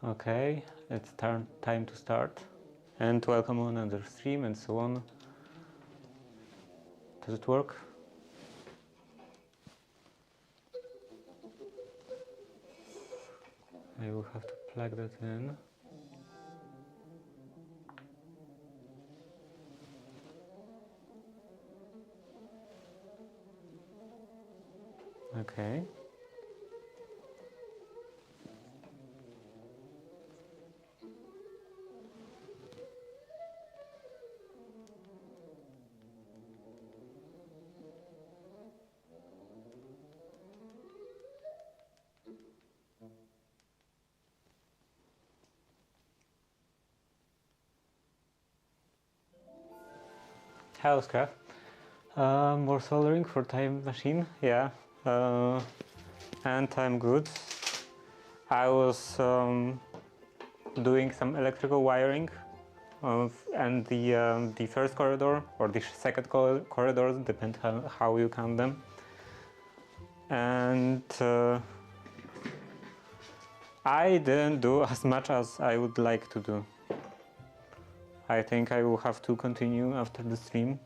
Okay, it's time to start. And welcome on another stream and so on. Does it work? I will have to plug that in. Okay. Hello, Scrap. More soldering for time machine, yeah. And I'm good. I was doing some electrical wiring and the first corridor or the second corridors, depend how you count them. And I didn't do as much as I would like to do. I think I will have to continue after the stream.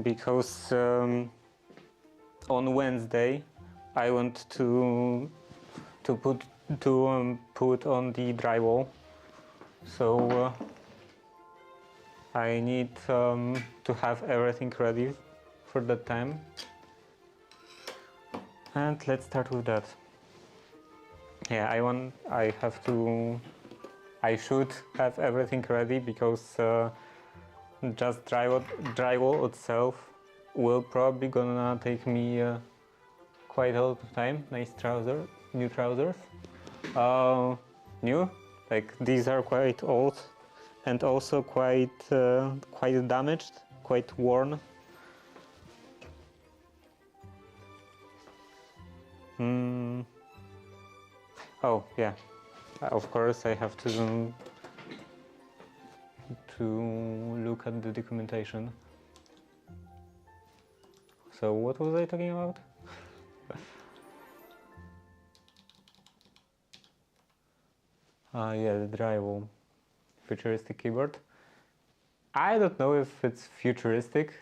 Because on Wednesday I want to put on the drywall, so I need to have everything ready for that time. And let's start with that. Yeah, I should have everything ready because just drywall itself will probably gonna take me quite a lot of time. Nice new trousers. New, like these are quite old and also quite damaged, quite worn. Oh yeah, of course I have to look at the documentation. So what was I talking about? Yeah, the drywall. Futuristic keyboard. I don't know if it's futuristic.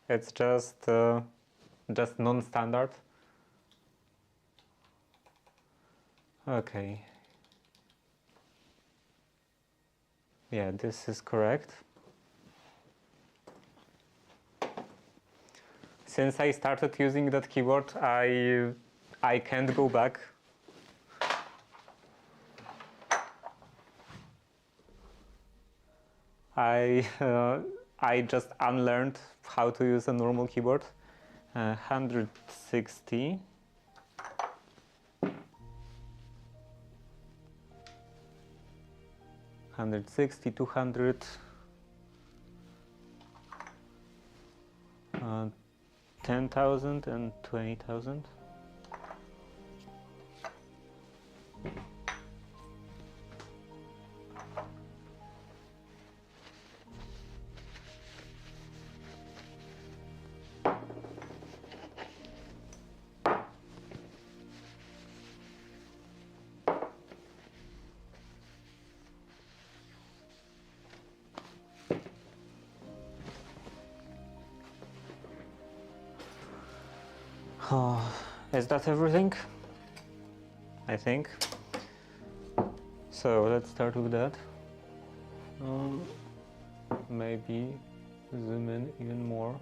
It's just non-standard. Okay. Yeah, this is correct. Since I started using that keyboard, I can't go back. I just unlearned how to use a normal keyboard. 160. 160, 200, 10,000 and 20,000. Is that everything? I think. So let's start with that. Maybe zoom in even more.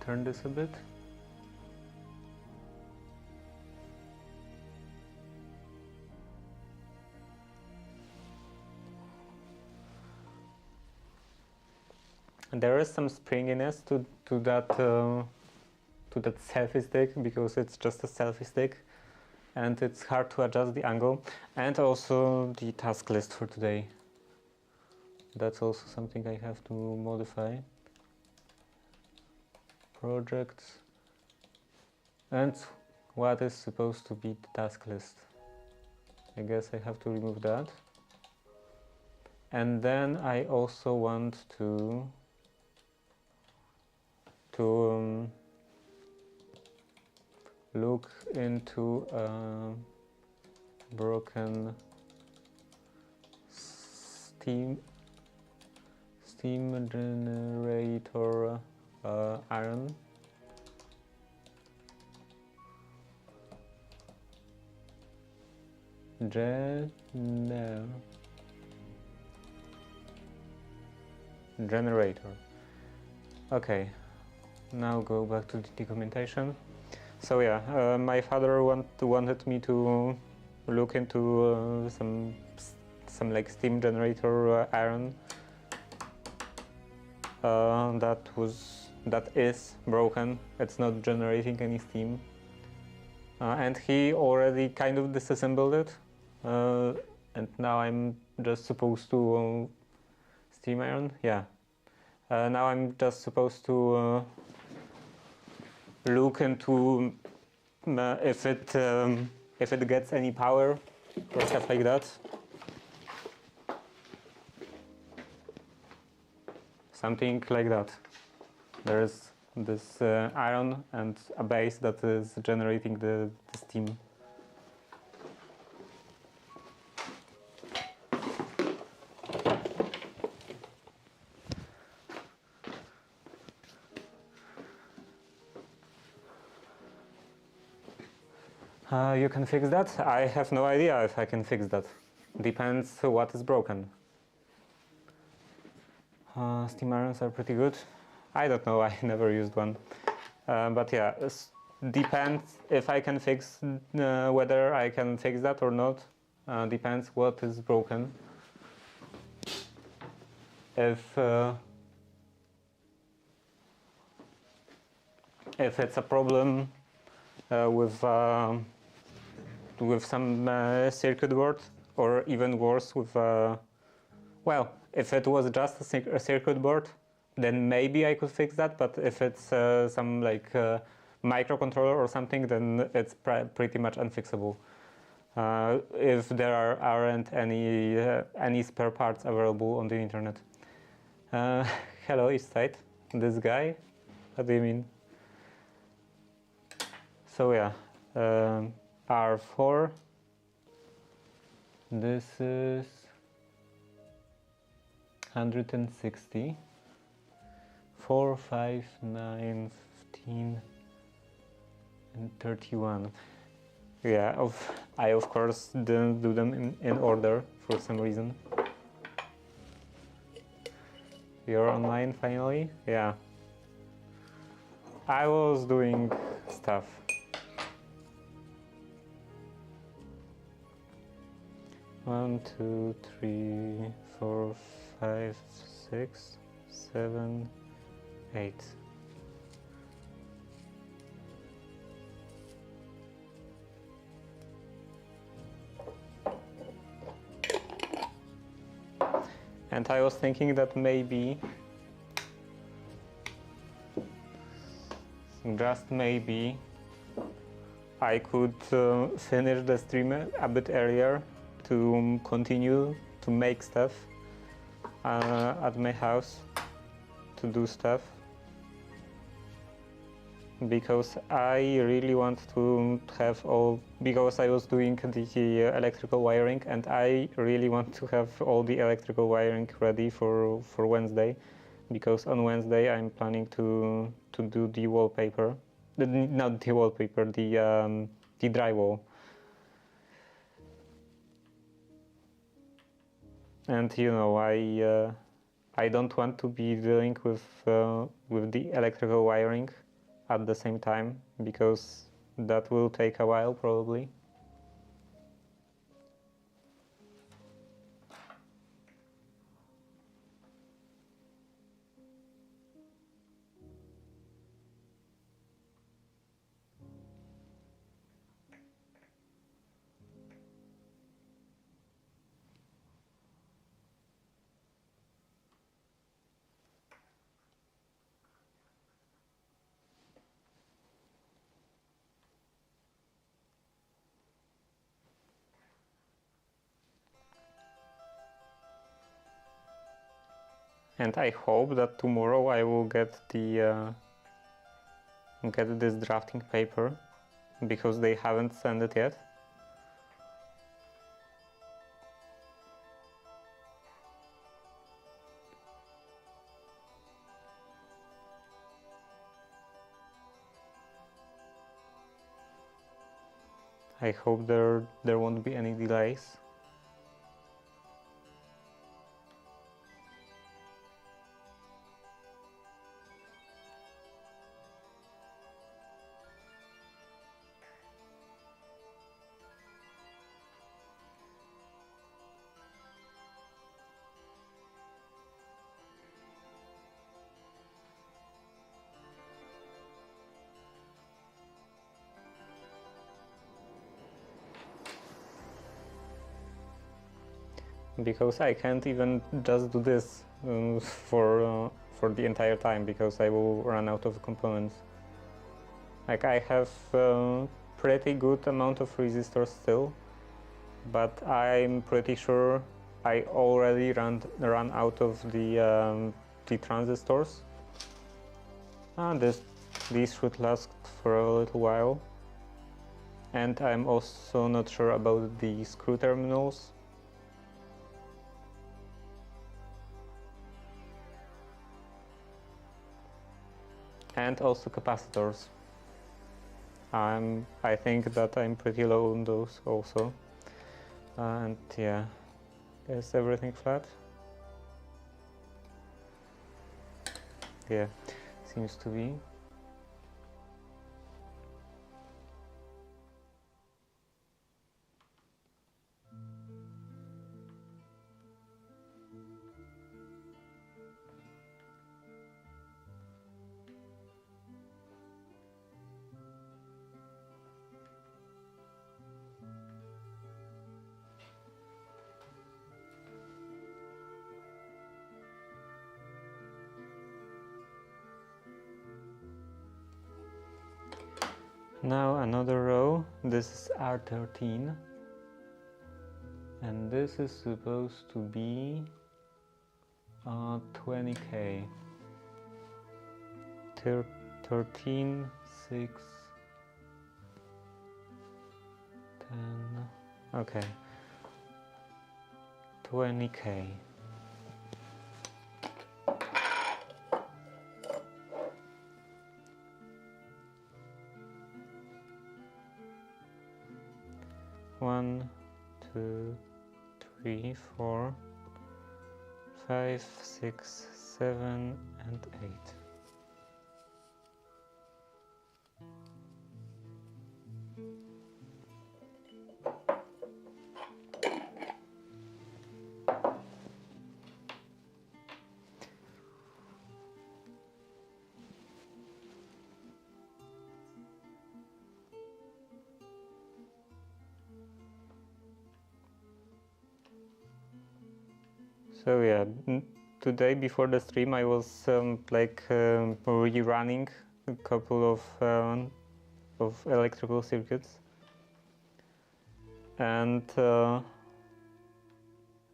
Turn this a bit. There is some springiness to that selfie stick because it's just a selfie stick, and it's hard to adjust the angle, and also the task list for today. That's also something I have to modify. Projects, and what is supposed to be the task list? I guess I have to remove that. And then I also want to look into a broken steam generator iron. Generator. Okay, now go back to the documentation. So yeah, my father wanted me to look into some like steam generator iron that is broken. It's not generating any steam, and he already kind of disassembled it, and now I'm just supposed to steam iron. Yeah. Now I'm just supposed to look into if it gets any power or stuff like that. Something like that. There's this iron and a base that is generating the steam. You can fix that? I have no idea if I can fix that. Depends what is broken. Steam irons are pretty good. I don't know, I never used one. But yeah, depends if I can fix whether I can fix that or not. Depends what is broken. If it's a problem with some circuit board, or even worse with well, if it was just a circuit board, then maybe I could fix that. But if it's some like microcontroller or something, then it's pretty much unfixable. If there aren't any spare parts available on the internet. Hello, Eastside. This guy? What do you mean? So yeah, R4. This is 160. 4, 5, 9, 15, and 31. Yeah, I of course didn't do them in order for some reason. You're online finally? Yeah. I was doing stuff. One, two, three, 4, 5, 6, 7, 8. And I was thinking that maybe, just maybe, I could finish the stream a bit earlier to continue to make stuff at my house, to do stuff, because I really want to have all, because I was doing the electrical wiring, and I really want to have all the electrical wiring ready for Wednesday, because on Wednesday I'm planning to do the wallpaper, not the wallpaper, the drywall. And you know, I don't want to be dealing with the electrical wiring at the same time, because that will take a while probably. And I hope that tomorrow I will get this drafting paper, because they haven't sent it yet. I hope there won't be any delays. Because I can't even just do this for the entire time, because I will run out of components. Like, I have pretty good amount of resistors still, but I'm pretty sure I already run out of the transistors. These should last for a little while. And I'm also not sure about the screw terminals. And also capacitors. I think that I'm pretty low on those also. And yeah, is everything flat? Yeah, seems to be. Now another row. This is R13, and this is supposed to be 20K. 13, 6, 10, okay, 20K. One, 2, 3, 4, 5, 6, 7, and 8. So yeah, today before the stream I was rerunning a couple of electrical circuits, and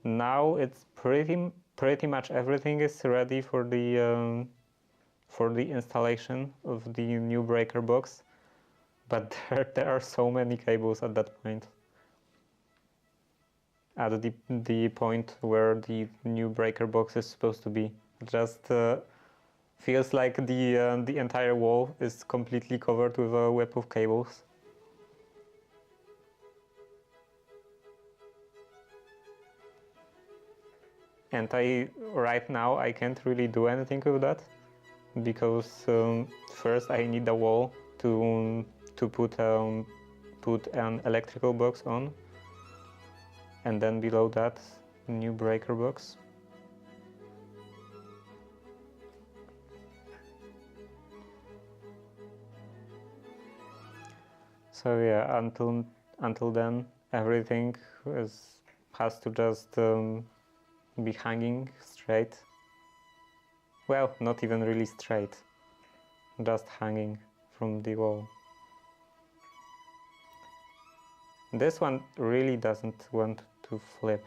now it's pretty much everything is ready for the installation of the new breaker box, but there are so many cables at that point. At the point where the new breaker box is supposed to be. Just feels like the entire wall is completely covered with a web of cables. And right now I can't really do anything with that, because first I need a wall to put an electrical box on, and then below that, new breaker box. So yeah, until then, everything has to just be hanging straight. Well, not even really straight, just hanging from the wall. This one really doesn't want to flip.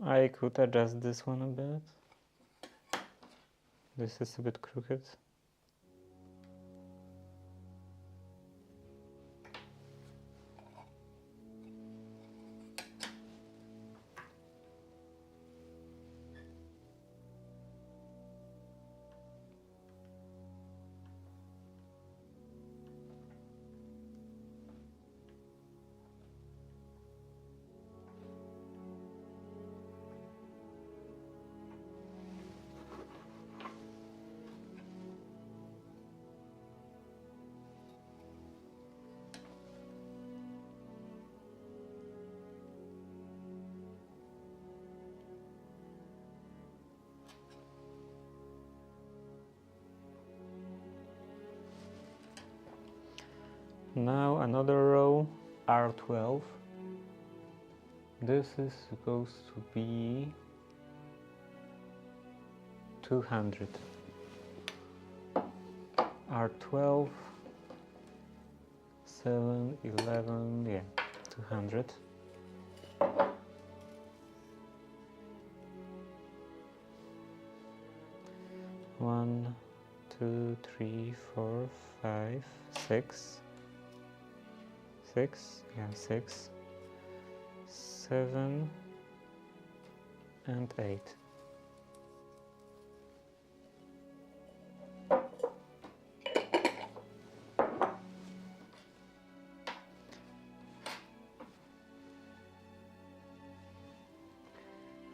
I could adjust this one a bit. This is a bit crooked. Now another row, R12. This is supposed to be 200. R12, 7, 11, yeah, 200. One, two, three, four, five, six. 6, yeah, 6, 7, and 8.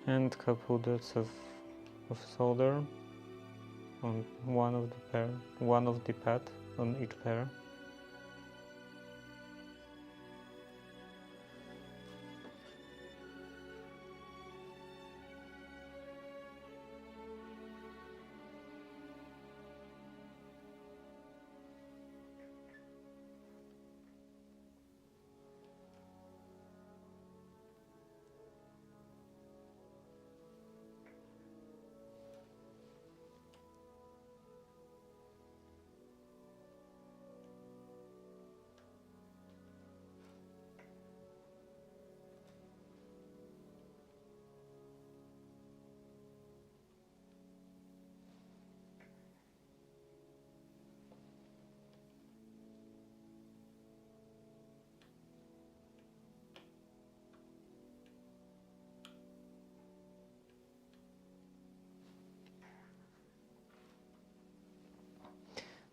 And couple dots of solder on one of the pad on each pair.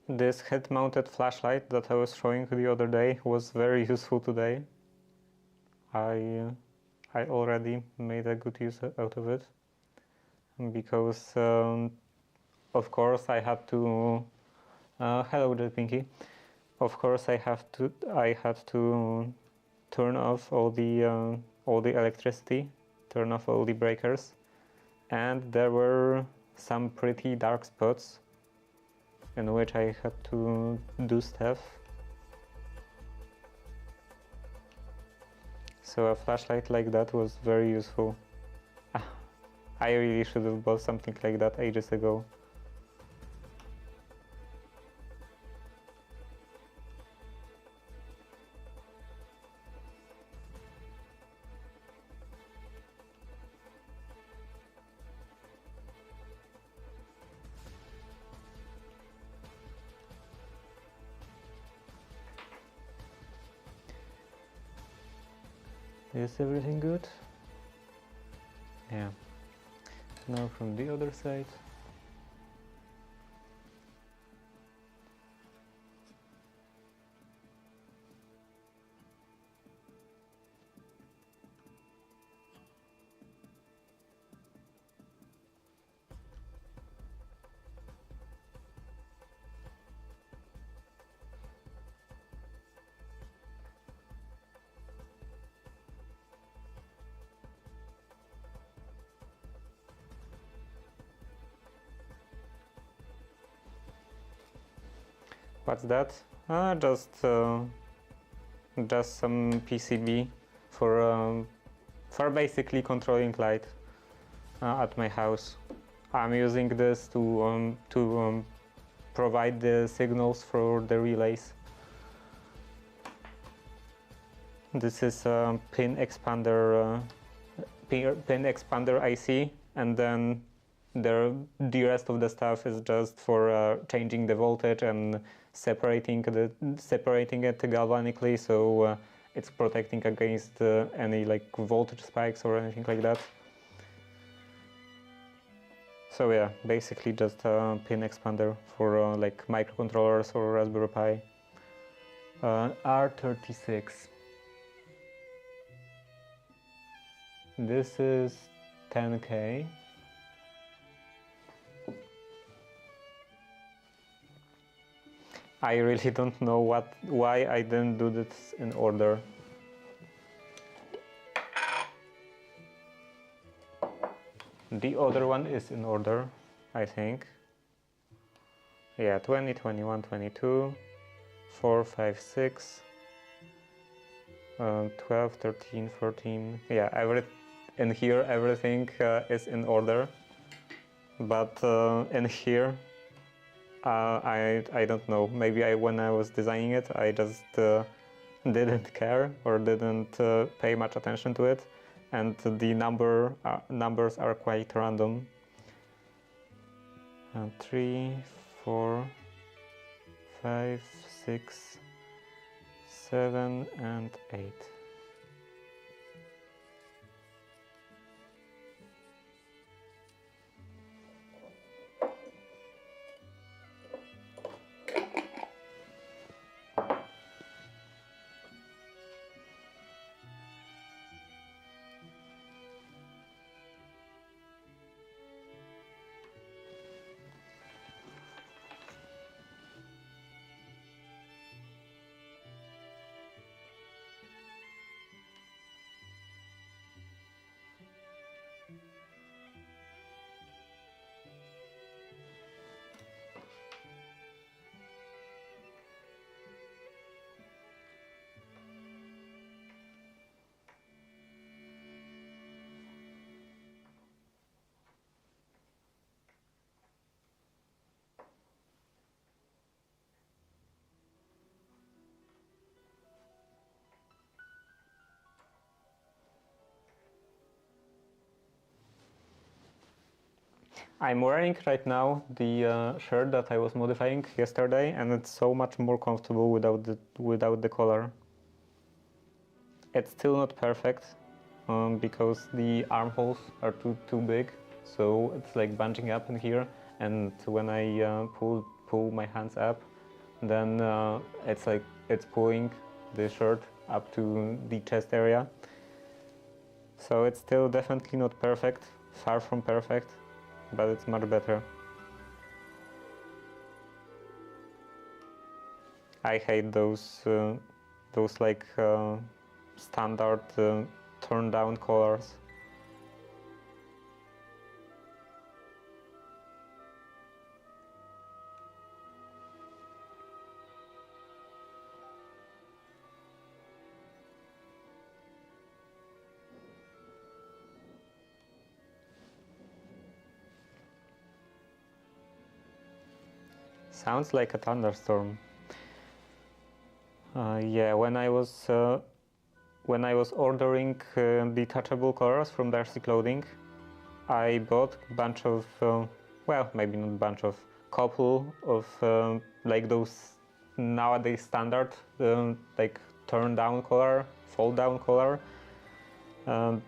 This head-mounted flashlight that I was showing the other day was very useful today. I already made a good use out of it because, of course, I had to. Hello, Jet Pinky. Of course, I had to turn off all the electricity, turn off all the breakers, and there were some pretty dark spots in which I had to do stuff. So a flashlight like that was very useful. I really should have bought something like that ages ago. Is everything good? Yeah. Now from the other side. What's that? Just some PCB for basically controlling light at my house. I'm using this to provide the signals for the relays. This is a pin expander pin expander IC, and then the rest of the stuff is just for changing the voltage and separating it galvanically, so it's protecting against any like voltage spikes or anything like that. So yeah, basically just a pin expander for like microcontrollers or Raspberry Pi. R36. This is 10K. I really don't know why I didn't do this in order. The other one is in order, I think. Yeah, 20, 21, 22, 4, 5, 6, 12, 13, 14. Yeah, in here everything is in order. But in here, I don't know. Maybe when I was designing it, I just didn't care or didn't pay much attention to it, and the numbers are quite random. 3, 4, 5, 6, 7, and 8. I'm wearing right now the shirt that I was modifying yesterday, and it's so much more comfortable without the collar. It's still not perfect because the armholes are too big, so it's like bunching up in here. And when I pull my hands up, then it's pulling the shirt up to the chest area. So it's still definitely not perfect, far from perfect, but it's much better. I hate those like standard turn down collars. Sounds like a thunderstorm. Yeah, when I was ordering detachable collars from Darcy Clothing, I bought a bunch of, well, maybe not a bunch of, couple of like those nowadays standard like turn down collar, fold down collar. And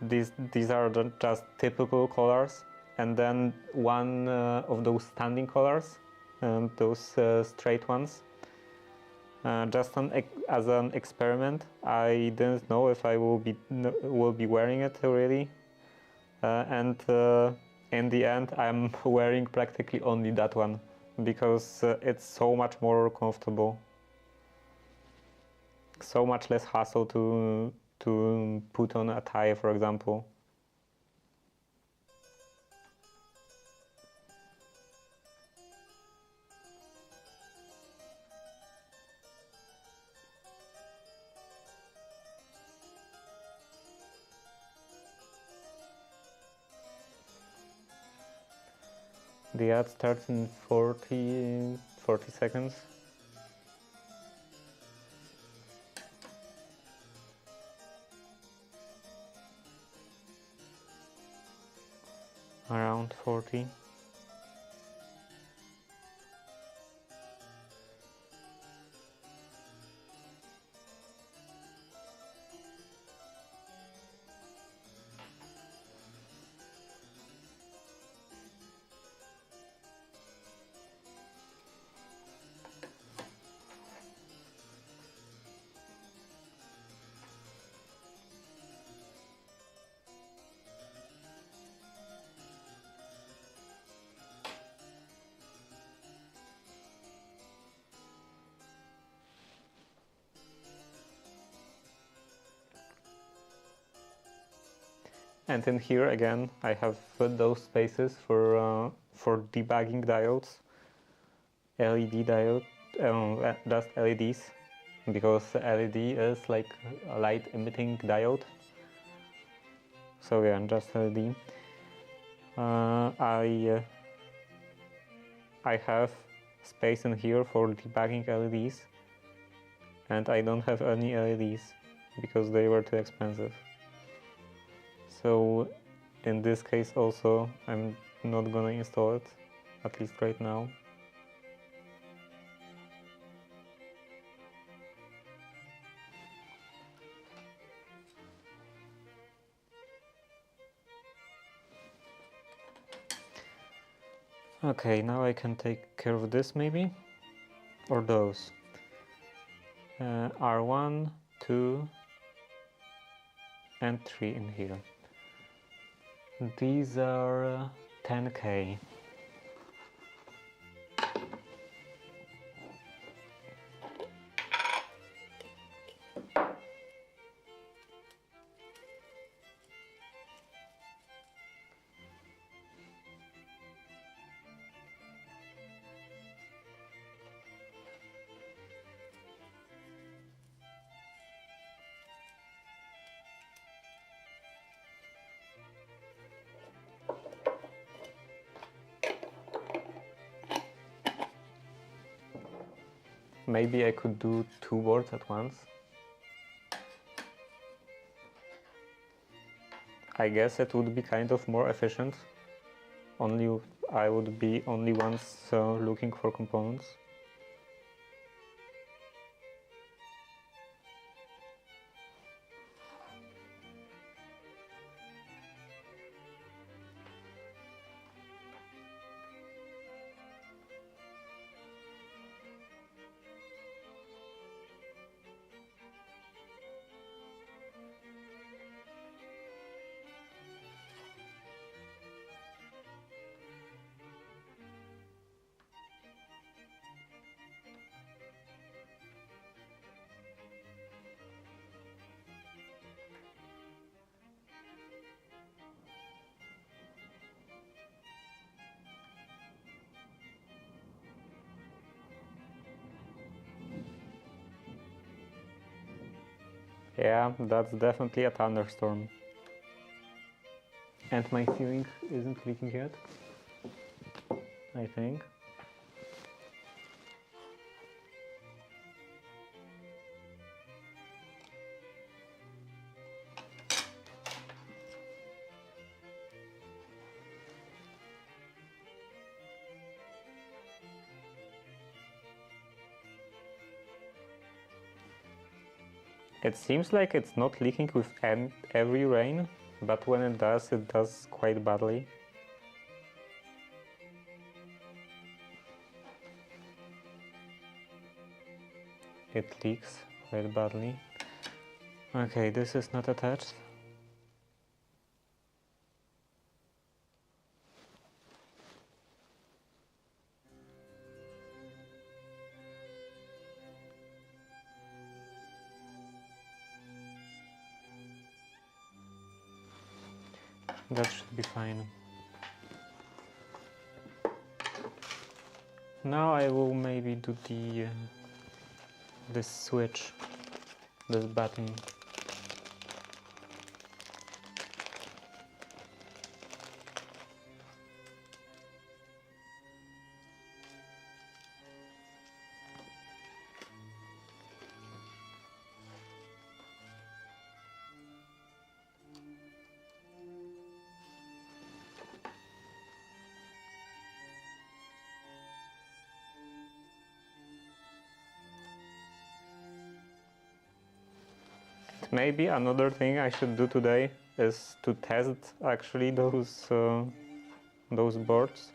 these are just typical collars, and then one of those standing collars, those straight ones. Just as an experiment. I didn't know if I will be wearing it really, and in the end I'm wearing practically only that one because it's so much more comfortable, so much less hassle to put on a tie, for example. The ad starts in 40 seconds. around 40. And in here again I have those spaces for debugging diodes, LED diode, just LEDs, because LED is like a light emitting diode. So yeah, just LED. I have space in here for debugging LEDs, and I don't have any LEDs because they were too expensive. So in this case also I'm not gonna install it, at least right now. Okay, now I can take care of this maybe, or those. R1, 2 and 3 in here. These are 10K. Maybe I could do 2 boards at once. I guess it would be kind of more efficient. I would be only once looking for components. Yeah, that's definitely a thunderstorm. And my ceiling isn't leaking yet, I think. It seems like it's not leaking with every rain, but when it does quite badly. It leaks quite badly. Okay, this is not attached. That should be fine. Now I will maybe do this switch, this button. Maybe another thing I should do today is to test actually those boards.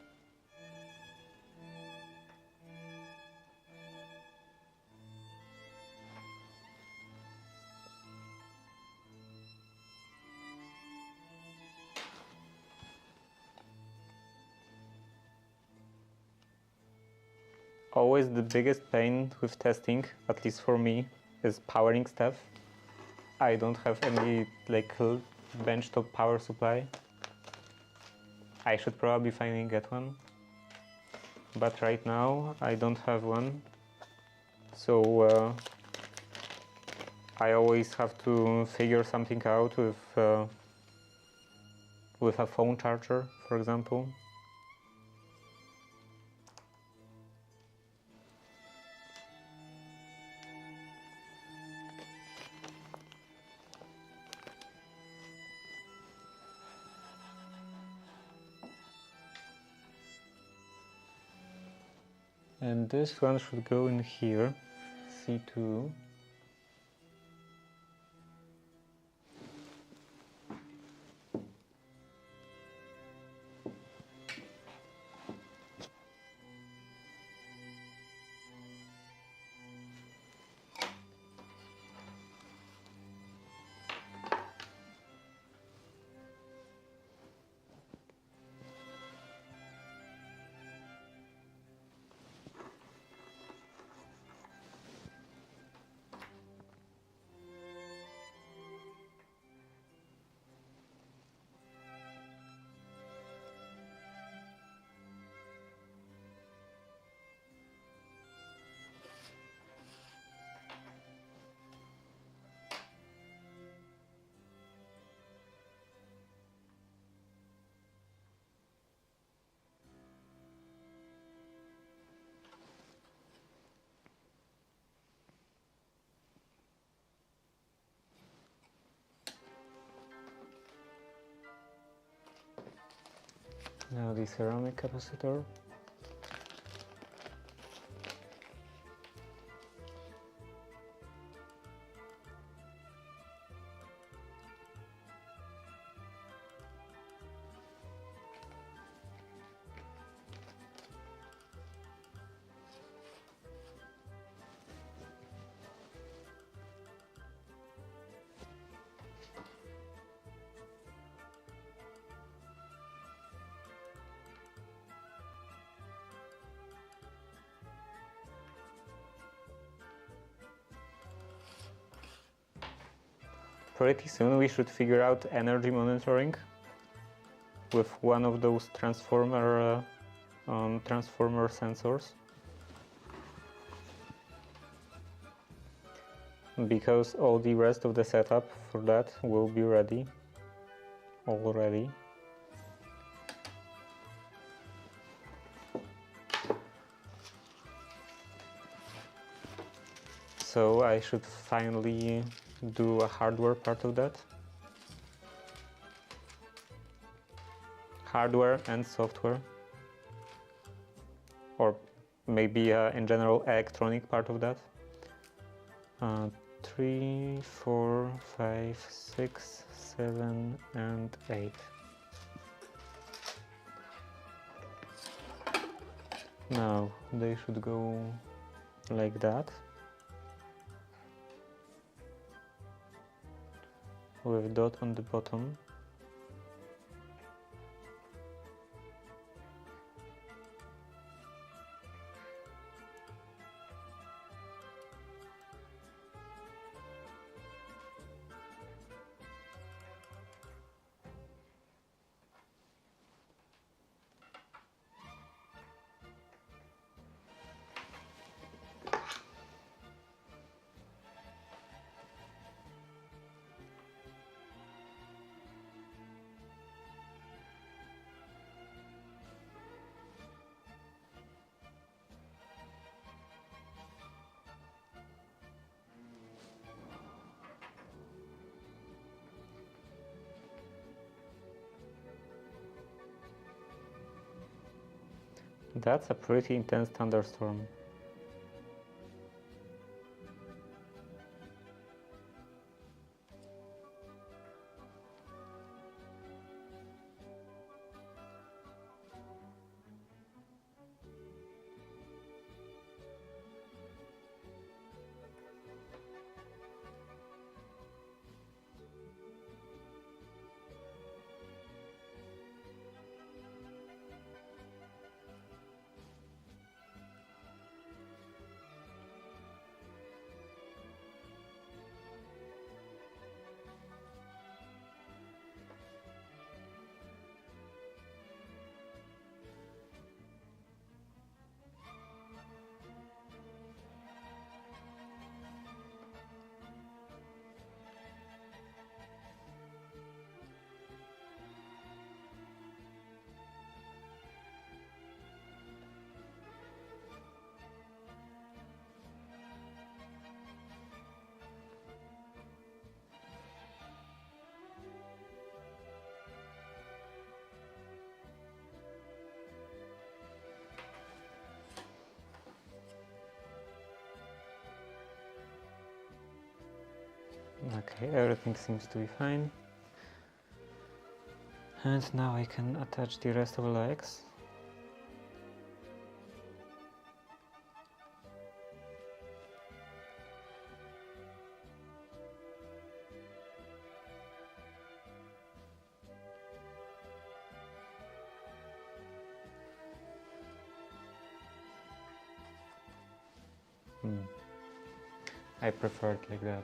Always the biggest pain with testing, at least for me, is powering stuff. I don't have any like benchtop power supply. I should probably finally get one, but right now I don't have one. So I always have to figure something out with a phone charger, for example. And this one should go in here, C2. Now the ceramic capacitor. Pretty soon we should figure out energy monitoring with one of those transformer sensors, because all the rest of the setup for that will be ready already. So I should finally do a hardware part of that. Hardware and software. Or maybe in general electronic part of that. 3, 4, 5, 6, 7 and 8. Now they should go like that, with dot on the bottom. That's a pretty intense thunderstorm. Okay, everything seems to be fine. And now I can attach the rest of the legs. I prefer it like that.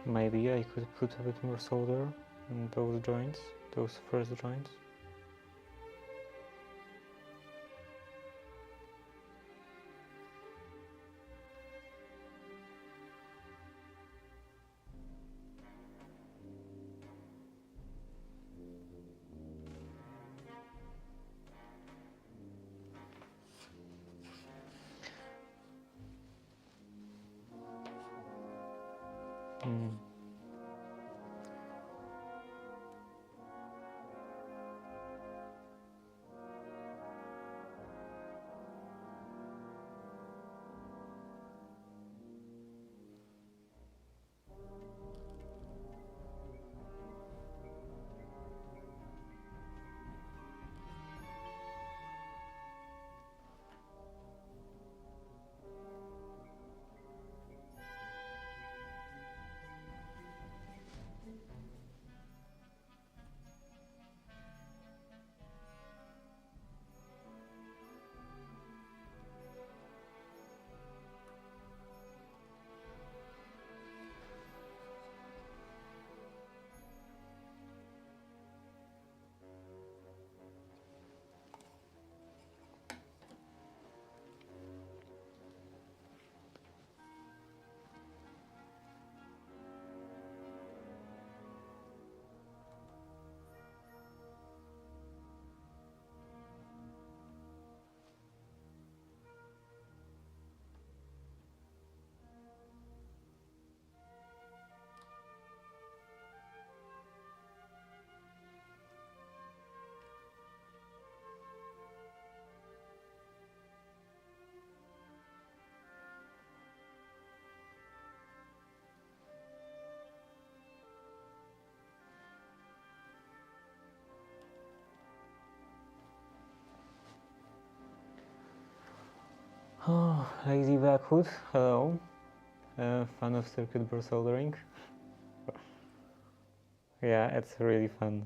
Maybe I could put a bit more solder in those joints, those first joints. Oh, lazy backhood, hello. Fan of circuit board soldering. Yeah, it's really fun.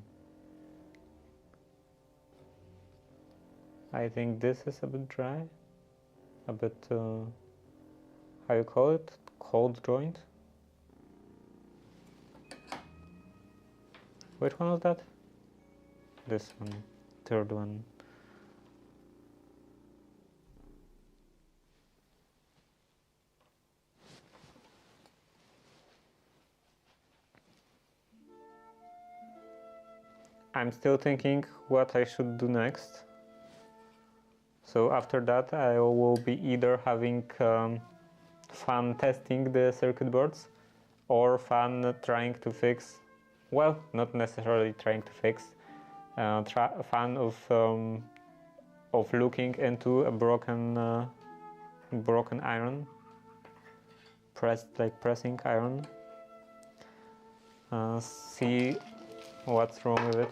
I think this is a bit dry, a bit, how you call it? Cold joint? Which one was that? This one, third one. I'm still thinking what I should do next. So after that I will be either having fun testing the circuit boards or fun trying to fix, well, not necessarily trying to fix, fun of of looking into a broken iron, pressing iron, see what's wrong with it.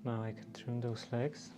Now I can trim those legs.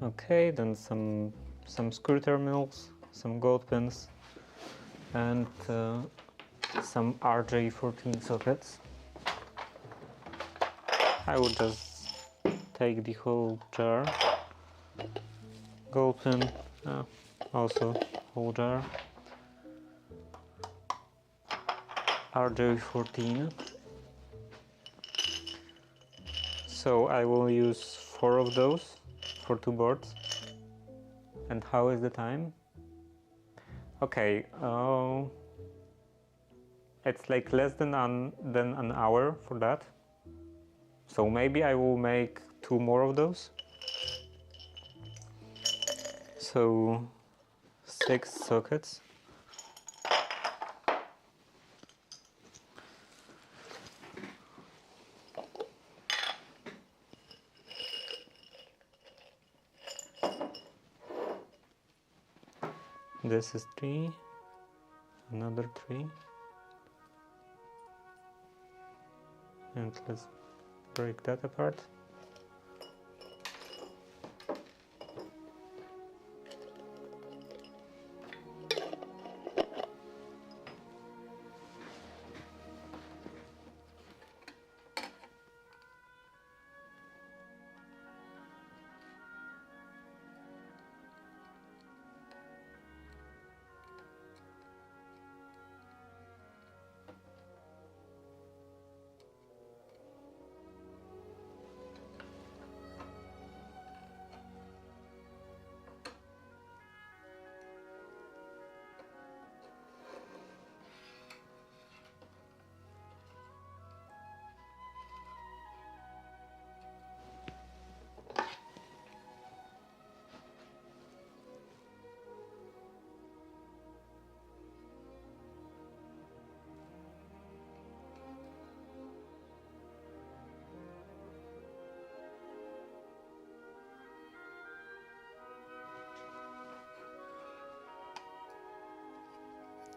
Okay, then some screw terminals, some gold pins, and some RJ14 sockets. I will just take the whole jar, gold pin, also whole jar, RJ14. So I will use 4 of those for 2 boards. And how is the time? Okay, it's like less than an hour for that. So maybe I will make 2 more of those. So 6 sockets. This is 3, another 3, and let's break that apart.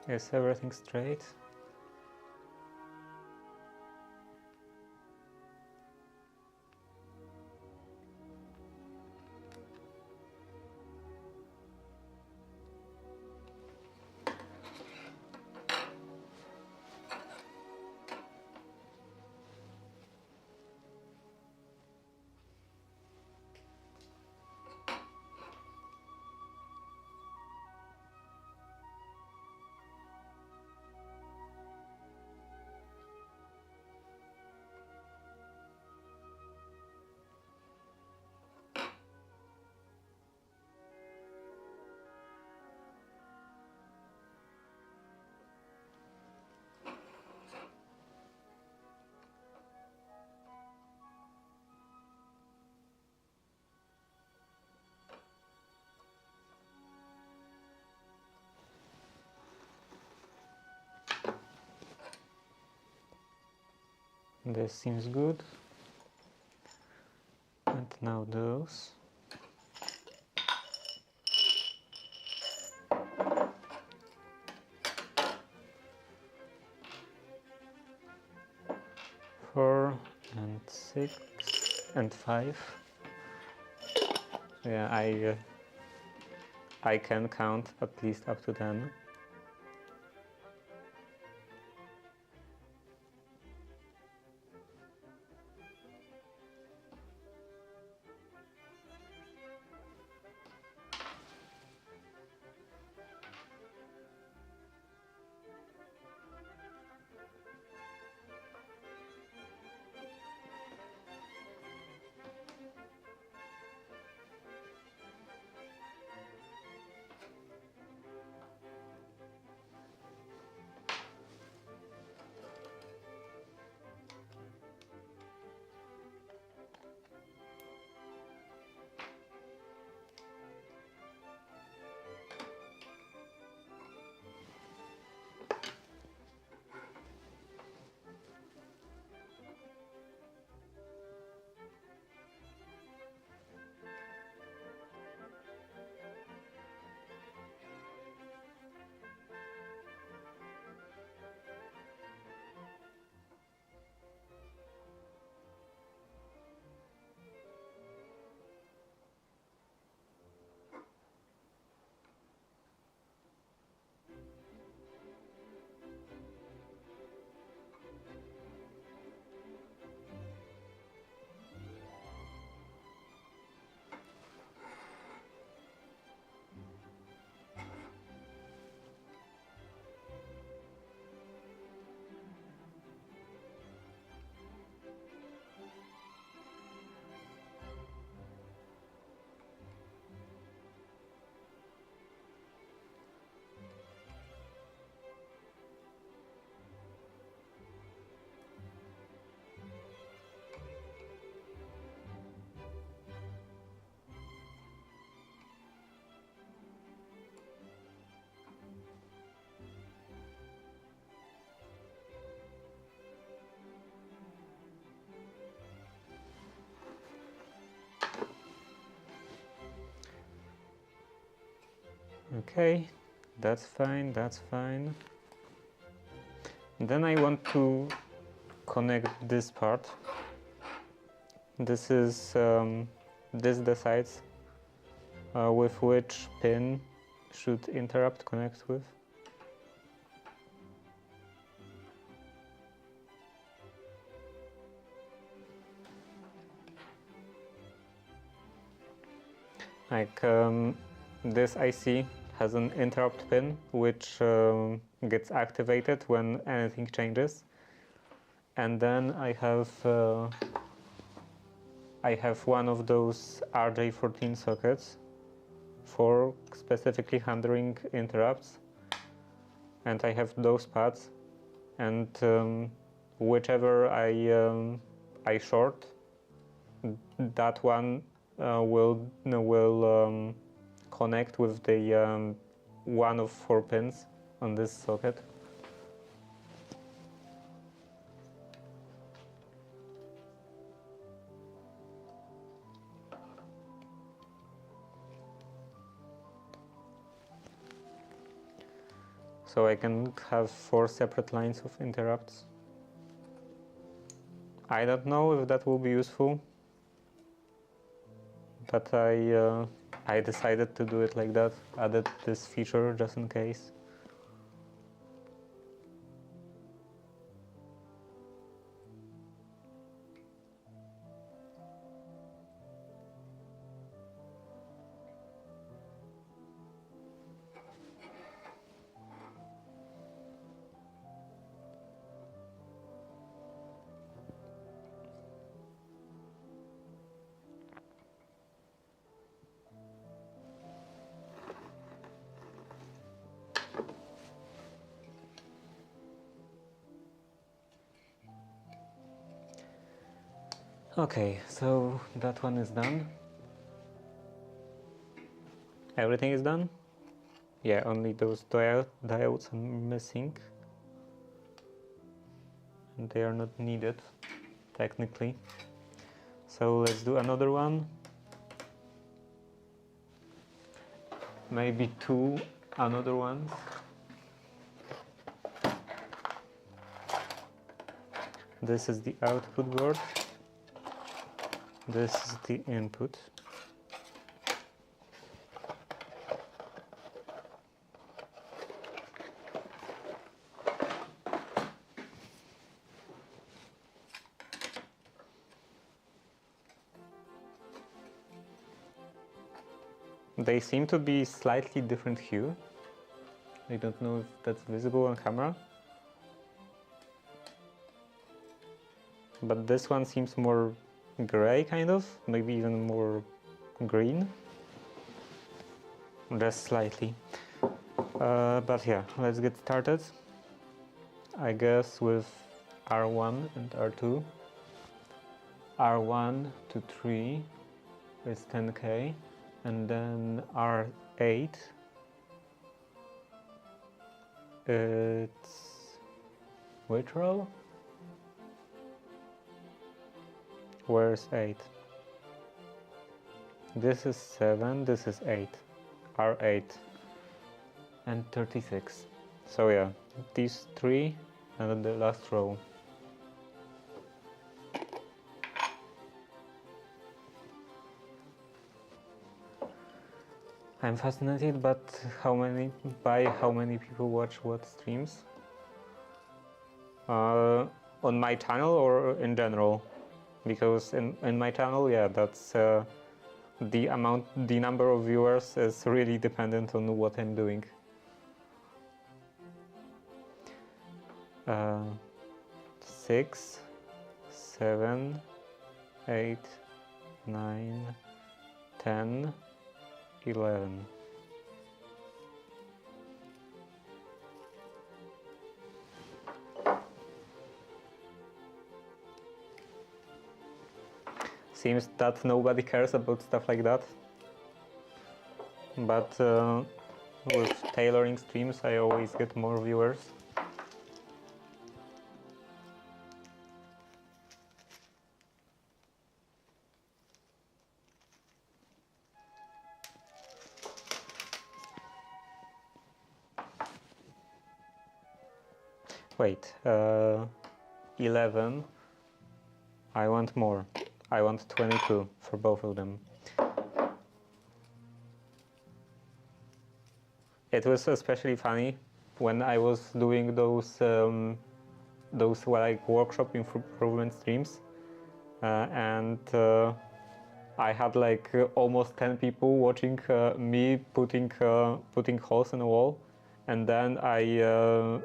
Is everything straight? This seems good. And now those. Four and 6 and 5. Yeah, I can count at least up to 10. Okay, that's fine, that's fine. And then I want to connect this part this is this decides with which pin should interrupt connect with. Like this IC has an interrupt pin which gets activated when anything changes, and then I have one of those RJ14 sockets for specifically handling interrupts, and I have those pads, and whichever I short, that one will connect with the one of 4 pins on this socket. So I can have 4 separate lines of interrupts. I don't know if that will be useful, but I decided to do it like that, added this feature just in case. Okay, so that one is done. Everything is done? Yeah, only those diodes are missing. And they are not needed, technically. So let's do another one. Maybe 2 another ones. This is the output board. This is the input. They seem to be slightly different hue. I don't know if that's visible on camera. But this one seems more gray, kind of, maybe even more green. Just slightly. But yeah, let's get started. I guess with R1 and R2. R1 to 3 is 10K, and then R8 it's which row? Where's 8? This is 7, this is 8. R8 and 36. So yeah, these 3 and then the last row. I'm fascinated by how many people watch what streams. On my channel or in general? Because in my channel, yeah, that's the number of viewers is really dependent on what I'm doing. 6, 7, 8, 9, 10, 11. Seems that nobody cares about stuff like that. But with tailoring streams, I always get more viewers. Wait, 11. I want more. I want 22 for both of them. It was especially funny when I was doing those like workshop improvement streams, and I had like almost 10 people watching me putting holes in the wall, and then I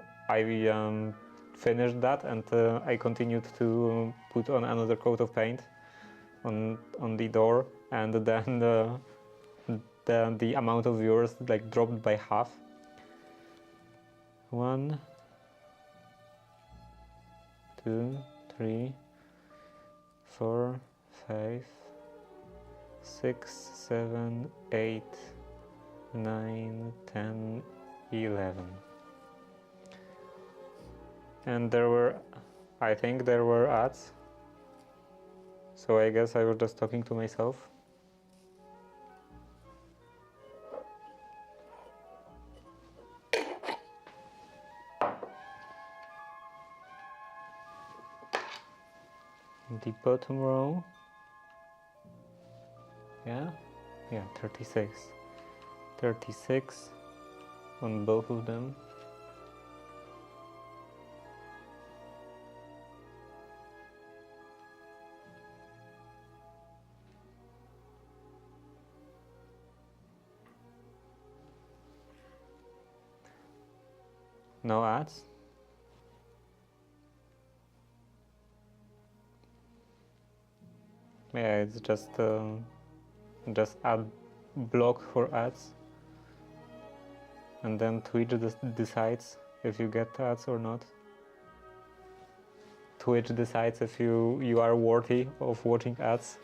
finished that, and I continued to put on another coat of paint on the door, and then the amount of viewers like dropped by half. 1, 2, 3, 4, 5, 6, 7, 8, 9, 10, 11. And I think there were ads. So I guess I was just talking to myself. The bottom row. Yeah, 36. 36 on both of them. No ads? Yeah, it's just ad block for ads, and then Twitch decides if you get ads or not. Twitch decides if you are worthy of watching ads.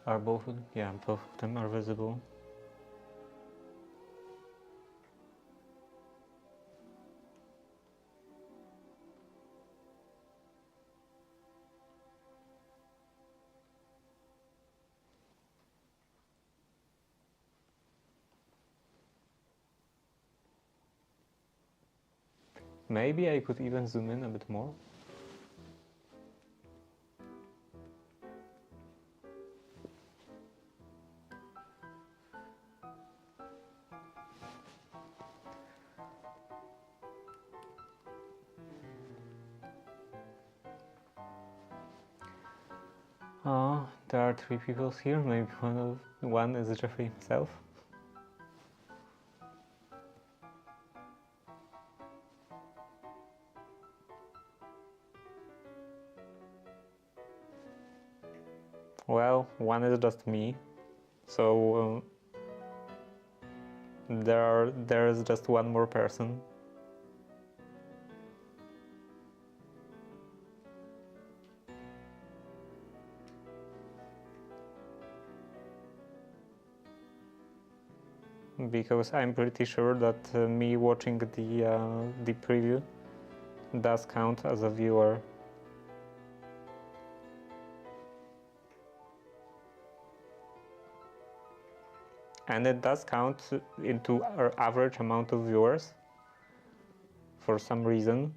Are both of them? Yeah, both of them are visible. Maybe I could even zoom in a bit more. There are 3 people here. Maybe one is Jeffrey himself. Well, one is just me, so there is just one more person. Because I'm pretty sure that me watching the preview does count as a viewer. And it does count into our average amount of viewers for some reason,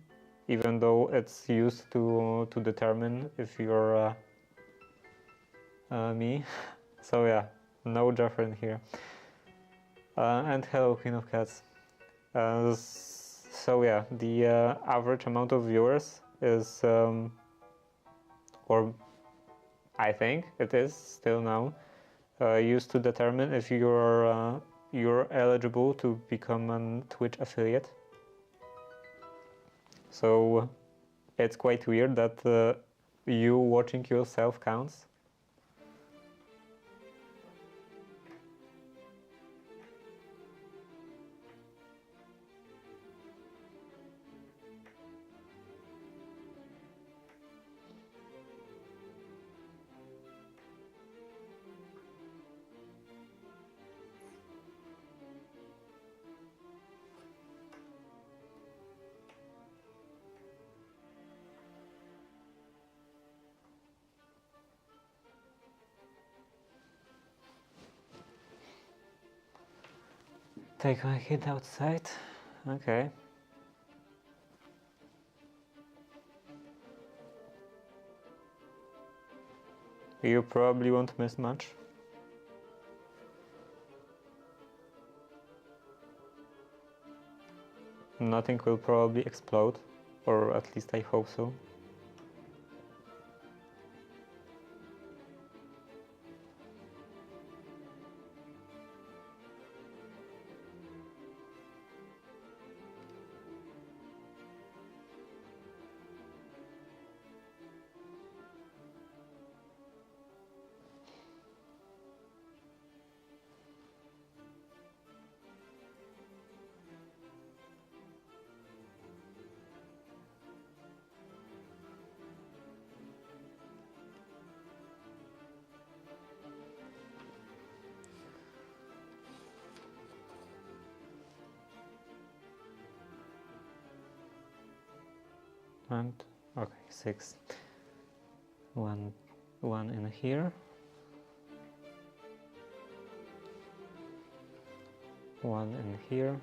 even though it's used to determine if you're me. So yeah, no Jeffrey in here. And hello, Queen of Cats. So yeah, the average amount of viewers is, or I think it is still now, used to determine if you're eligible to become a Twitch affiliate. So it's quite weird that you watching yourself counts. take my kid outside. Okay. You probably won't miss much. Nothing will probably explode, or at least I hope so. And okay, 6. One in here. One in here.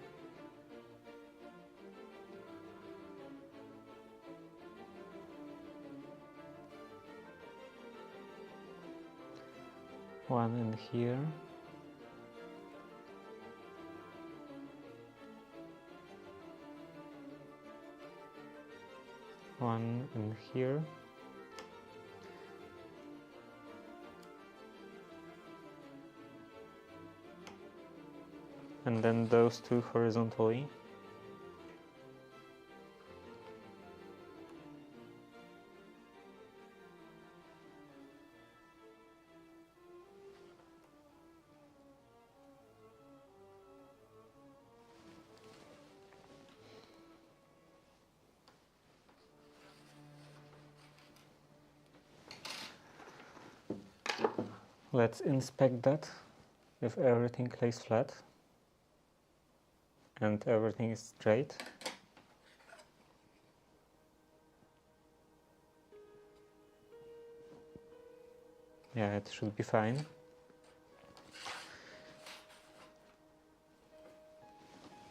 One in here. One in here. And then those two horizontally. Let's inspect that, if everything lays flat and everything is straight. Yeah, it should be fine.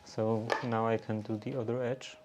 So now I can do the other edge.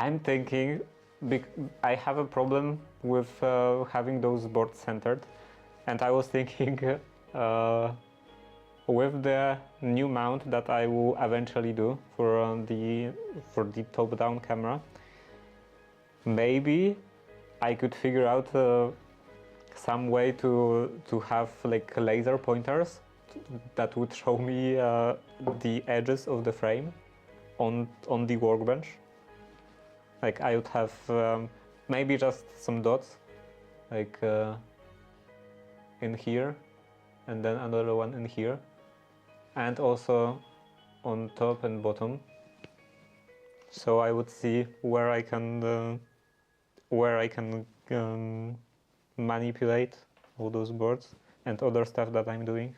I'm thinking, I have a problem with having those boards centered, and I was thinking with the new mount that I will eventually do for the top-down camera, maybe I could figure out some way to have like laser pointers that would show me the edges of the frame on the workbench. Like I would have maybe just some dots, like in here, and then another one in here, and also on top and bottom. So I would see where I can manipulate all those boards and other stuff that I'm doing.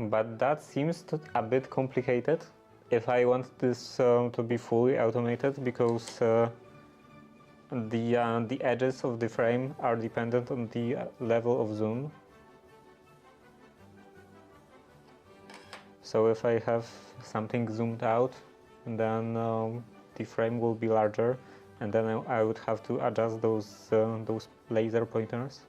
But that seems a bit complicated if I want this to be fully automated, because the edges of the frame are dependent on the level of zoom. So if I have something zoomed out, and then the frame will be larger, and then I would have to adjust those laser pointers.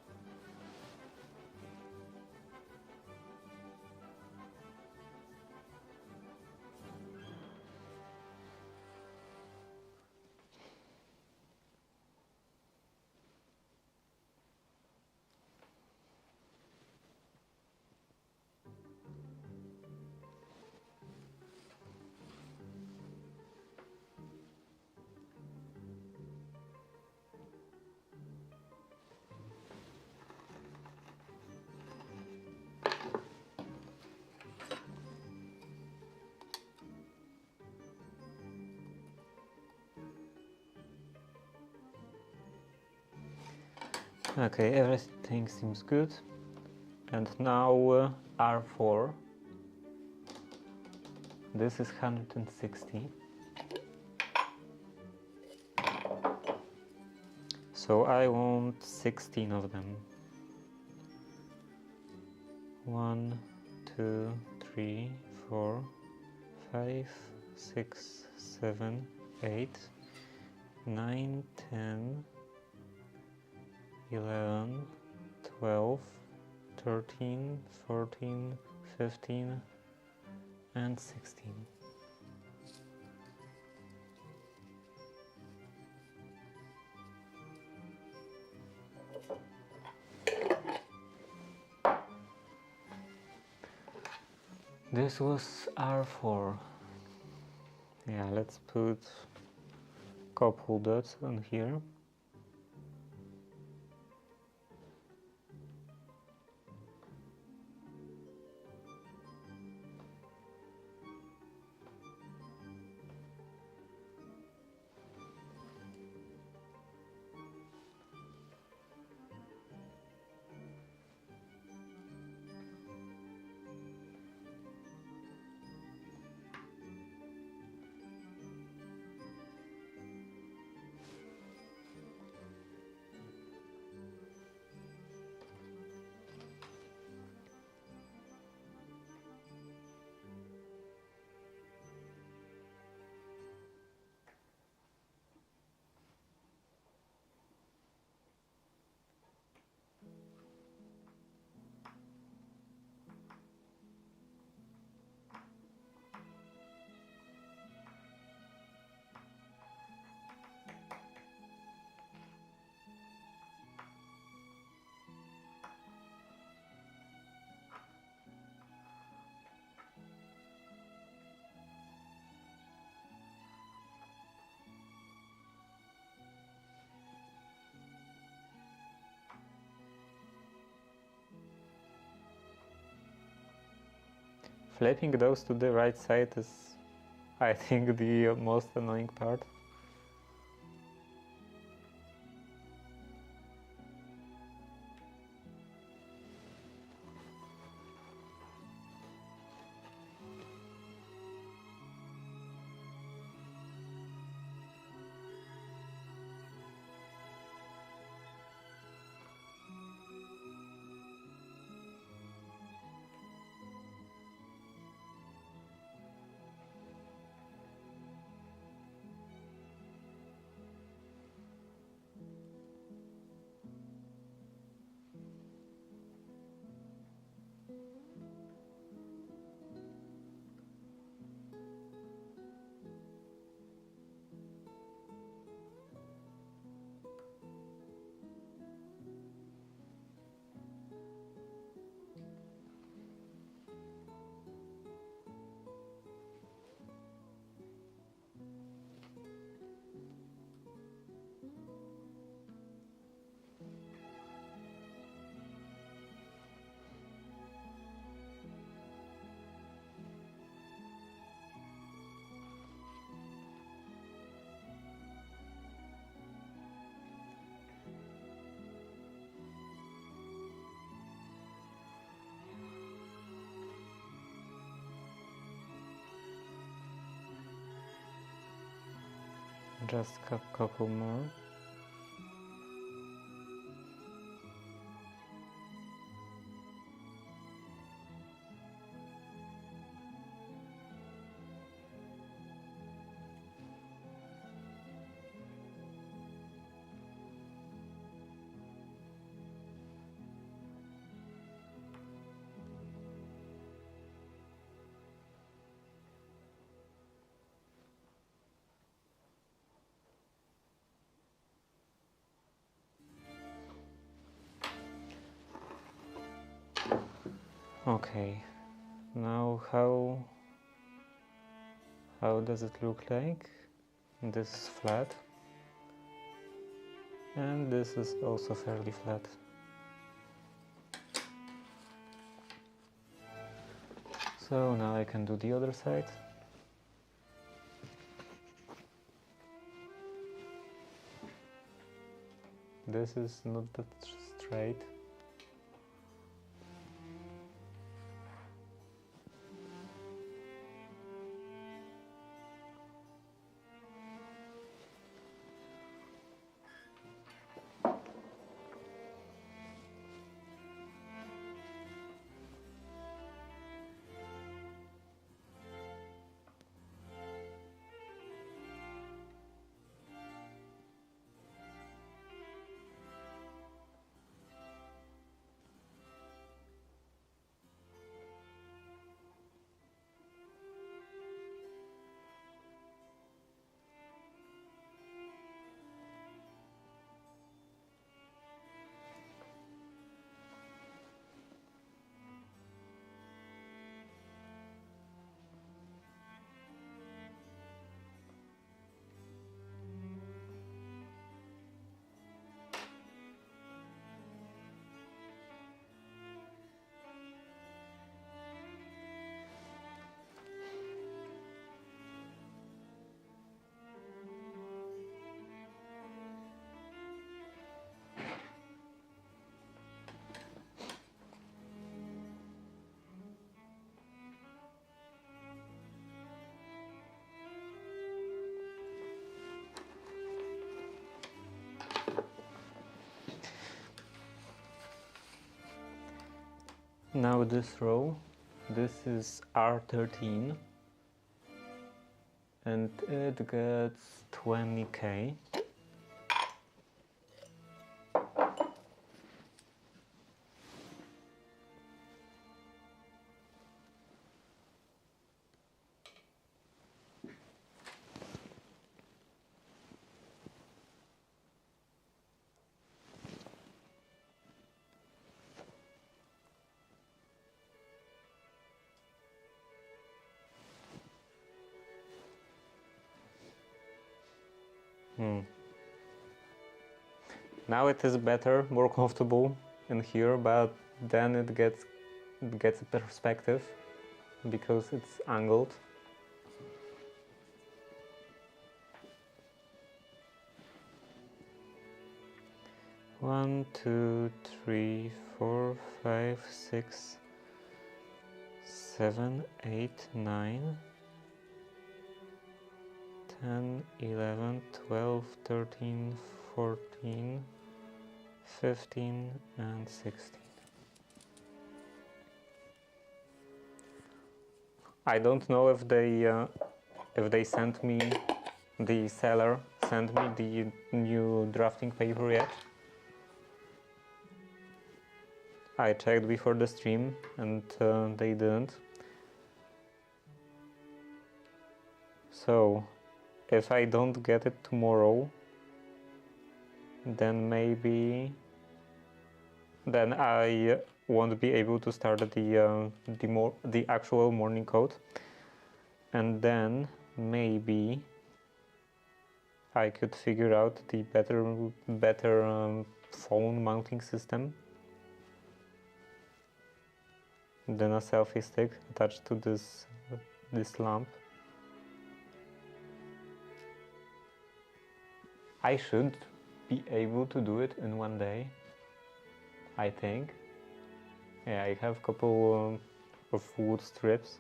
Okay, everything seems good. And now R4. This is 160. So I want 16 of them. 1, 2, 3, 4, 5, 6, 7, 8, 9, 10, 11, 12, 13, 14, 15, and 16. This was R4. Yeah, let's put couple dots on here. Flipping those to the right side is, I think, the most annoying part. Just a couple more. Okay, now how does it look like? This is flat, and this is also fairly flat. So now I can do the other side. This is not that straight. Now this row, this is R13 and it gets 20k. Now it is better, more comfortable in here, but then it gets a perspective because it's angled. One, two, three, 4, 5, 6, 7, 8, 9, 10, 11, 12, 13, 14, 15 and 16. I don't know if they sent me, the seller sent me the new drafting paper yet. I checked before the stream and they didn't. So if I don't get it tomorrow, then maybe I won't be able to start the actual morning code, and then maybe I could figure out the better phone mounting system than a selfie stick attached to this lamp. I should be able to do it in one day, I think. Yeah, I have a couple of wood strips.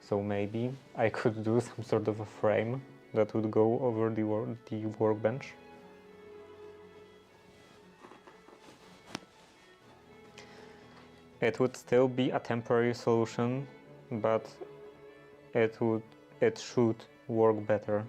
So maybe I could do some sort of a frame that would go over the workbench. It would still be a temporary solution, but it should work better.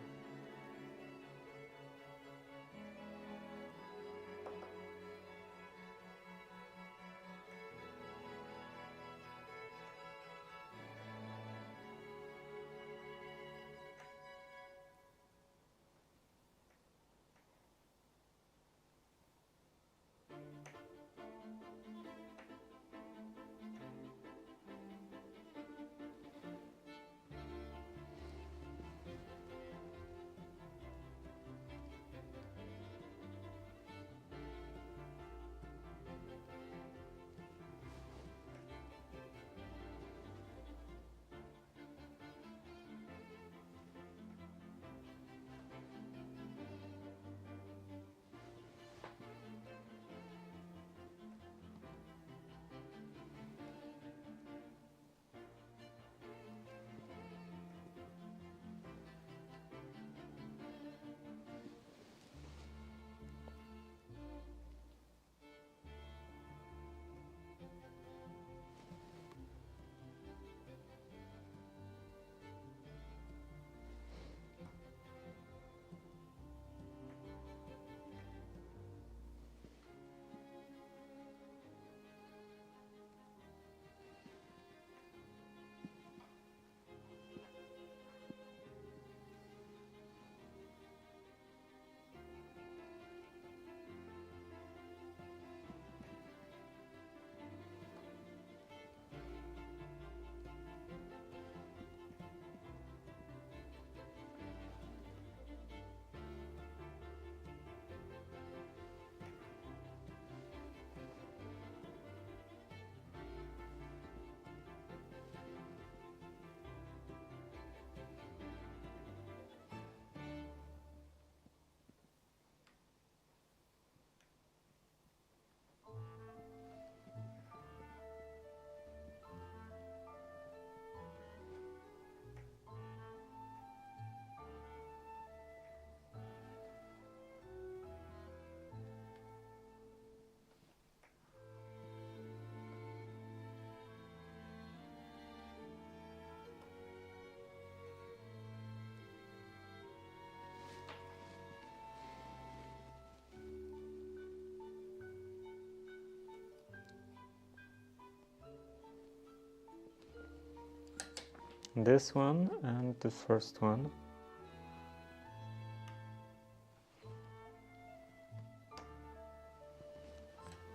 this one and the first one.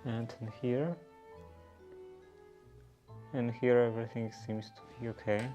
And in here. And here everything seems to be okay.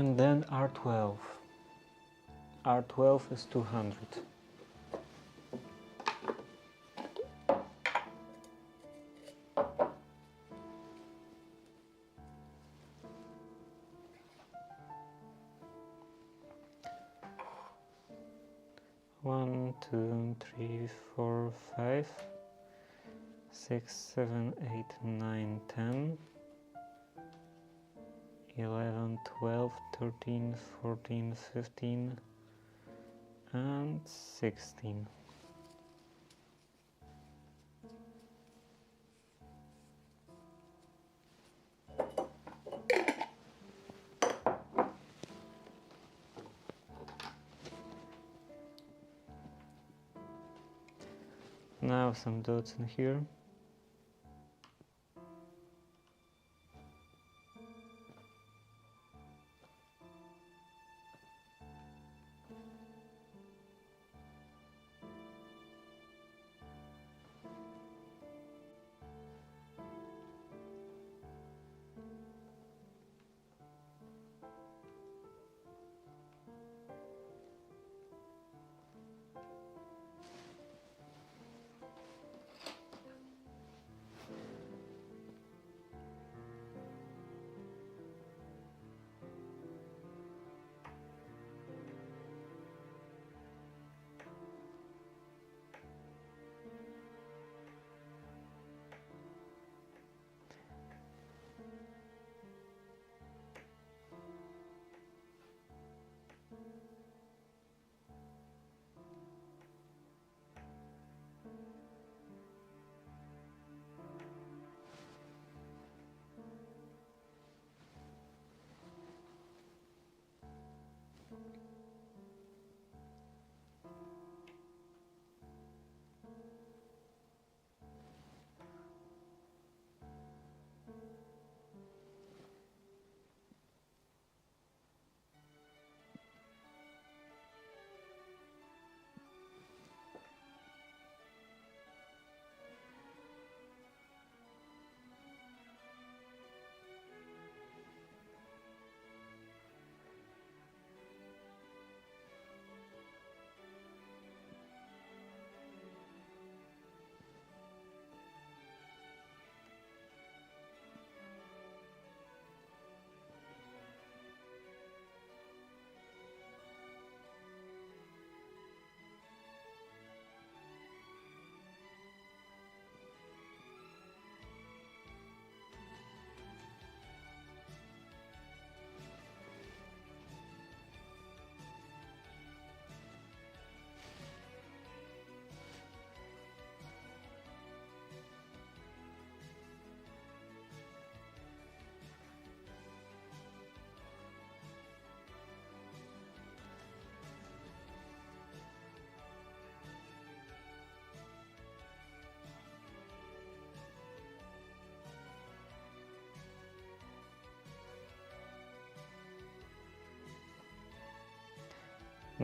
And then R12. R12 is 200. One, two, three, four, 5, 6, 7, 8, 9, 10, 11, 12, 13, 14, 15, and 16. Now some dots in here.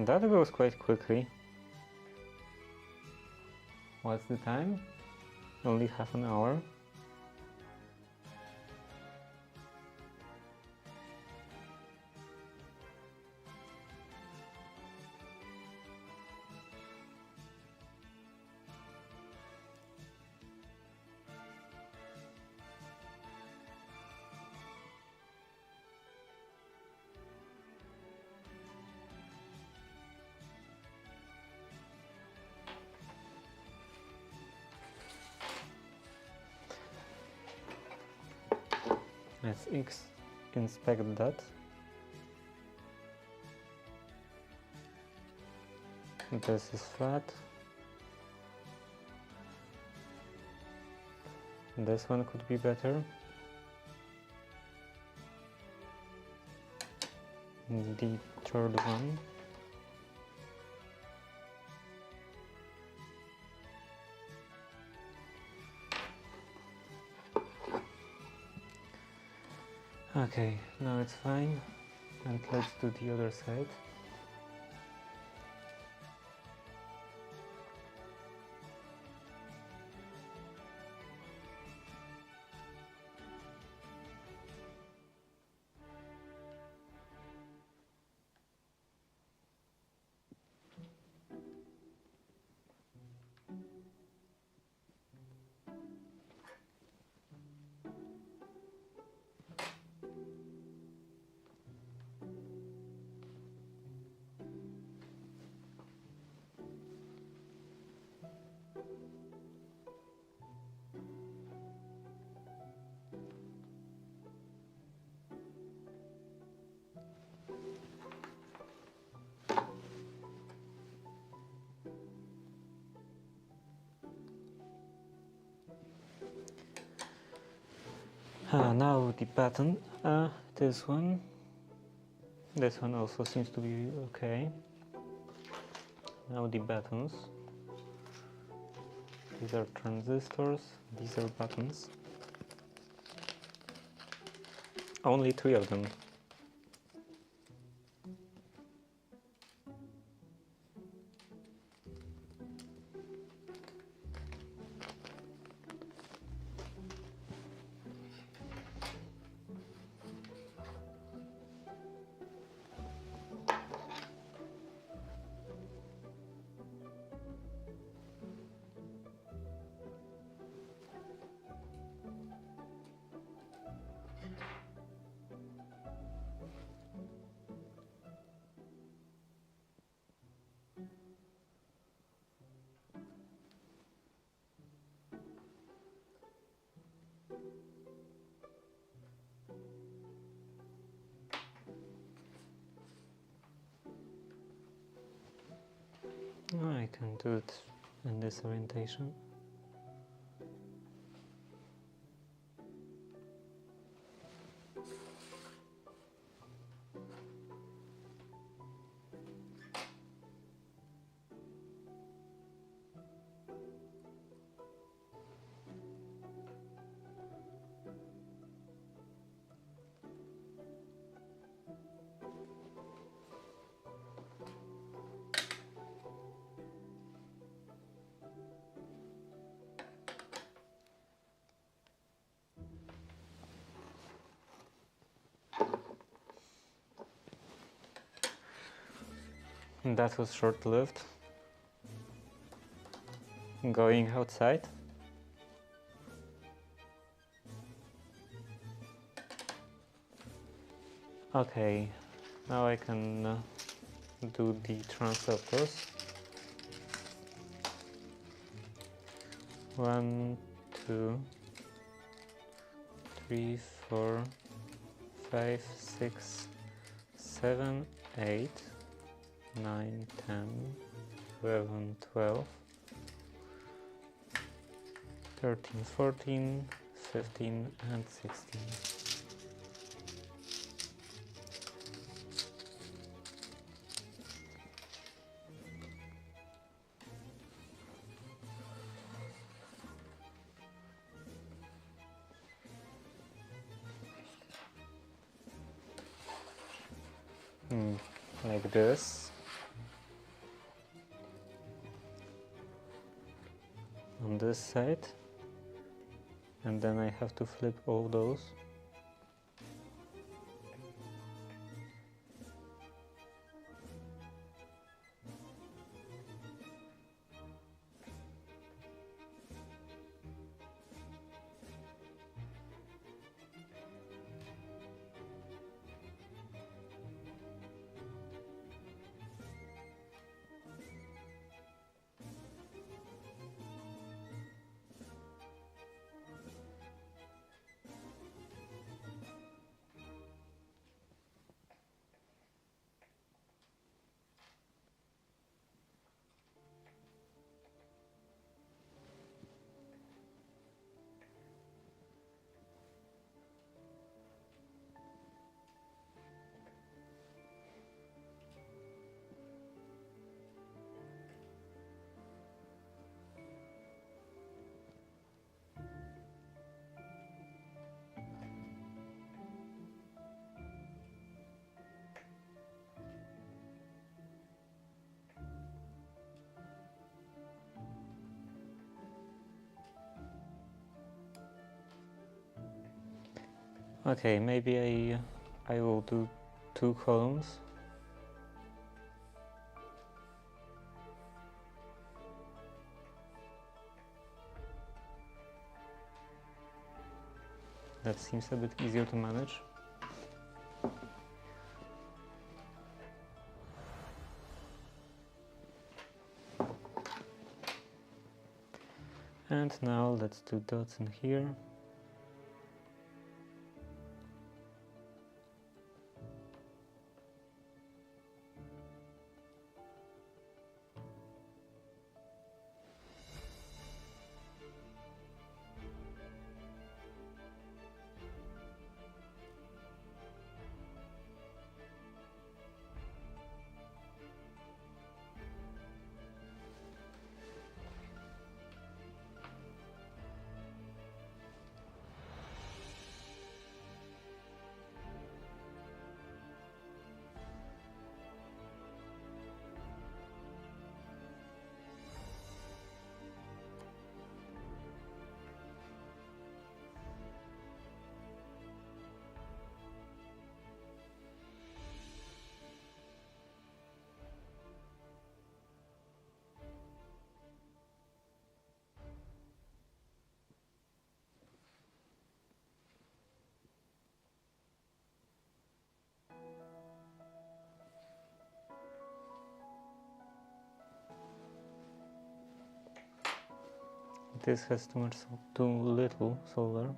That goes quite quickly. What's the time? Only half an hour. Let's inspect that. This is flat. This one could be better. The third one. Okay, now it's fine. And let's do the other side. Now the button, this one also seems to be okay. Now the buttons, these are transistors, these are buttons, only 3 of them. I can do it in this orientation. That was short-lived. Going outside. Okay, now I can do the transceptors. 1, 2, 3, 4, 5, 6, 7, 8, 9, 10, 11, 12, 13, 14, 15 and 16. Like this. this side, and then I have to flip all those. Okay, maybe I will do 2 columns. That seems a bit easier to manage. And now let's do dots in here. This has too little solder.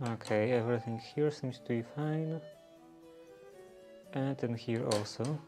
Okay, everything here seems to be fine. And in here also.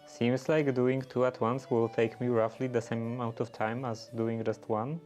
Seems like doing two at once will take me roughly the same amount of time as doing just one.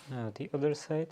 Now the other side.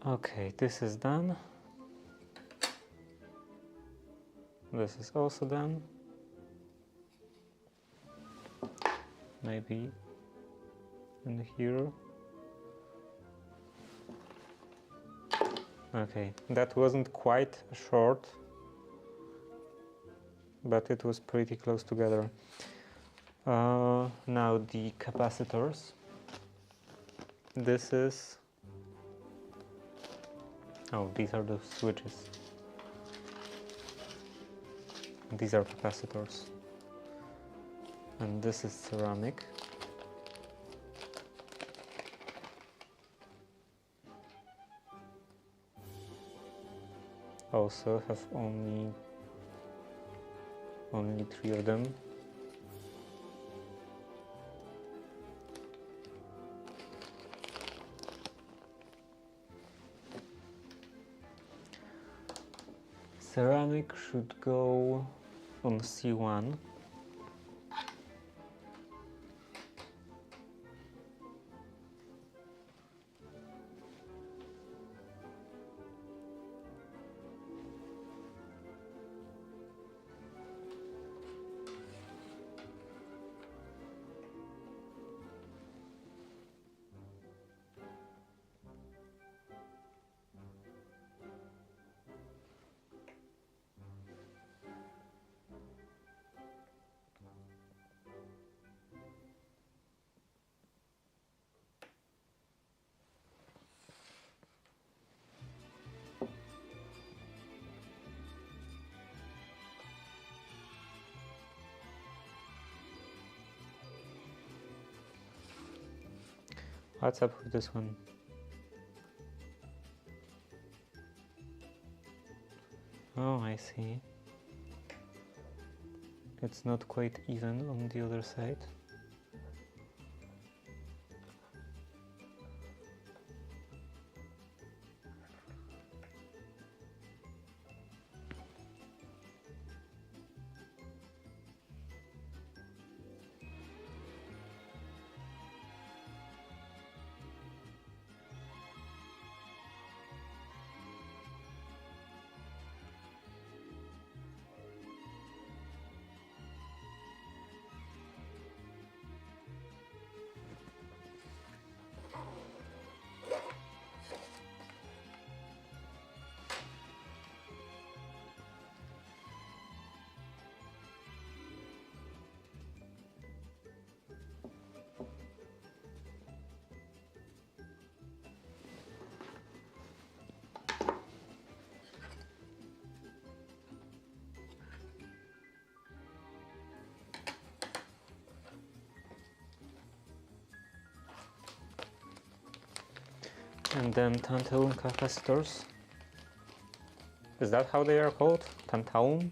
Okay, this is done. This is also done. Maybe in here. Okay, that wasn't quite short, but it was pretty close together. Now the capacitors. This is... Oh, these are the switches. These are capacitors. And this is ceramic. Also have only 3 of them. Ceramic should go on C1. What's up with this one? Oh, I see. It's not quite even on the other side. And then tantalum capacitors. Is that how they are called? Tantalum?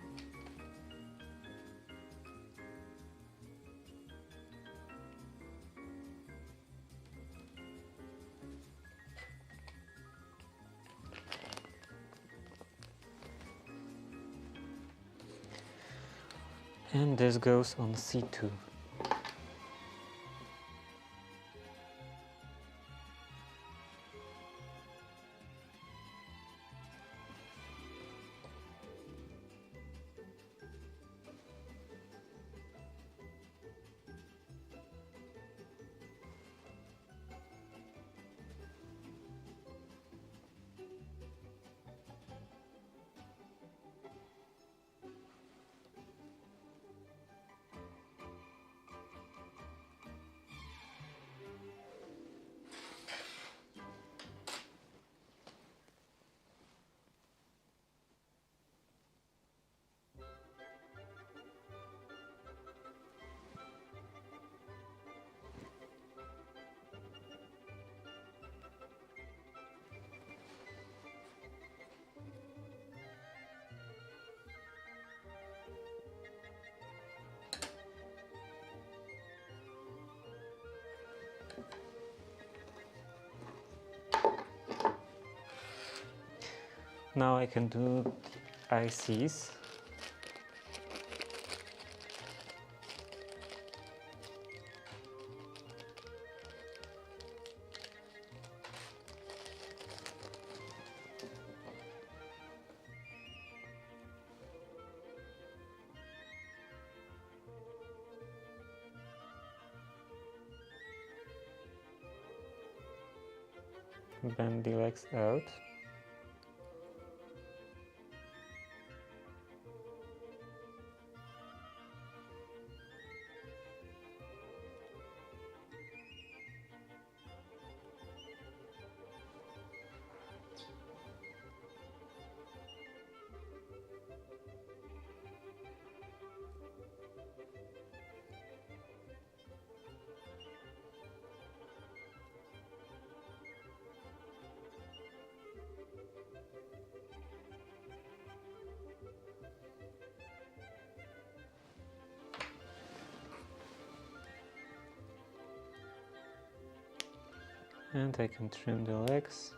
And this goes on C2. Now I can do the ICs. Bend the legs out. And I can trim the legs.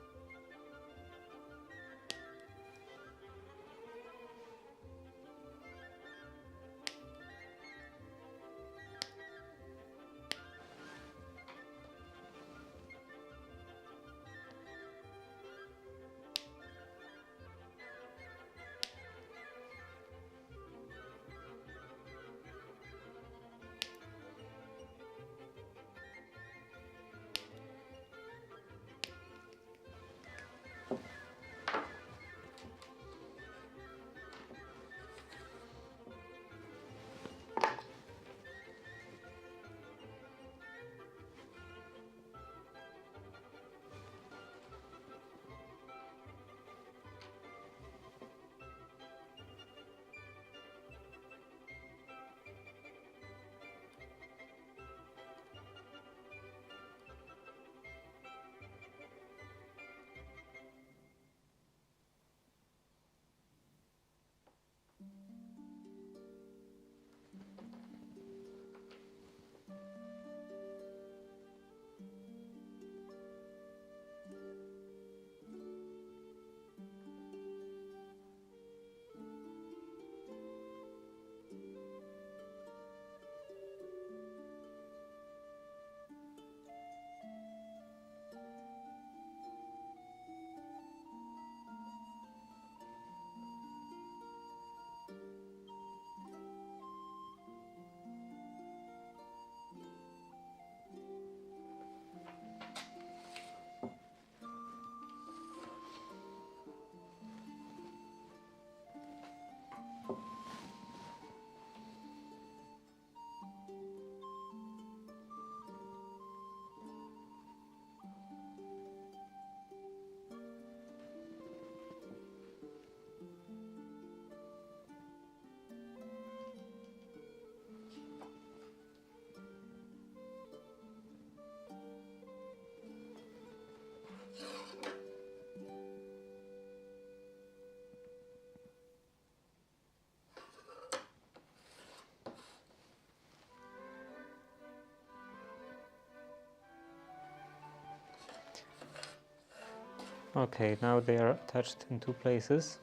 Okay, now they are attached in two places,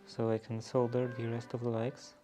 so I can solder the rest of the legs.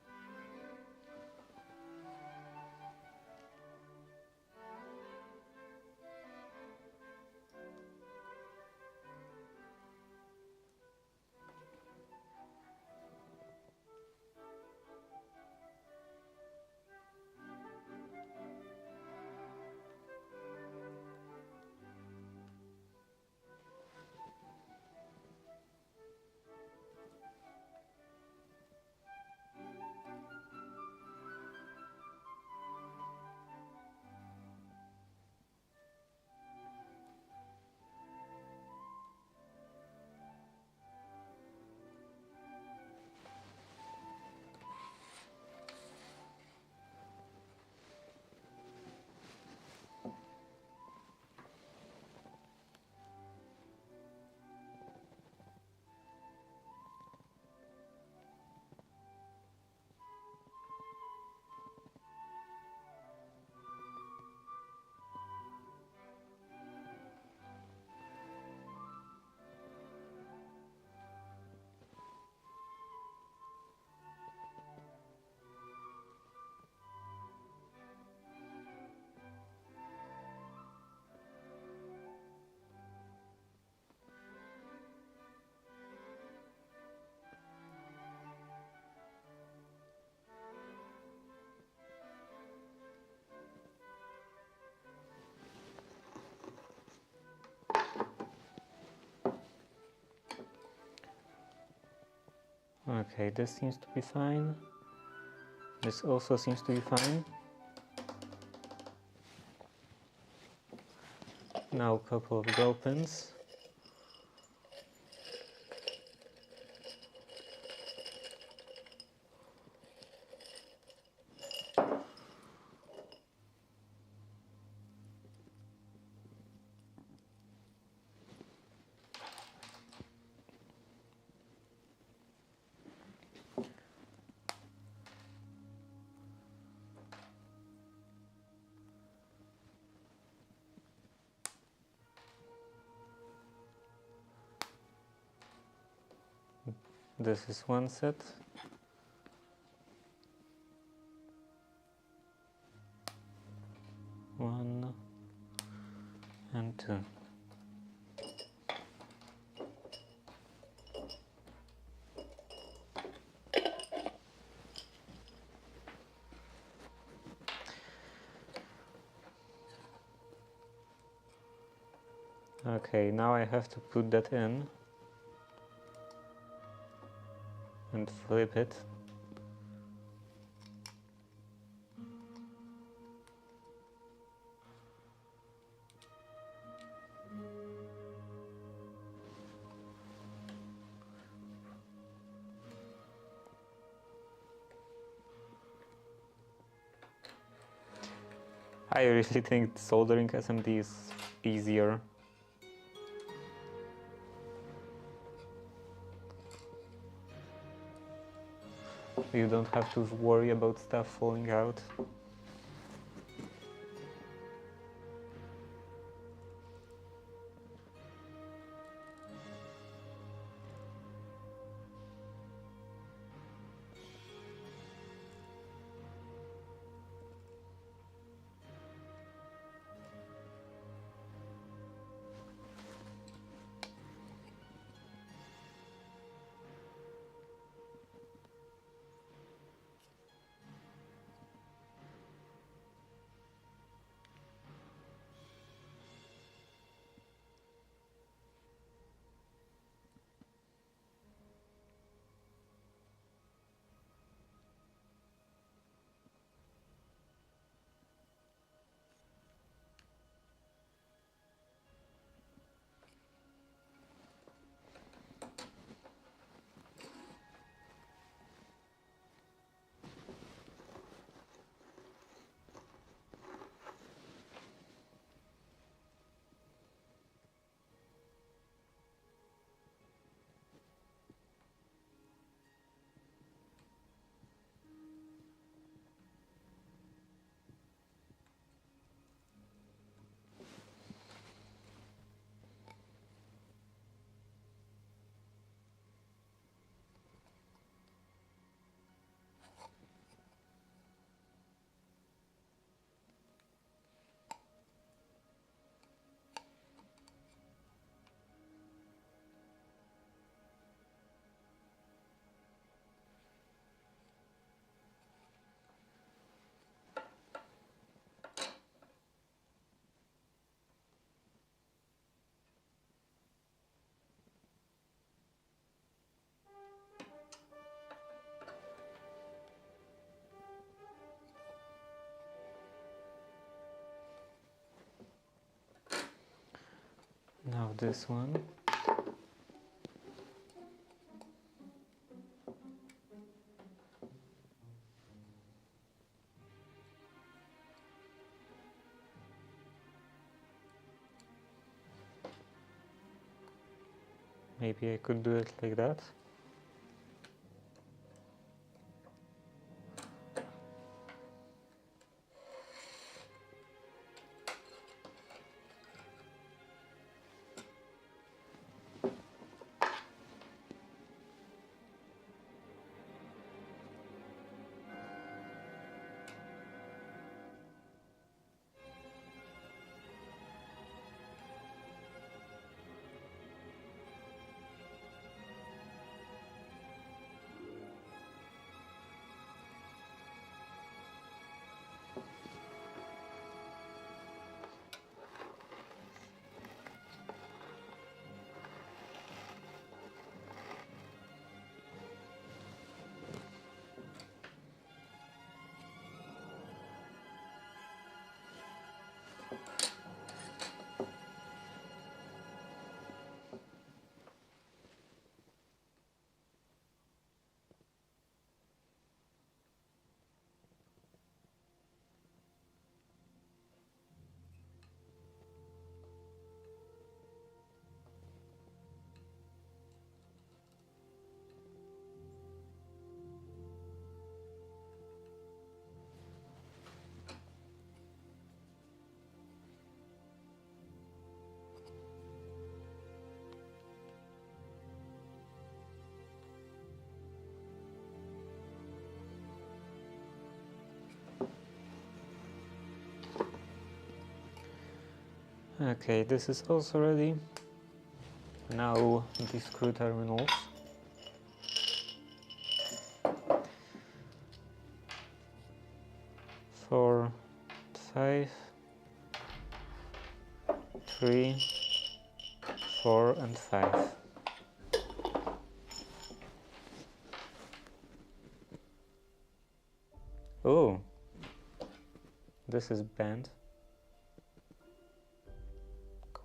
Okay, this seems to be fine. This also seems to be fine. Now a couple of dowel pins. This is one set. One and two. Okay, now I have to put that in and flip it. I really think soldering SMD is easier. You don't have to worry about stuff falling out. Now this one. Maybe I could do it like that. Okay, this is also ready. Now the screw terminals. Four, 5, 3, 4 and 5. Oh, this is bent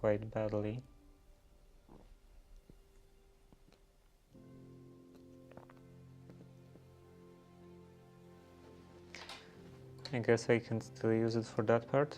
quite badly. I guess I can still use it for that part.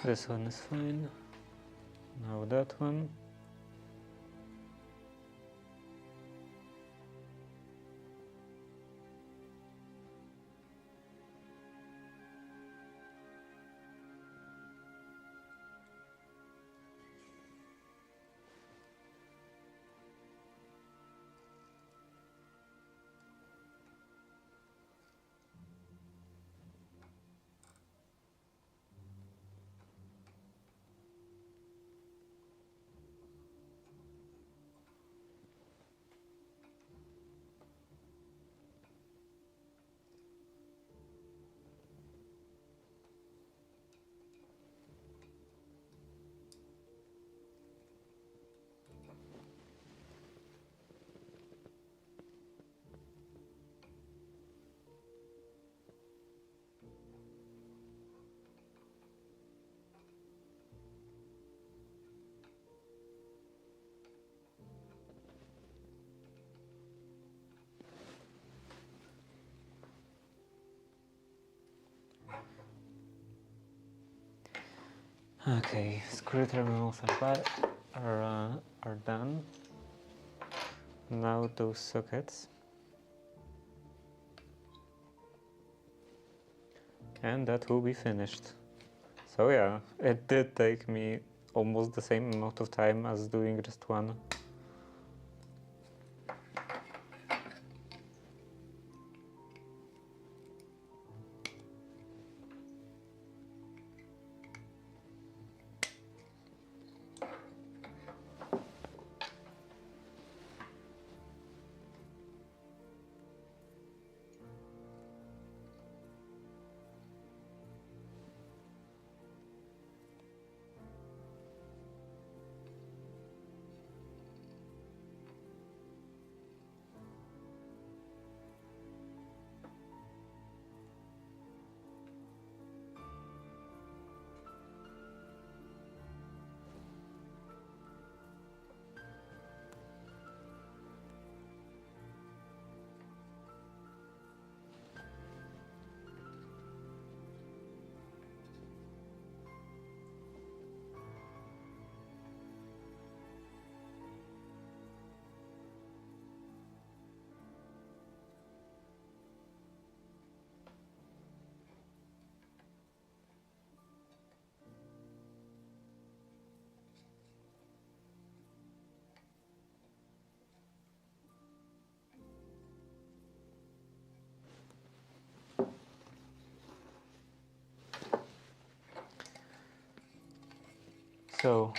This one is fine. Now that one. Okay, screw terminals are done. Now those sockets. And that will be finished. So yeah, it did take me almost the same amount of time as doing just one. So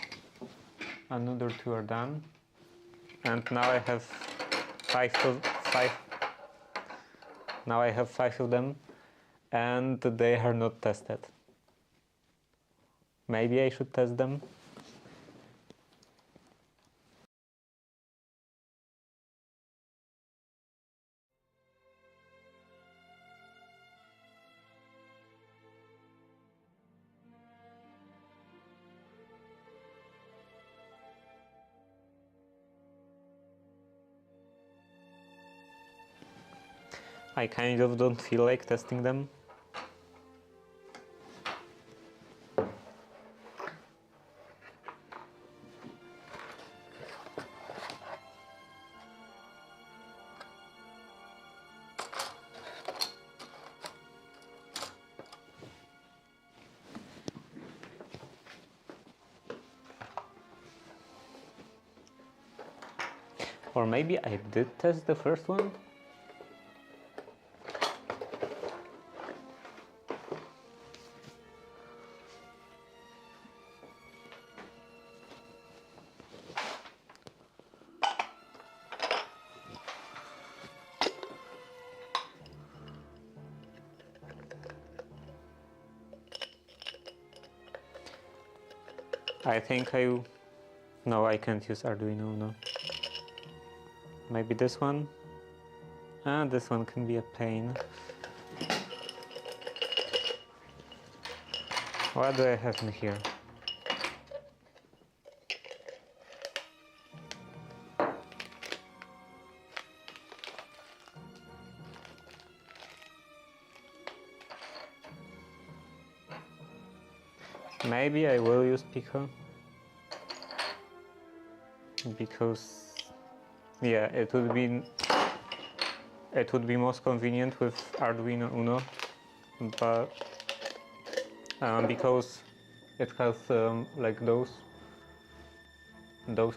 another two are done, and now I have five. Now I have 5 of them, and they are not tested. Maybe I should test them. I kind of don't feel like testing them. Or maybe I did test the first one? I think no, I can't use Arduino, no. Maybe this one? Ah, this one can be a pain. What do I have in here? Maybe I will use Pico, because yeah, it would be most convenient with Arduino Uno, but because it has like those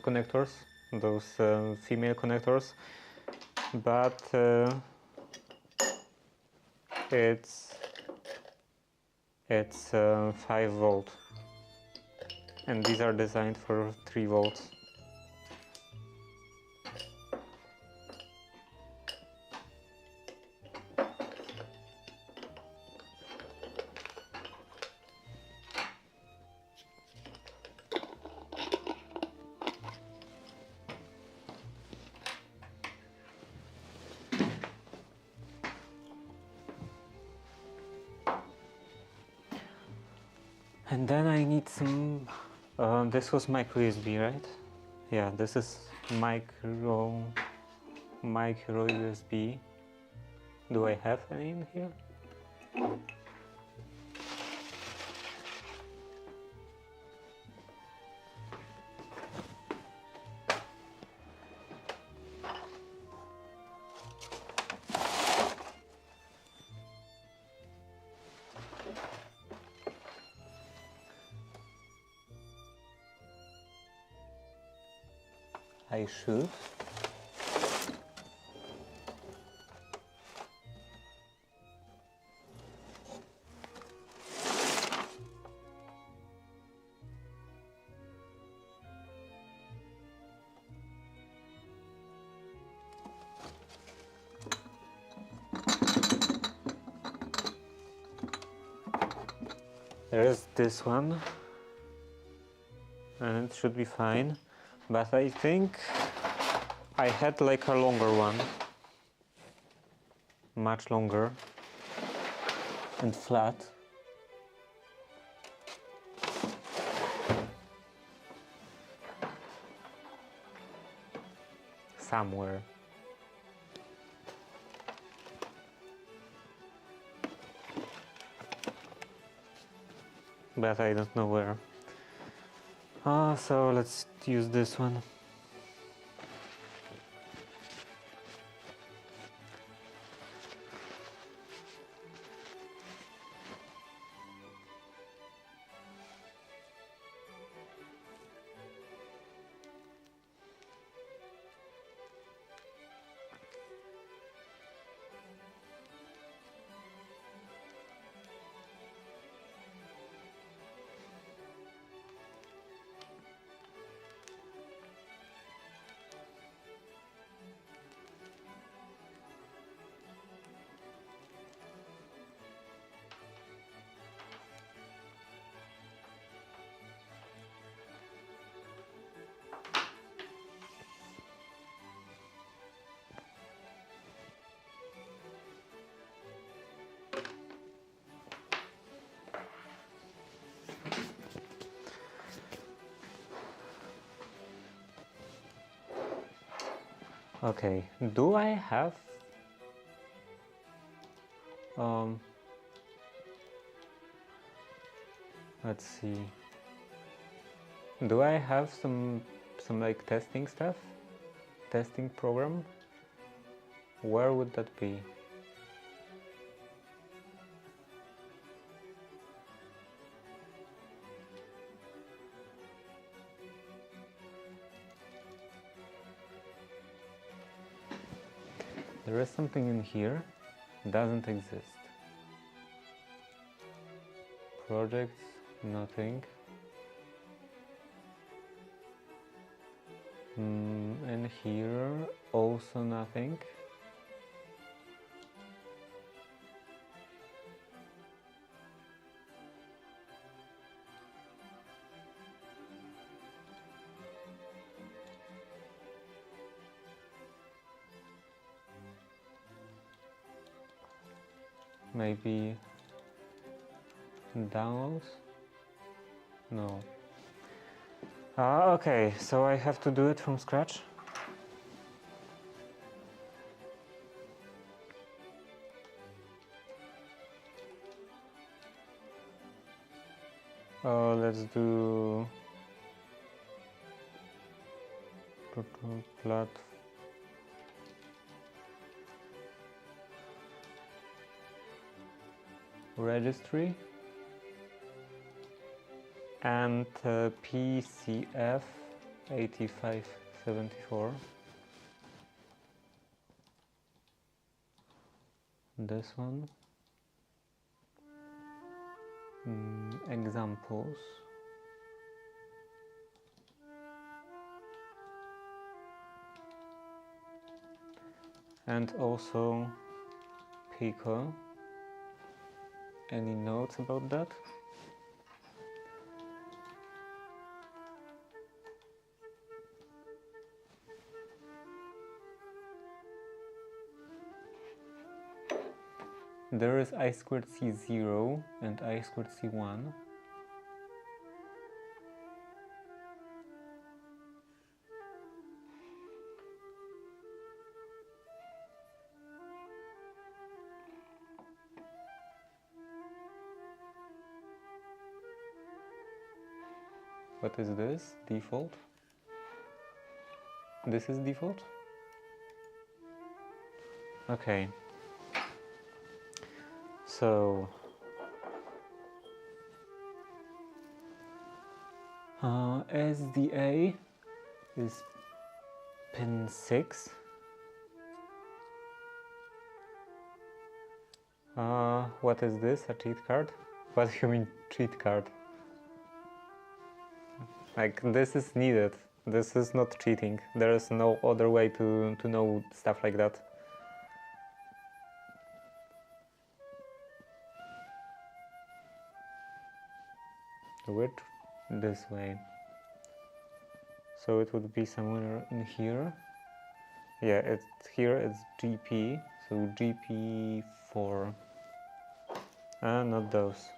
connectors, those female connectors, but it's 5 volt, and these are designed for 3 volts. And then I need some, this was micro USB, right? Yeah, this is micro USB. Do I have any in here? I should. There is this one, and it should be fine, but I think I had like a longer one, much longer and flat. Somewhere. But I don't know where. So let's use this one. Okay, do I have let's see. Do I have some like testing stuff? Testing program? Where would that be? There is something in here, doesn't exist. Projects, nothing. And here, also nothing. Maybe downloads? No. Okay, so I have to do it from scratch. Let's do total plat registry and PCF 8574. This one. Examples. And also Pico. Any notes about that? There is I squared C0 and I squared C1. What is this? Default? This is default? Okay. So SDA is pin 6. What is this? A cheat card? What do you mean cheat card? Like, this is needed. This is not cheating. There is no other way to know stuff like that. Do it this way. So it would be somewhere in here. Yeah, here it's GP, so GP4. Not those.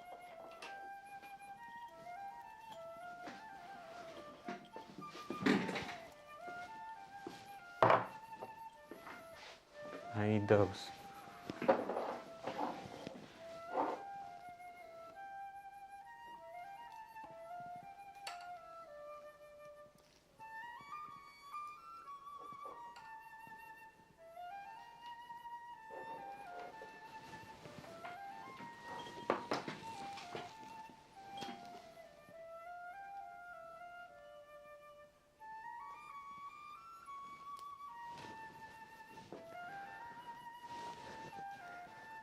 I need those.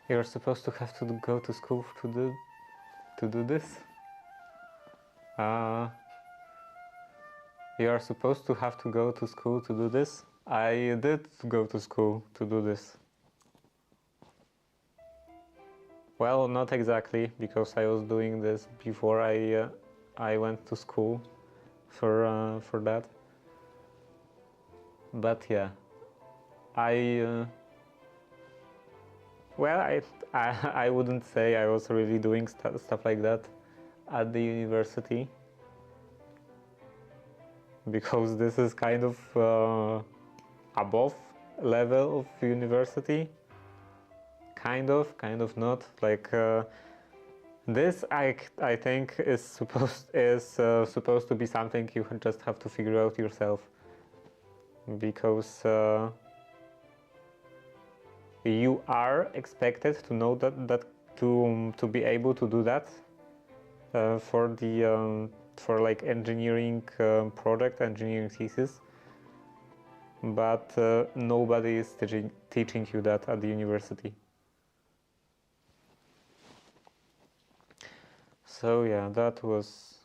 You're supposed to have to go to school to do this. You are supposed to have to go to school to do this. I did go to school to do this. Well, not exactly, because I was doing this before I went to school for that. But yeah, well, I wouldn't say I was really doing stuff like that at the university, because this is kind of above level of university. Kind of not. Like this, I think is supposed to be something you just have to figure out yourself, because you are expected to know that to be able to do that for the for like engineering project, engineering thesis, but nobody is teaching you that at the university. So yeah, that was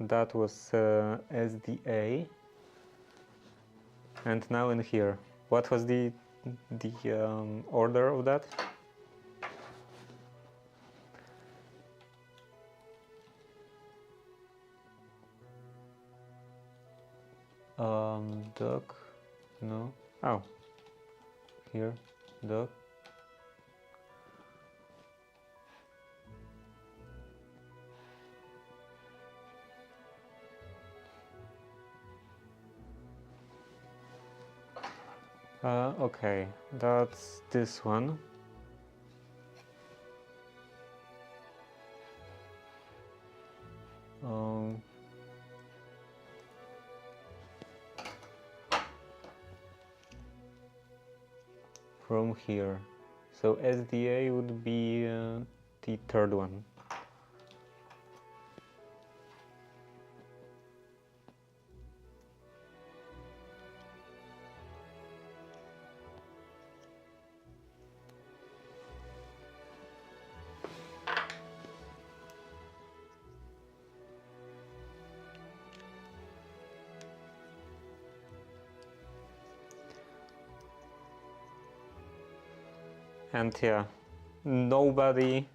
SDA. And now in here, what was the order of that? Duck, no, oh, here, duck. Okay, that's this one. um, from here. So SDA would be the third one. And yeah, nobody,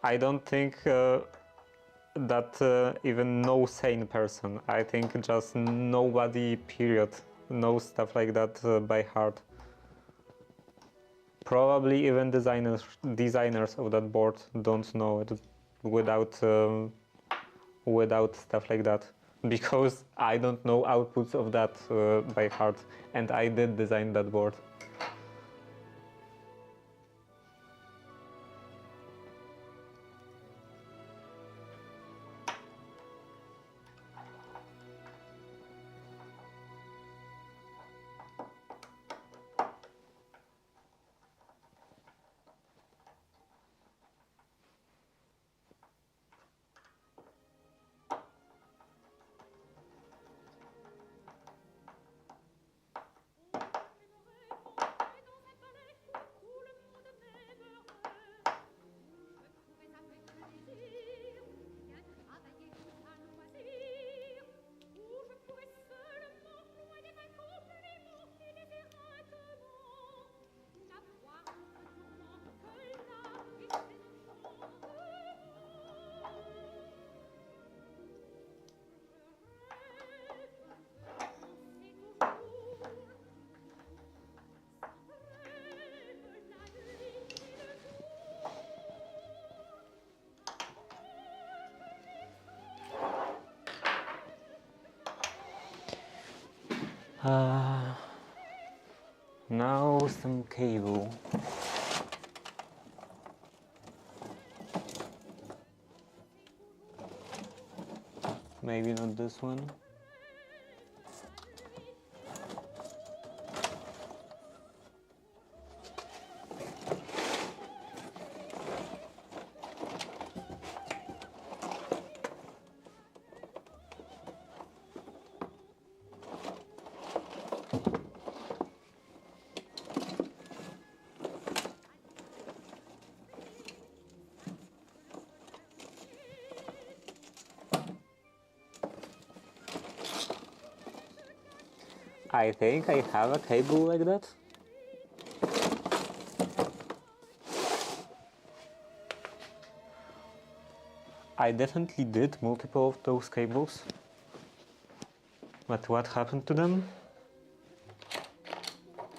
I don't think that even no sane person, I think just nobody period knows stuff like that by heart. Probably even designers of that board don't know it without without stuff like that, because I don't know outputs of that by heart, and I did design that board. Now some cable. Maybe not this one. I think I have a cable like that. I definitely did multiple of those cables. But what happened to them?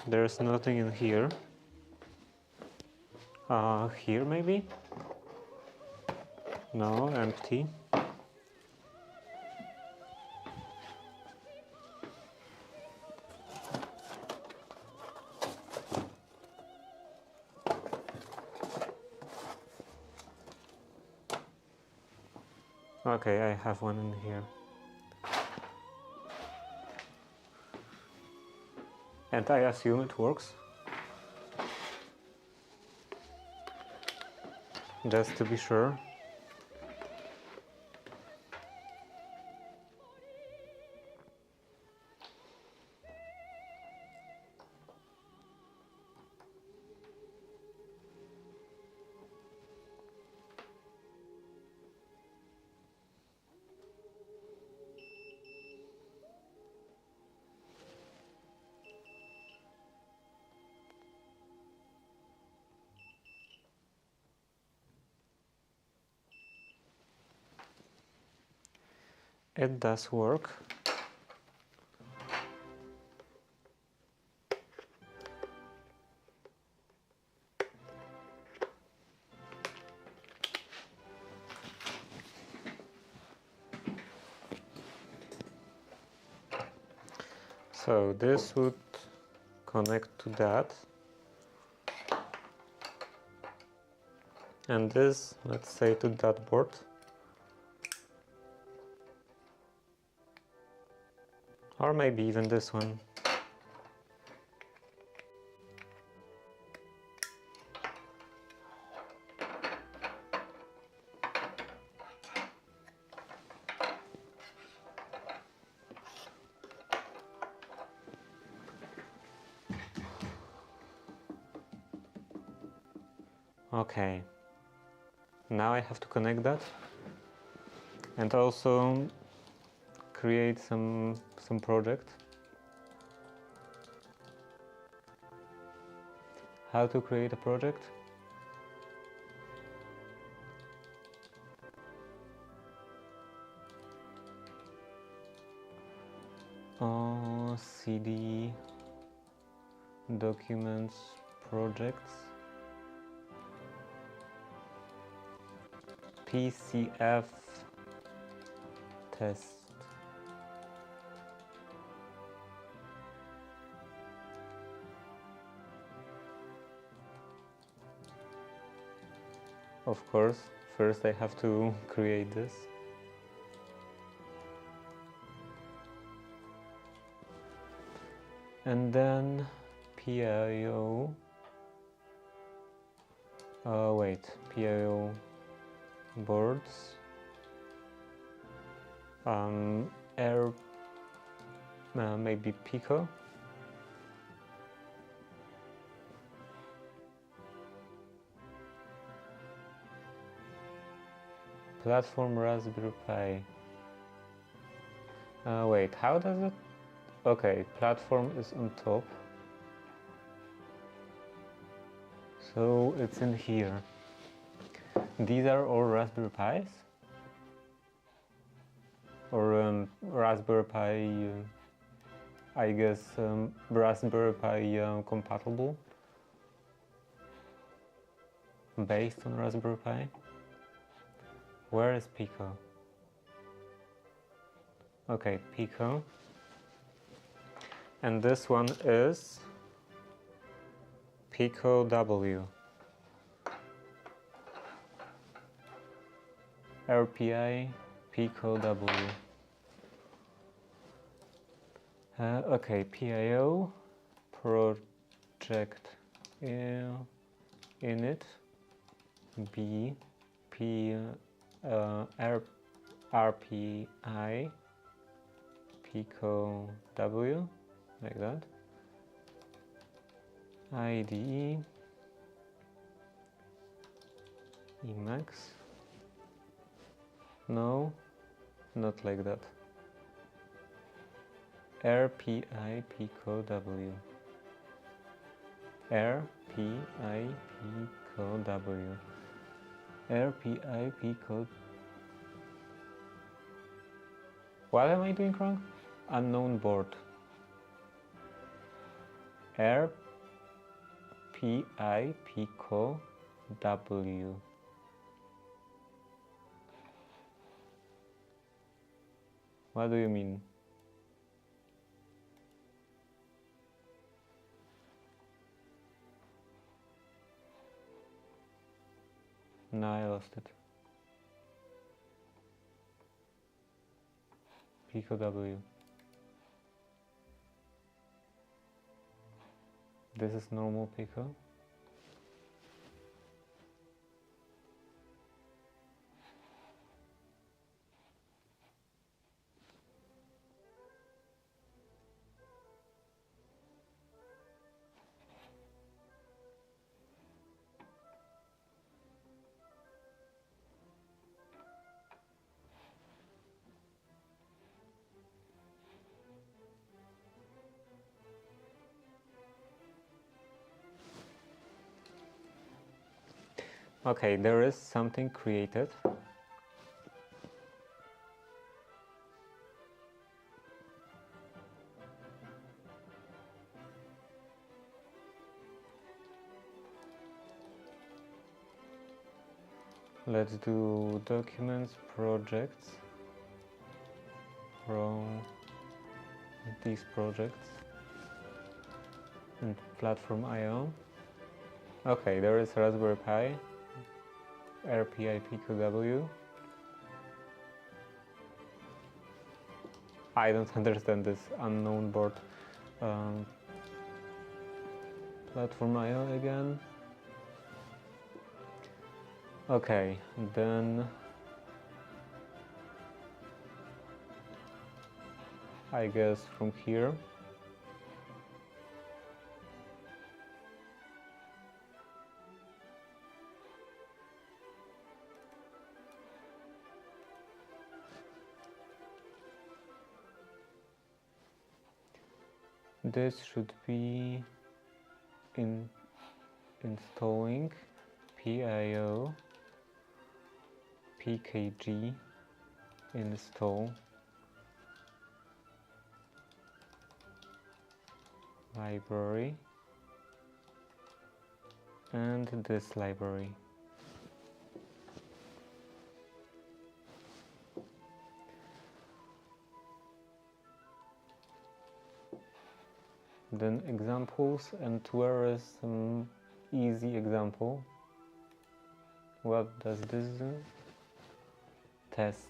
There's nothing in here. Here maybe? No, empty. Okay, I have one in here. And I assume it works. Just to be sure. It does work. So this would connect to that. And this, let's say, to that board. Or maybe even this one. Okay, now I have to connect that and also create some project. How to create a project? CD documents projects PCF test. Of course, first I have to create this. And then PIO. PIO boards. Air, maybe Pico. Platform Raspberry Pi. How does it? Okay, platform is on top. So it's in here. These are all Raspberry Pis? Or Raspberry Pi, I guess Raspberry Pi compatible? Based on Raspberry Pi? Where is Pico? Okay, Pico. And this one is Pico W. RPI Pico W. Okay, PIO project init B P RPI Pico W, like that. IDE Emacs. No, not like that. RPI Pico W. RPI Pico W. RPI Pico. What am I doing wrong? Unknown board. RPI Pico W. What do you mean? No, I lost it. Pico W. This is normal Pico. Okay, there is something created. Let's do documents, projects, from these projects, and platform IO. Okay, there is Raspberry Pi, RPI Pico W. I don't understand this unknown board. Platform IO again. Okay, then I guess from here. This should be installing PIO PKG install library and this library. Then examples, and where is some easy example? What does this do? Test.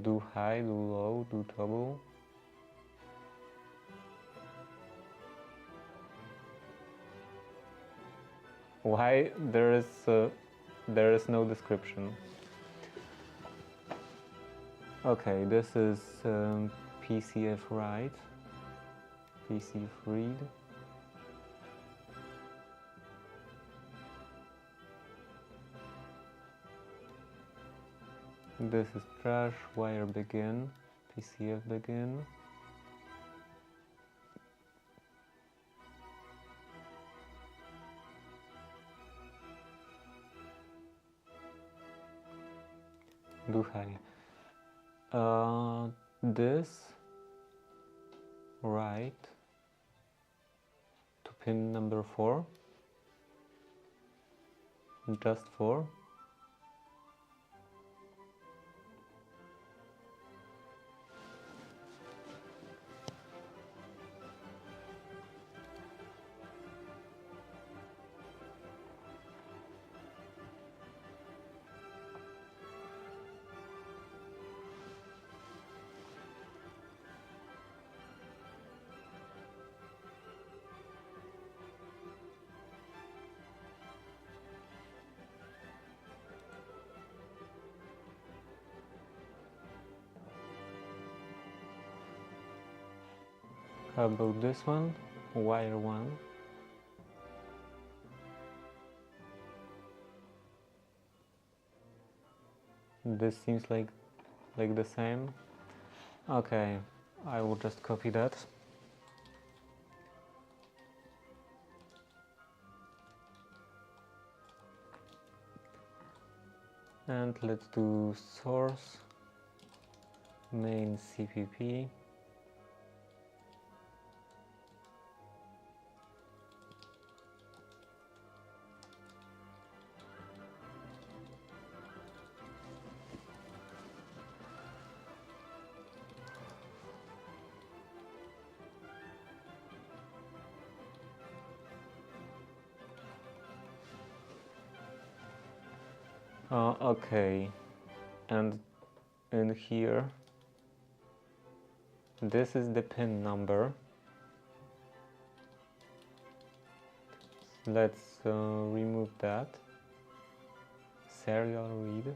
Do high, do low, do toggle. Why there is no description? Okay, this is PCF write, PCF read. This is trash, wire begin, PCF begin. Do high. This write to pin number 4, just 4. How about this one? Wire 1. This seems like the same. Okay, I will just copy that. And let's do source main CPP. Okay, and in here, this is the pin number. Let's remove that. Serial read.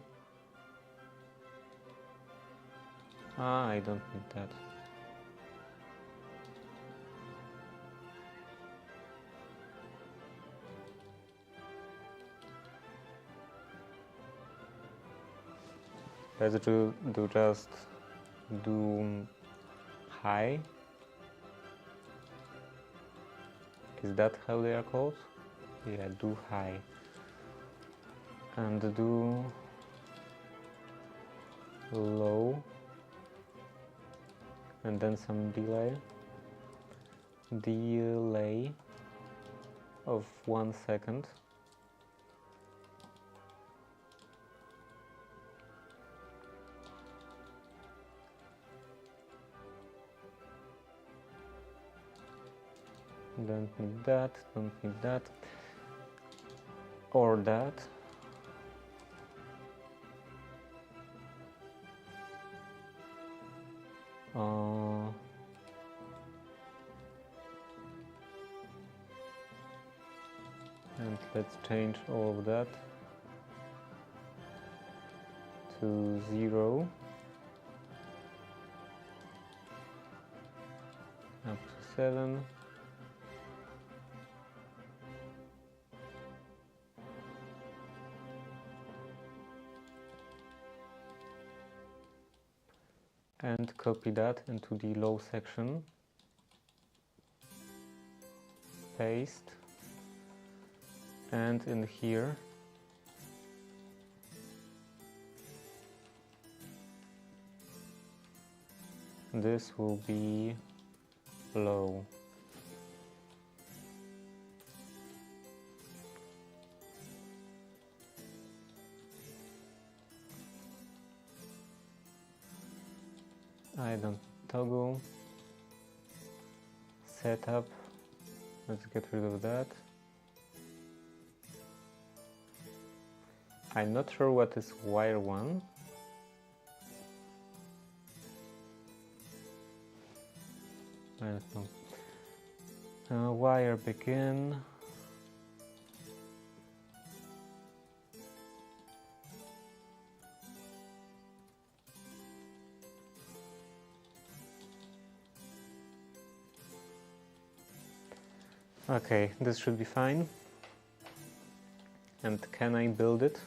I don't need that. Let's just do high. Is that how they are called? Yeah, do high. And do low. And then some delay. Delay of 1 second. Don't need that, don't need that, or that. And let's change all of that to 0, up to 7. And copy that into the low section, paste, and in here this will be low. I don't toggle, setup, let's get rid of that. I'm not sure what is wire 1. I don't know. Wire begin. Okay, this should be fine. And can I build it?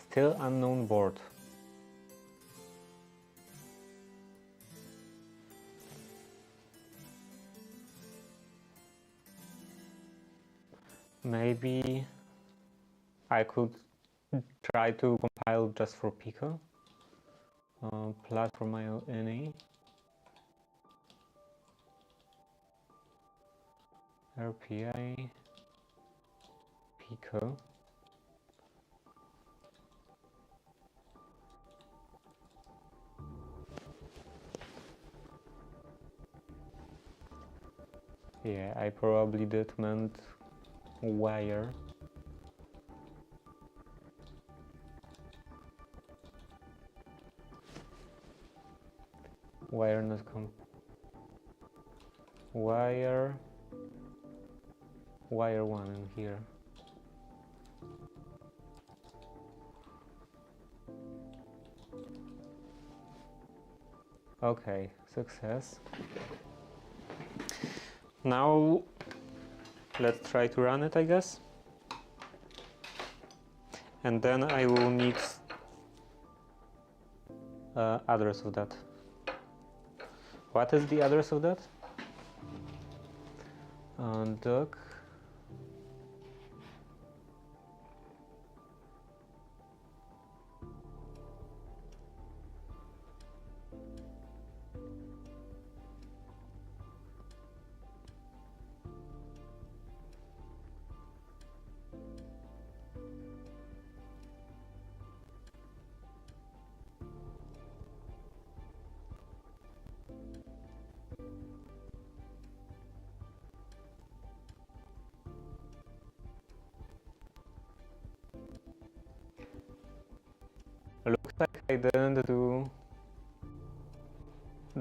Still unknown board. Maybe I could try to compile just for Pico. Platform IO NA. RPI Pico. Yeah, I probably did meant wire. Wire not wire 1 in here. Okay, success. Now let's try to run it, I guess. And then I will need address of that. What is the address of that? Doc. Looks like I didn't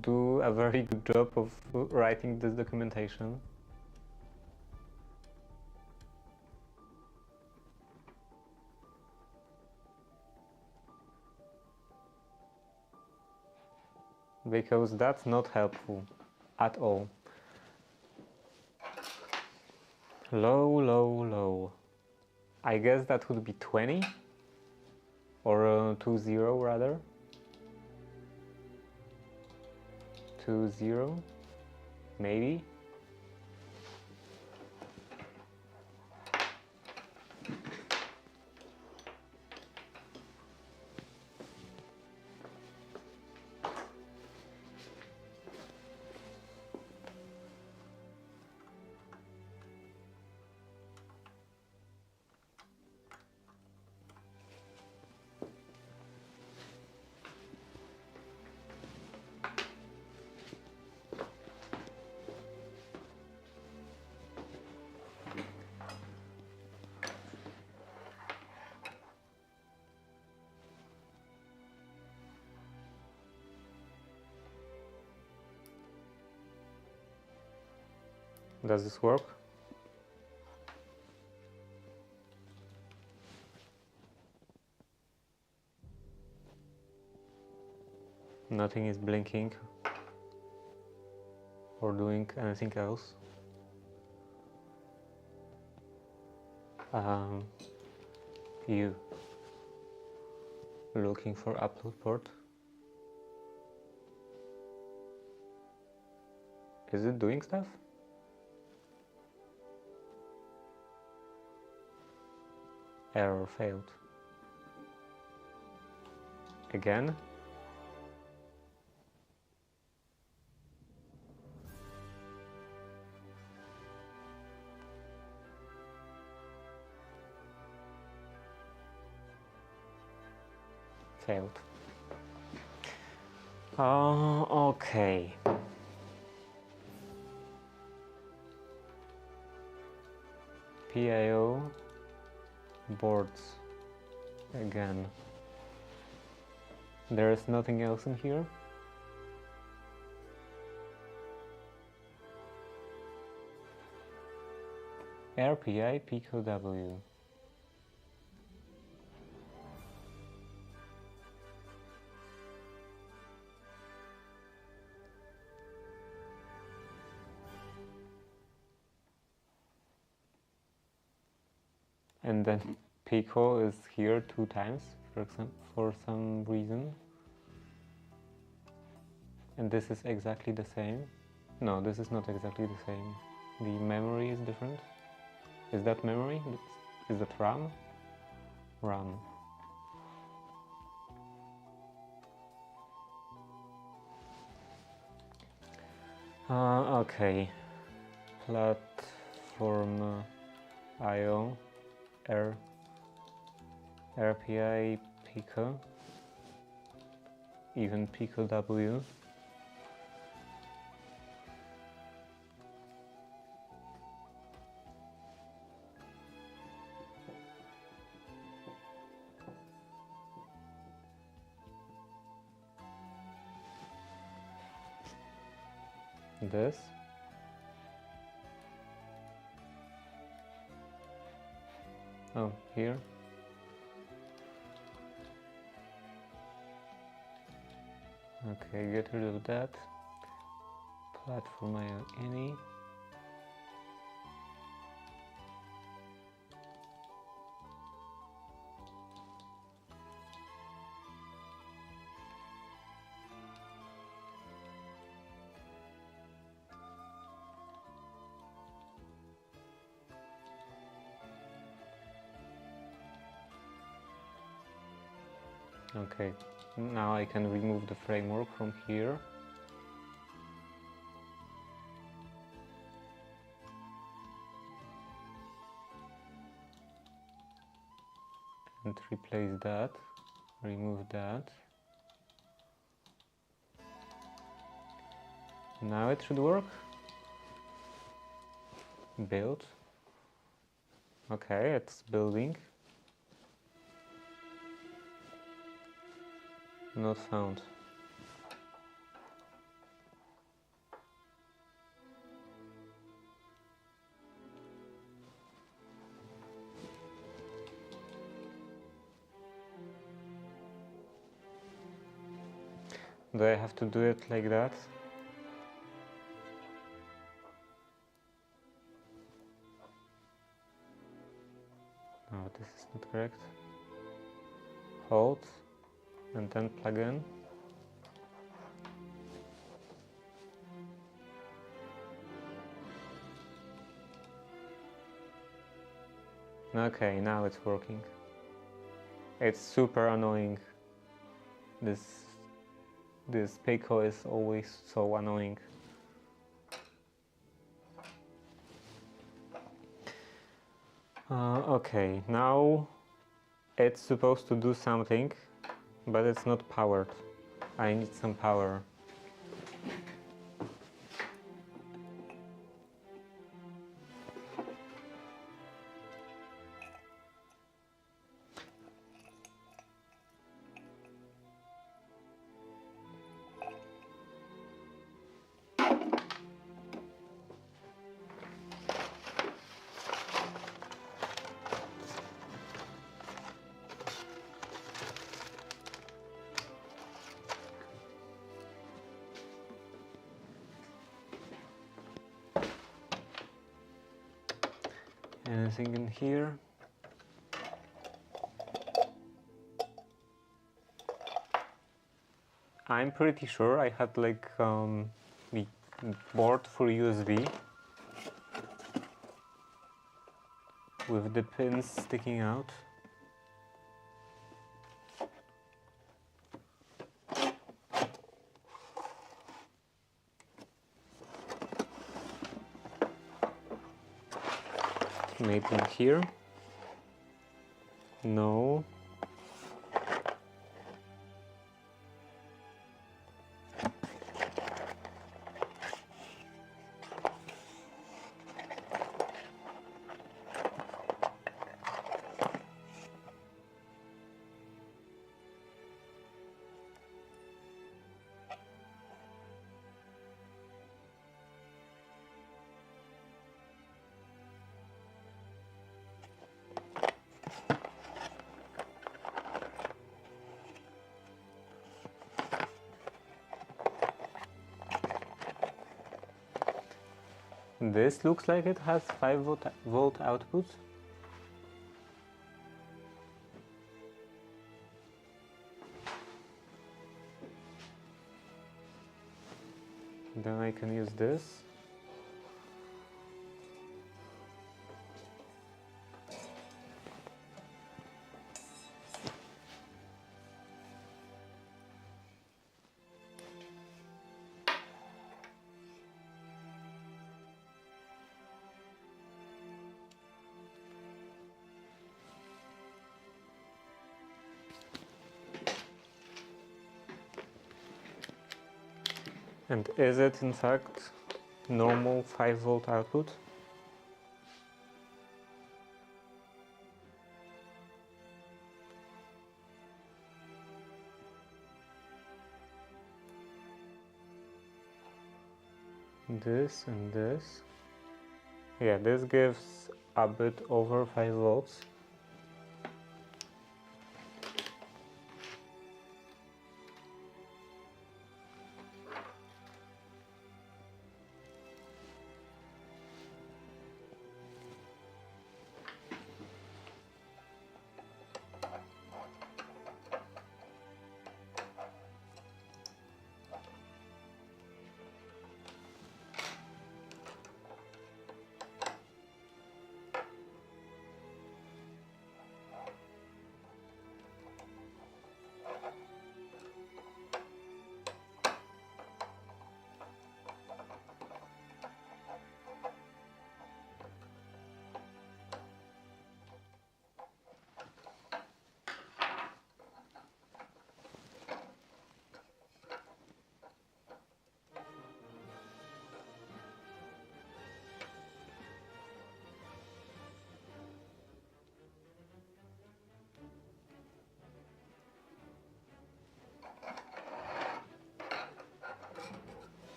do a very good job of writing this documentation. Because that's not helpful at all. Low, low, low. I guess that would be 20 or 20 rather. 20 maybe. Does this work? Nothing is blinking or doing anything else. You looking for upload port? Is it doing stuff? Error failed. Again? Failed. Okay. PIO boards again. There is nothing else in here. RPI Pico W. And then Pico is here 2 times, for example, for some reason. And this is exactly the same. No, this is not exactly the same. The memory is different. Is that memory? Is that RAM? RAM. Okay. Platform IO. RPI Pico, even Pico W. This. Oh, here. Okay, get rid of that. Platform IO any. Okay, now I can remove the framework from here. And replace that, remove that. Now it should work. Build. Okay, it's building. Not found. Do I have to do it like that? No, this is not correct. Hold and then plug in. Okay, now it's working. It's super annoying. This Pico is always so annoying. Okay, now it's supposed to do something, but it's not powered. I need some power. Anything in here? I'm pretty sure I had like the board for USB with the pins sticking out. Maybe in here? No. This looks like it has 5-volt output. Then I can use this. And is it in fact normal 5-volt output? This and this. Yeah, this gives a bit over 5 volts.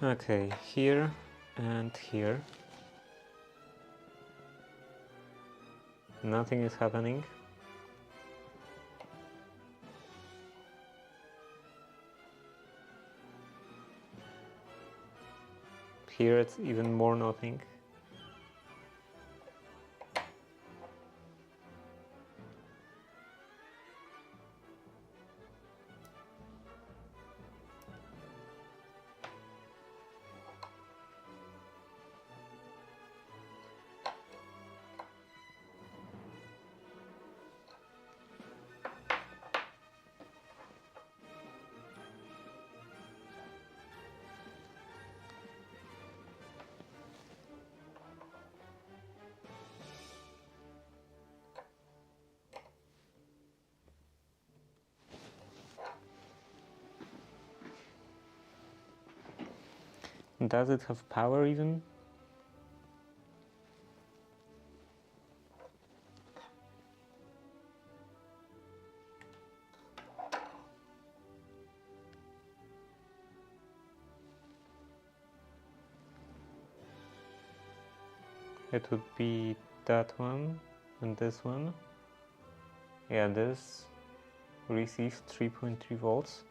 Okay, here and here. Nothing is happening. Here it's even more nothing. Does it have power even? It would be that one and this one. Yeah, this received 3.3 volts.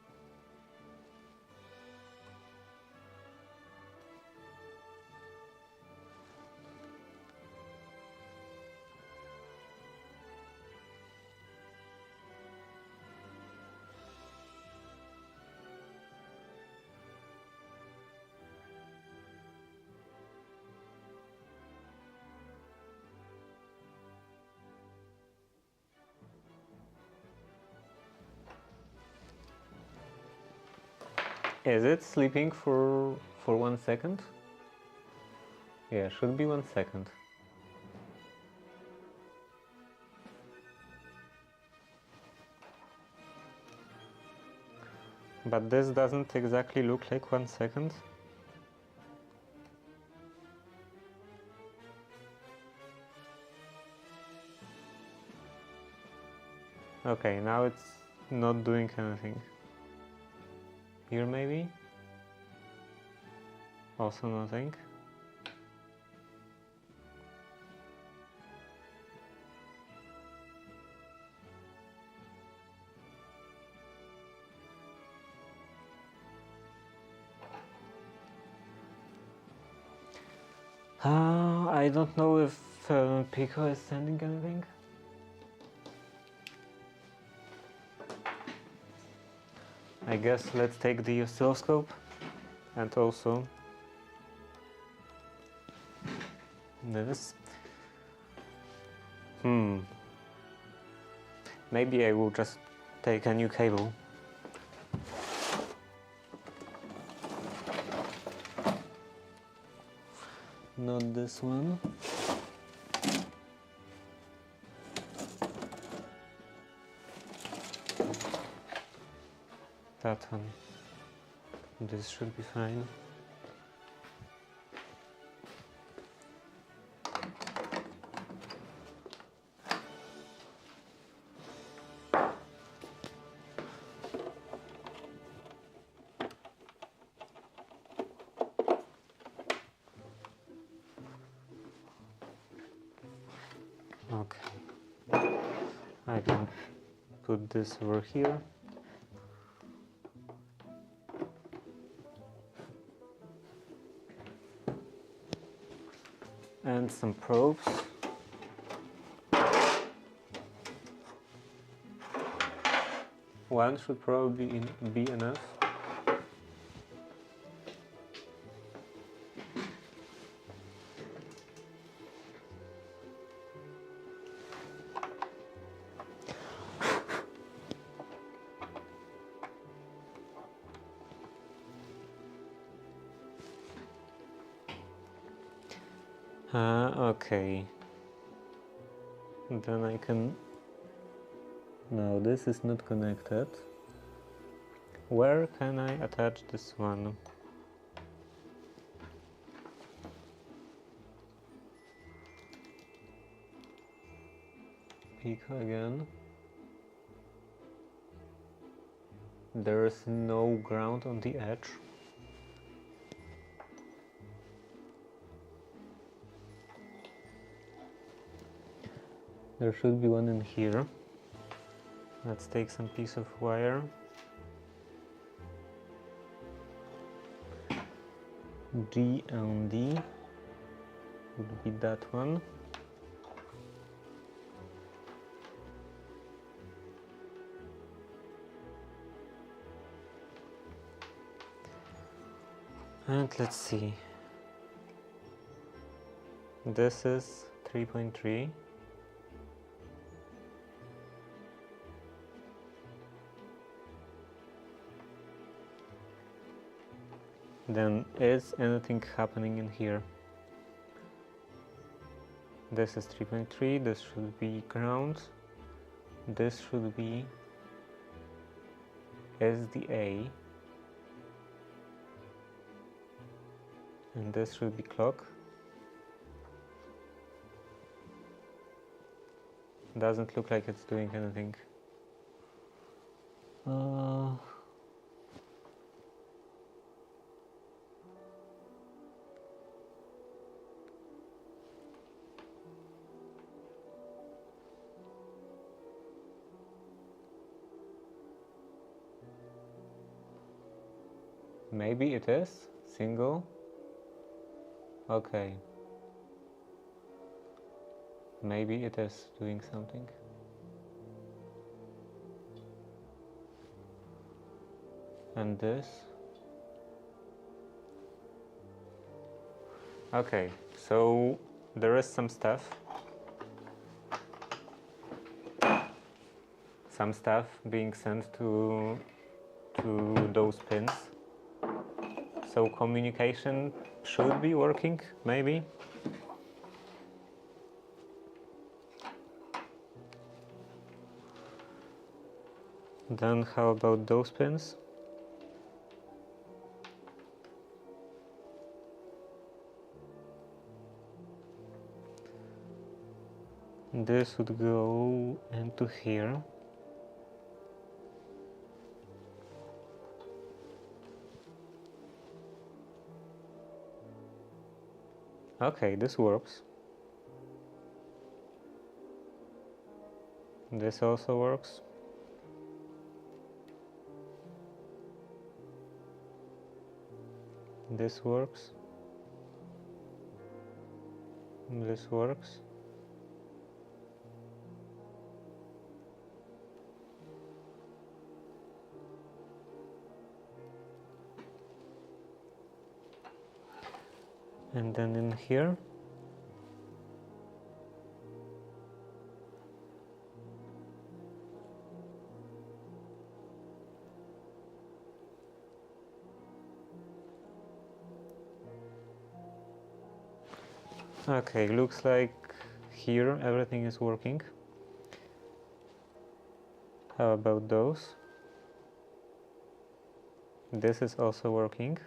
Is it sleeping for 1 second? Yeah, should be 1 second. But this doesn't exactly look like 1 second. Okay, now it's not doing anything. Here maybe? Also nothing. I don't know if Pico is sending anything. I guess let's take the oscilloscope and also this. Maybe I will just take a new cable. Not this one. That one. This should be fine. Okay. I can put this over here. And some probes. One should probably be enough. Okay. Then I can... No, this is not connected. Where can I attach this one? Pico again. There is no ground on the edge. There should be one in here. Let's take some piece of wire. G and D would be that one. And let's see. This is 3.3. Then is anything happening in here? This is 3.3, this should be ground. This should be SDA. And this should be clock. Doesn't look like it's doing anything. Maybe it is single. Okay. Maybe it is doing something. And this. Okay, so there is some stuff. Some stuff being sent to those pins. So communication should be working, maybe. Then how about those pins? This would go into here. Okay, this works. This also works. This works. This works. And then in here, okay, looks like here everything is working. How about those? This is also working.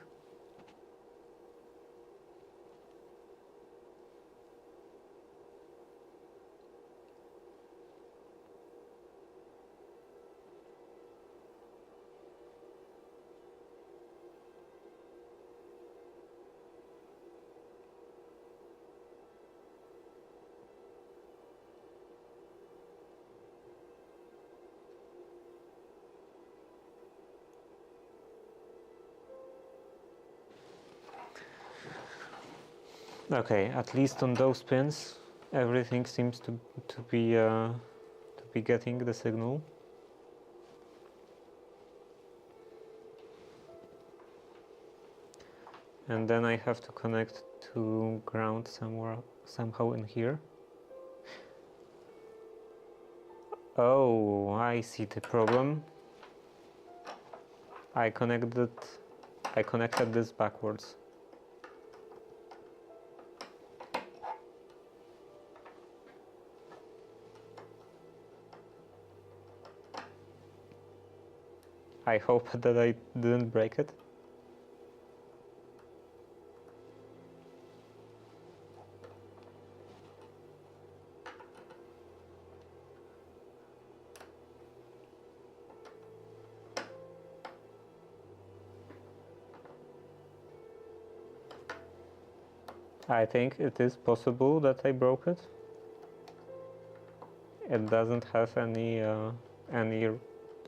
Okay, at least on those pins, everything seems to be getting the signal. And then I have to connect to ground somehow in here. Oh, I see the problem. I connected this backwards. I hope that I didn't break it. I think it is possible that I broke it. It doesn't have any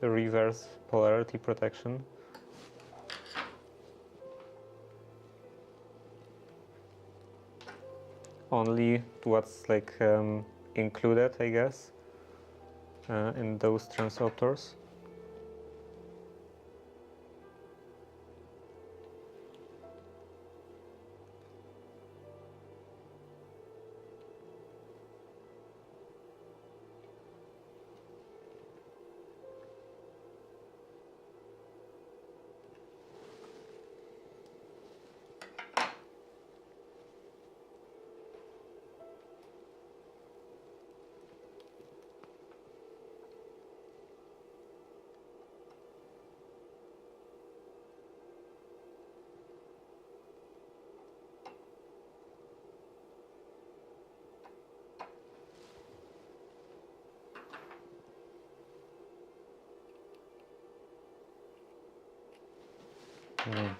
reverse polarity protection. Only what's like included, I guess, in those transopters. Mm.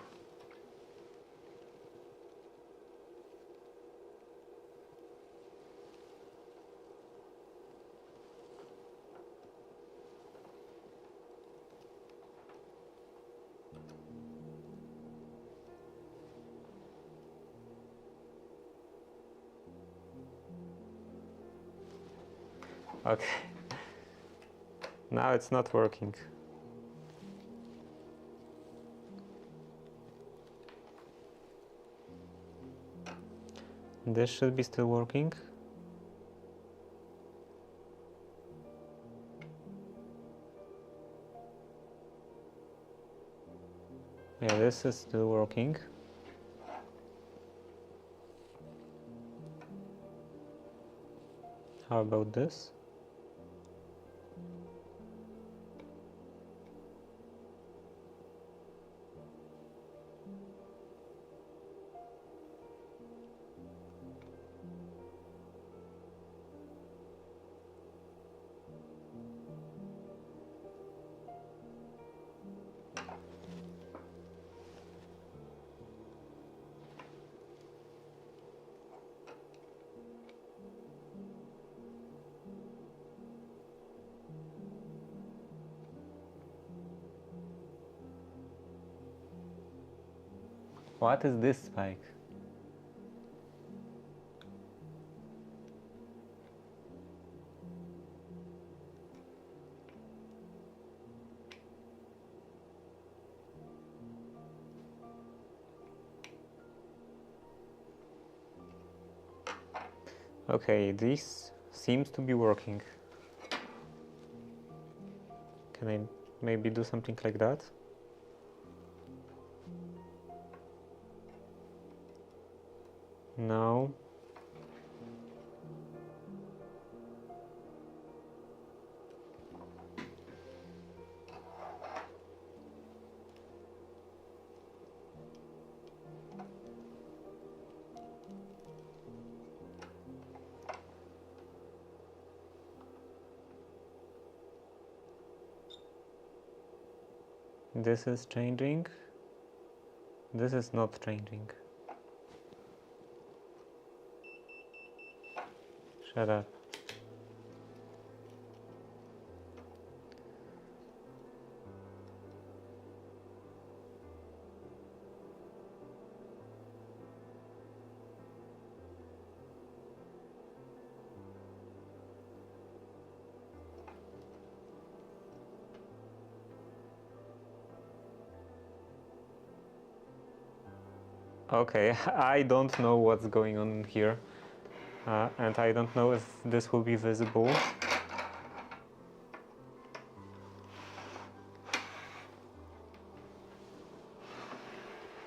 Okay. Now it's not working. This should be still working. Yeah, this is still working. How about this? What is this spike? Okay, this seems to be working. Can I maybe do something like that? No. This is changing. This is not changing. Shut up. Okay, I don't know what's going on here, and I don't know if this will be visible.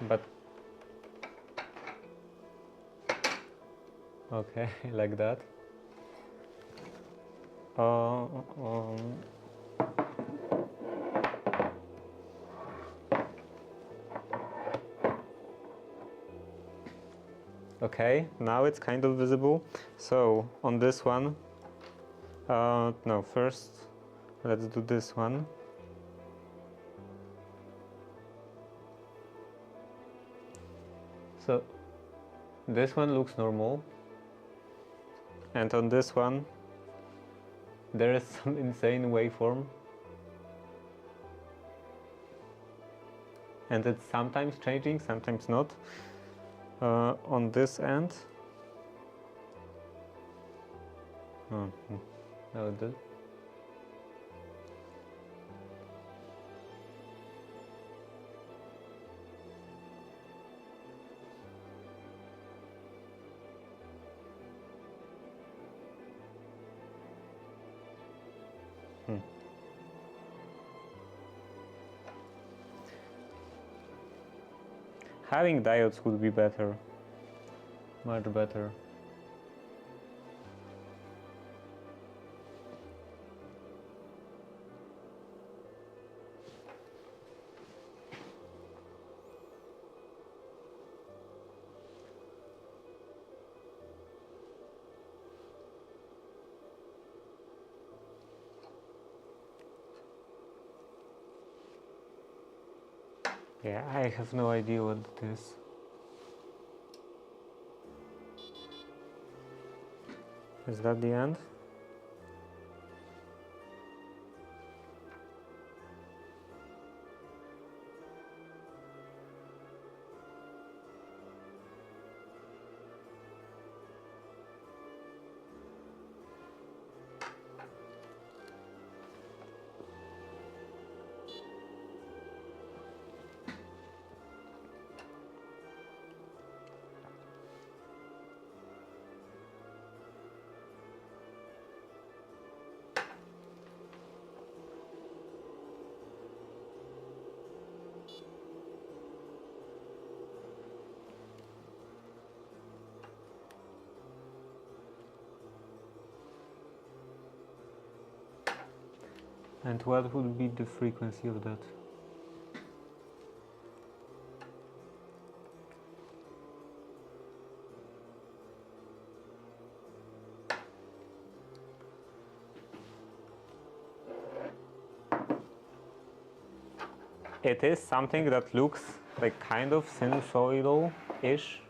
But okay, like that. Okay, now it's kind of visible. So on this one, no, first let's do this one. So this one looks normal, and on this one there is some insane waveform, and it's sometimes changing, sometimes not. On this end, no, this. Having diodes would be better, much better. Yeah, I have no idea what it is. Is that the end? And what would be the frequency of that? It is something that looks like kind of sinusoidal-ish.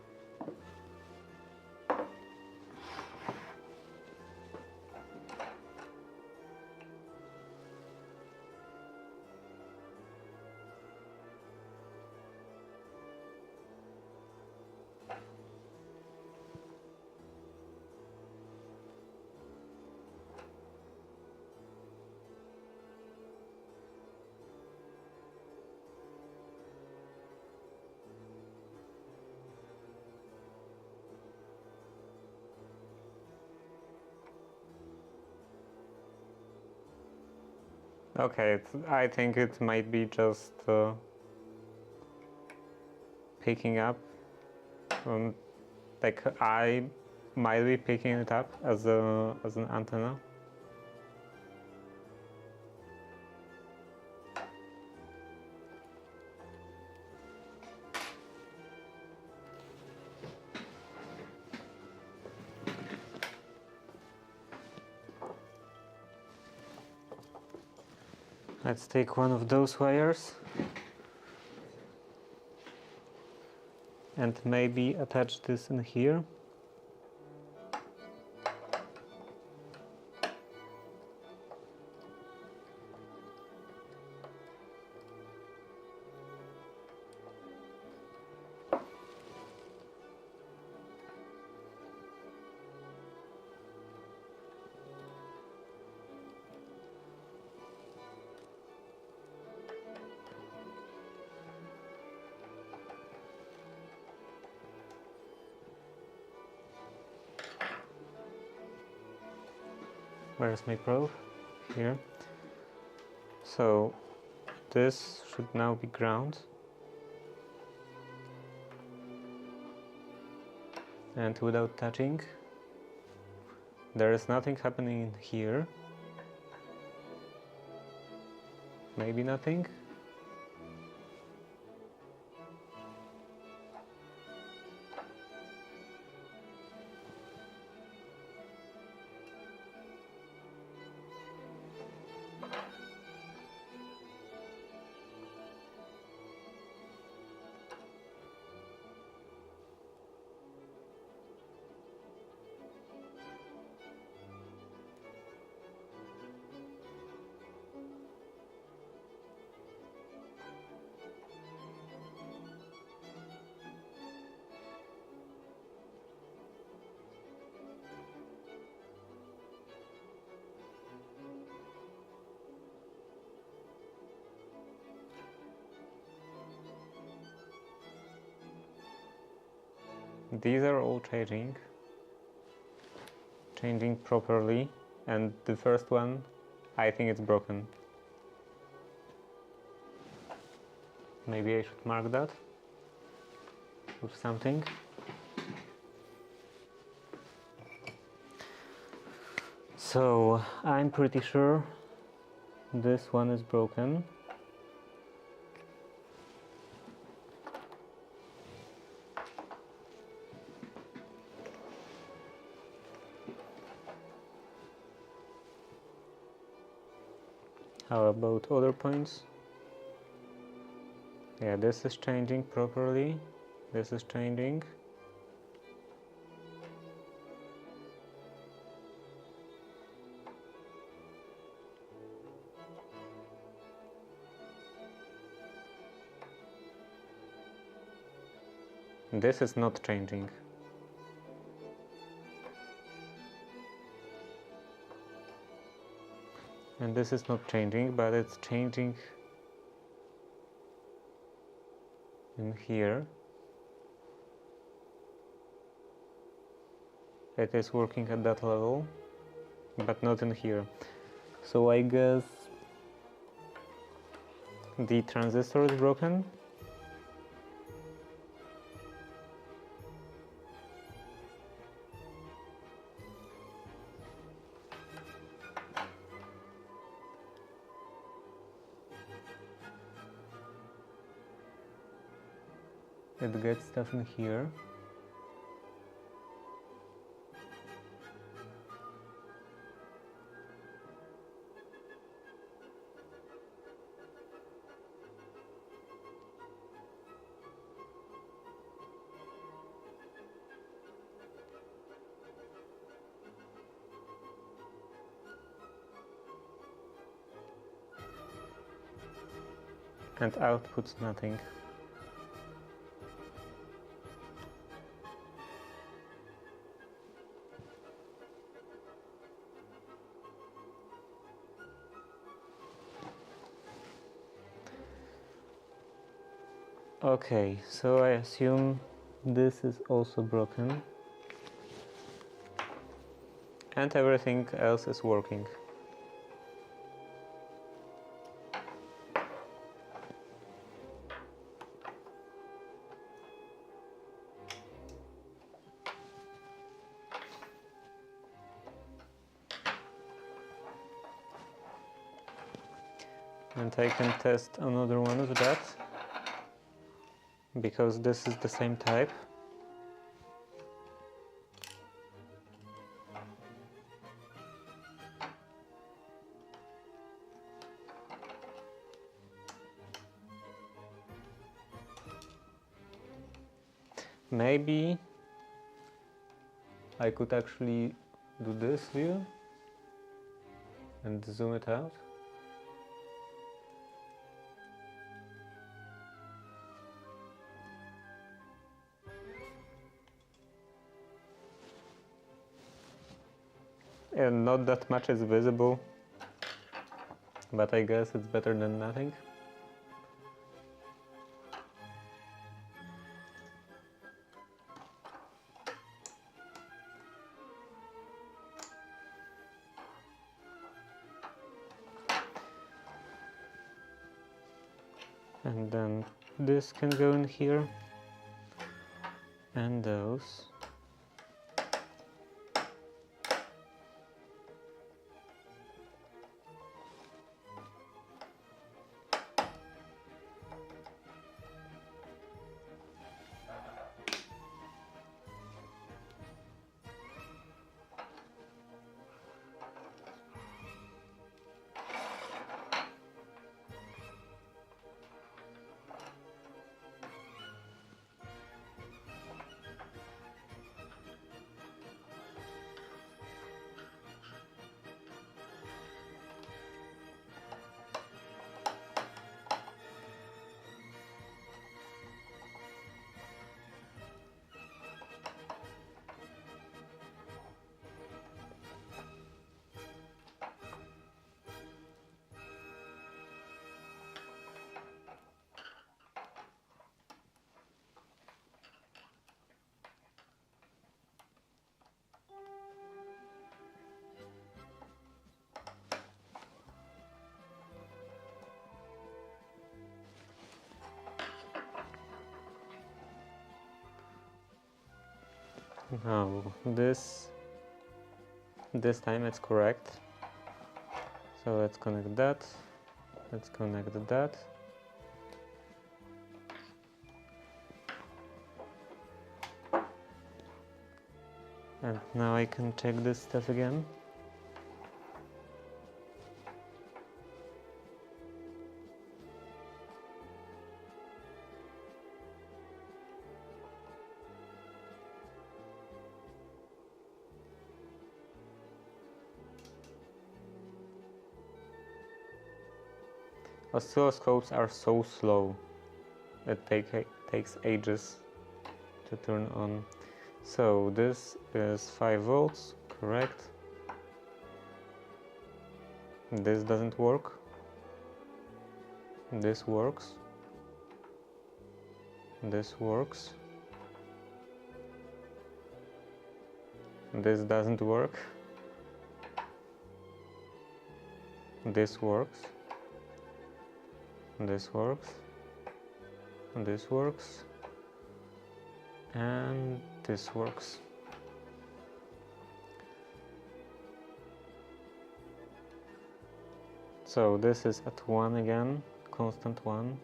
Okay, I think it might be just picking up. Like I might be picking it up as an antenna. Let's take one of those wires and maybe attach this in here. Where's my probe? Here. So this should now be ground. And without touching, there is nothing happening in here. Maybe nothing. These are all changing properly, and the first one, I think it's broken. Maybe I should mark that with something. So I'm pretty sure this one is broken. How about other points? Yeah, this is changing properly. This is changing. This is not changing. And this is not changing, but it's changing in here. It is working at that level, but not in here. So I guess the transistor is broken. it gets stuff in here. And outputs nothing. Okay, so I assume this is also broken and everything else is working. And I can test another one of that, because this is the same type. Maybe I could actually do this view and zoom it out. And not that much is visible, but I guess it's better than nothing. And then this can go in here, and those. Now this time it's correct. So let's connect that. Let's connect that. And now I can check this stuff again. Oscilloscopes are so slow. It takes ages to turn on. So this is 5 volts, correct? This doesn't work. This works. This works. This doesn't work. This works. This works. This works. And this works. So this is at 1 again, constant 1.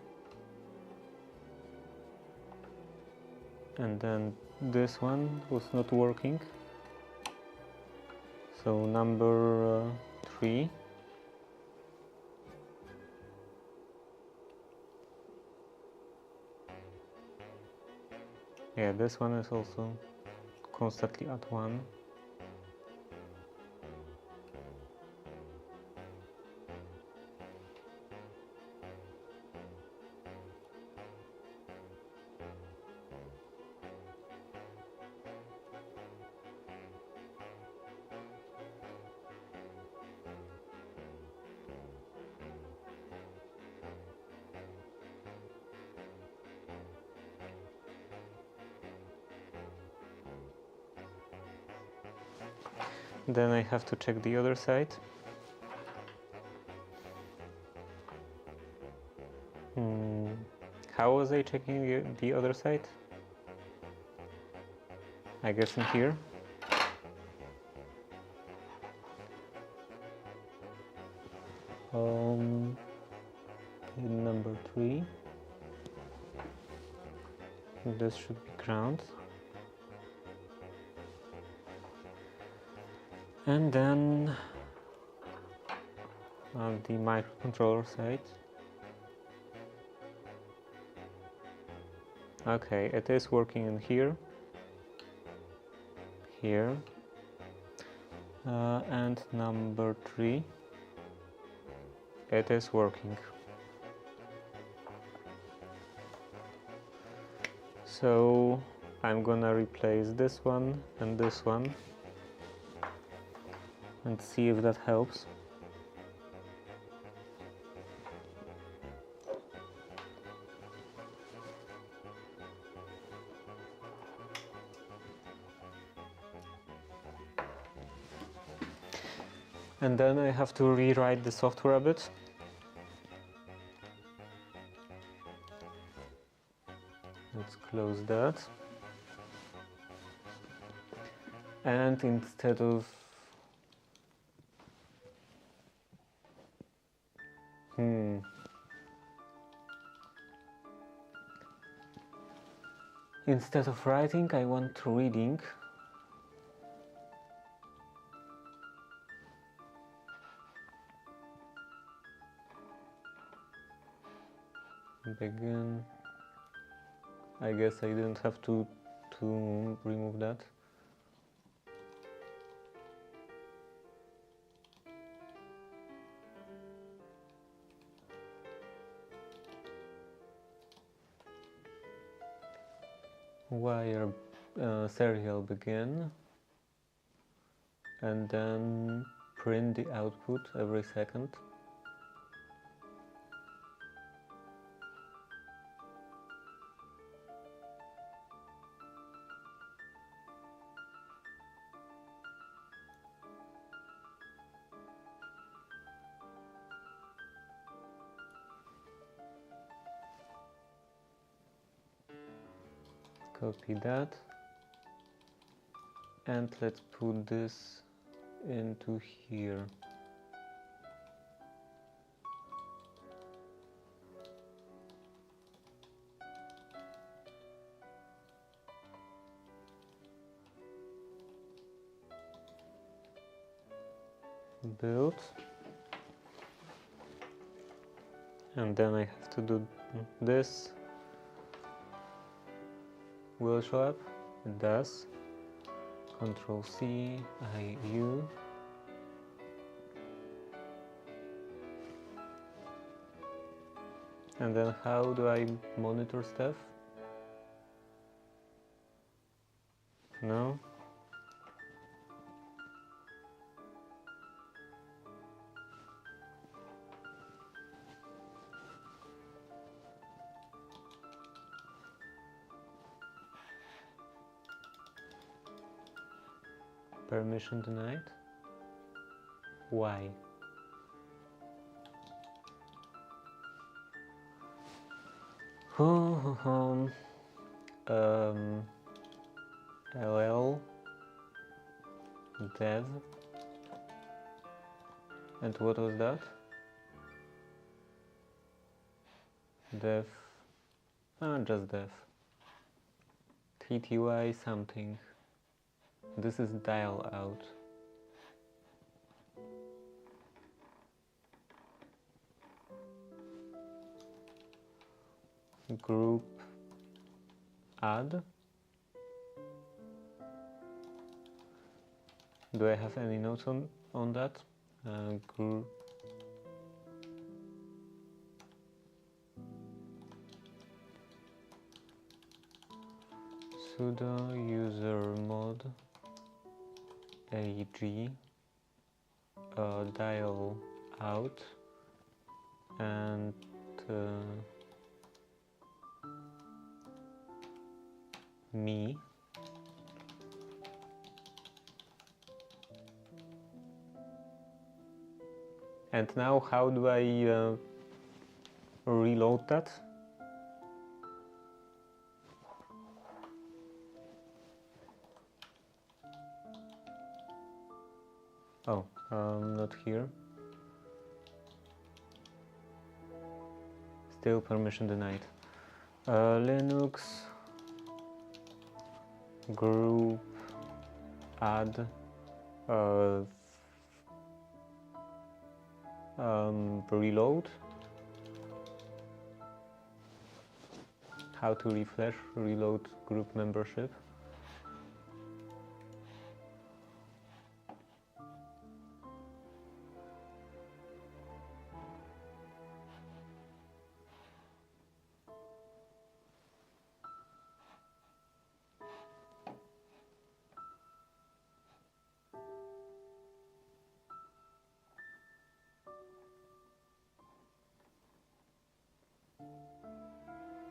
and then this one was not working, so number 3. Yeah, this one is also constantly at 1. Then I have to check the other side. How was I checking the other side? I guess in here. Pin number 3. This should be ground. And then on the microcontroller side. Okay, it is working in here, and number 3, it is working. So I'm gonna replace this one and this one and see if that helps. And then I have to rewrite the software a bit. Let's close that. And instead of writing, I want reading. Begin. I guess I didn't have to remove that. Wire serial begin, and then print the output every second. Copy that, and let's put this into here. Build, and then I have to do this. Will show up? It does. Control C, IU. And then how do I monitor stuff? No? Permission denied? Why? LL dev, and what was that? Dev, just dev. PTY something. This is dial out. Group add. Do I have any notes on that? Group sudo user mod ag dial out and me. And now how do I reload that? Oh, not here. Still permission denied. Linux group add reload. How to refresh reload group membership.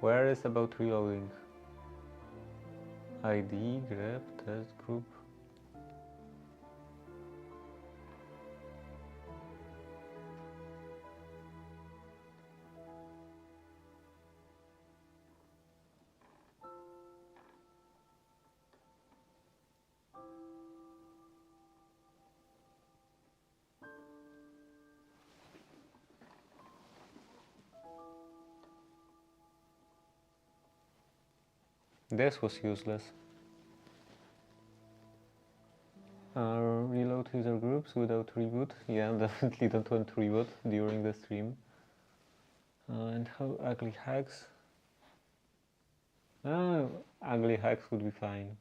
Where is about reloading? ID, grep, test group. This was useless. Reload user groups without reboot. Yeah, definitely don't want to reboot during the stream. And how ugly hacks? Ugly hacks would be fine.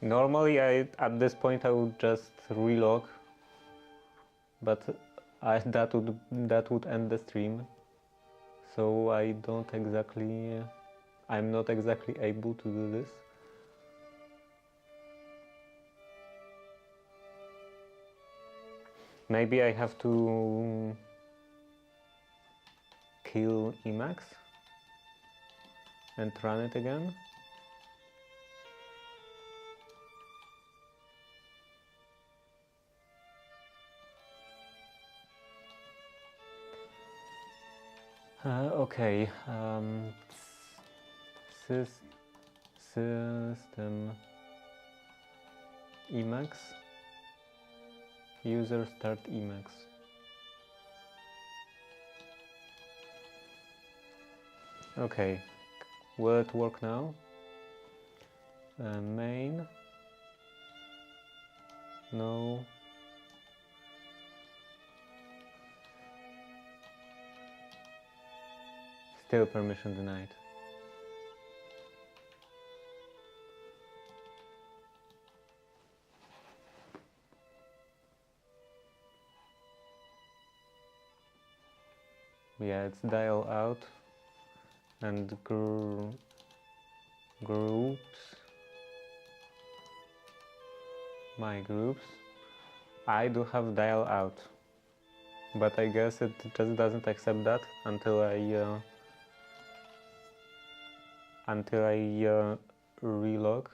Normally, at this point I would just relog, but that would end the stream. So I'm not exactly able to do this. Maybe I have to kill Emacs and run it again. Okay, system Emacs, user start Emacs. Okay, will it work now? Main, no. Still permission denied. Yeah, it's dial out and groups, my groups. I do have dial out, but I guess it just doesn't accept that until I relog.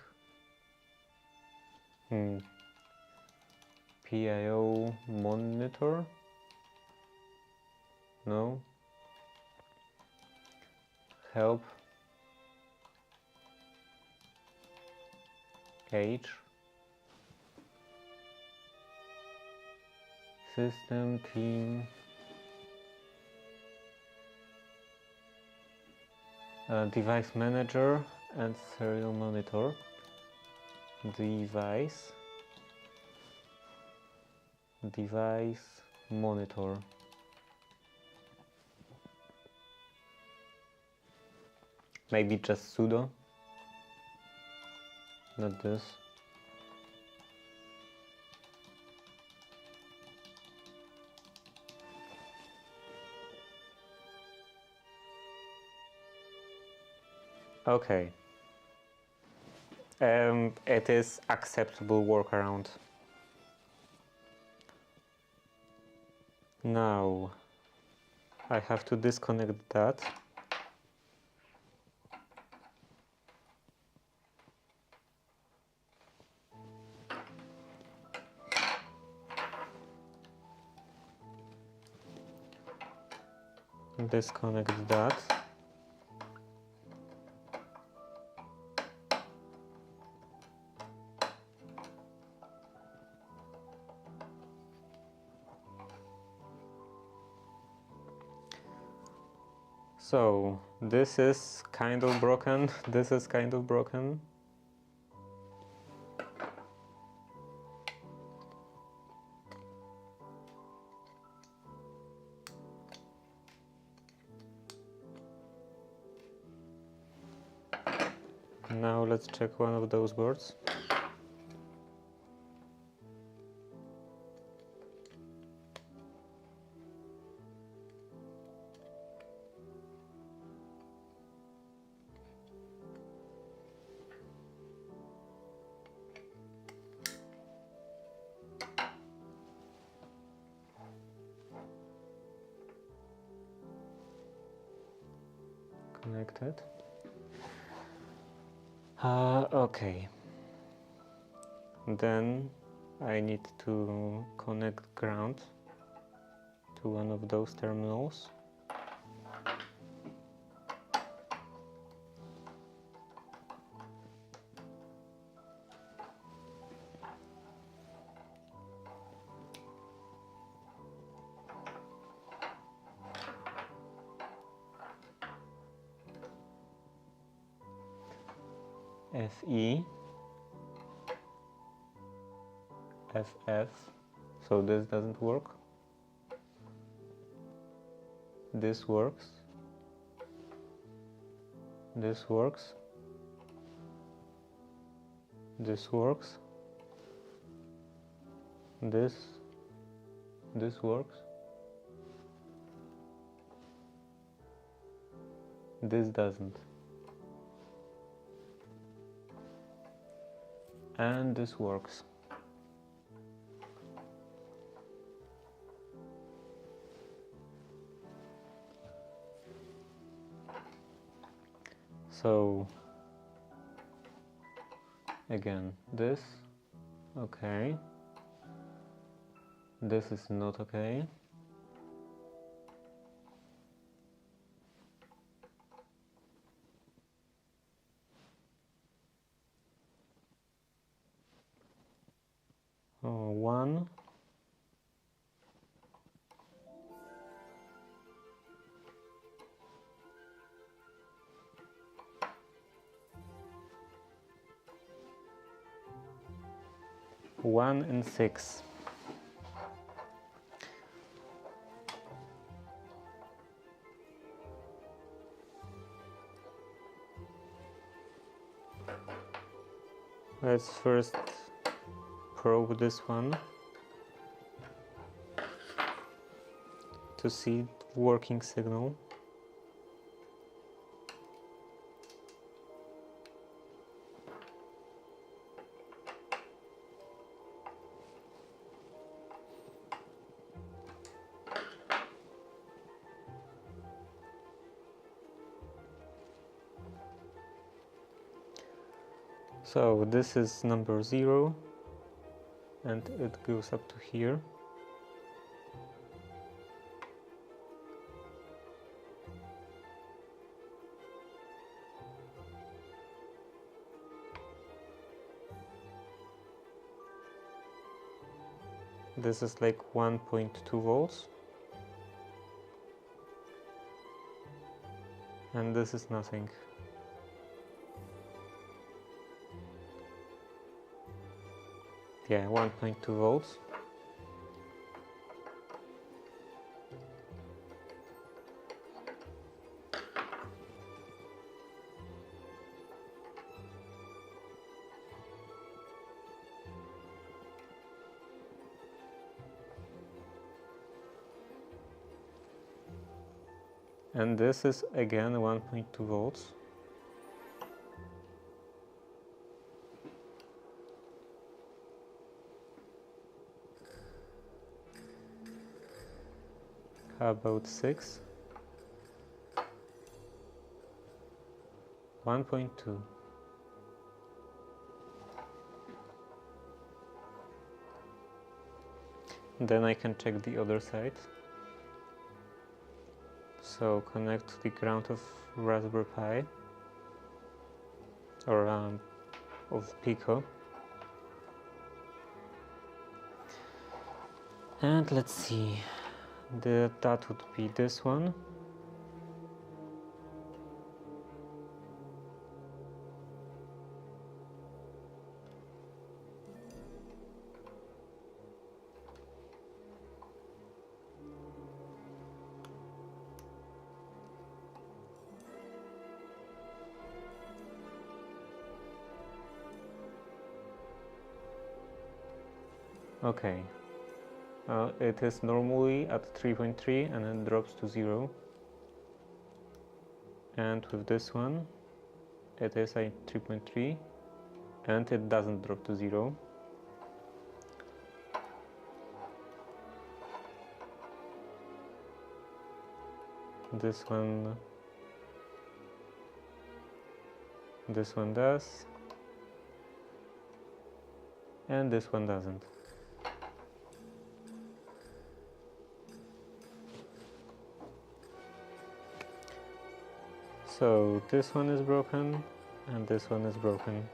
PIO monitor? No. Help. H. System, team, device manager and serial monitor. Device monitor. Maybe just sudo, not this. Okay. It is acceptable workaround. Now I have to disconnect that. Disconnect that. So this is kind of broken, this is kind of broken. Now let's check one of those boards. Connected. Okay. Then I need to connect ground to one of those terminals. FE, FF, so this doesn't work. This works. This works. This works. This works. This doesn't. And this works. So again, this, okay. This is not okay. Oh, 1. One and 6. Let's first probe this one to see working signal. So this is number 0 and it goes up to here. This is like 1.2 volts. And this is nothing. Yeah, 1.2 volts. And this is again 1.2 volts. How about 6? 1.2. Then I can check the other side. So connect the ground of Raspberry Pi or of Pico. And let's see, that would be this one. Okay, it is normally at 3.3 and then drops to 0. And with this one, it is at 3.3 and it doesn't drop to 0. This one does, and this one doesn't. So this one is broken and this one is broken.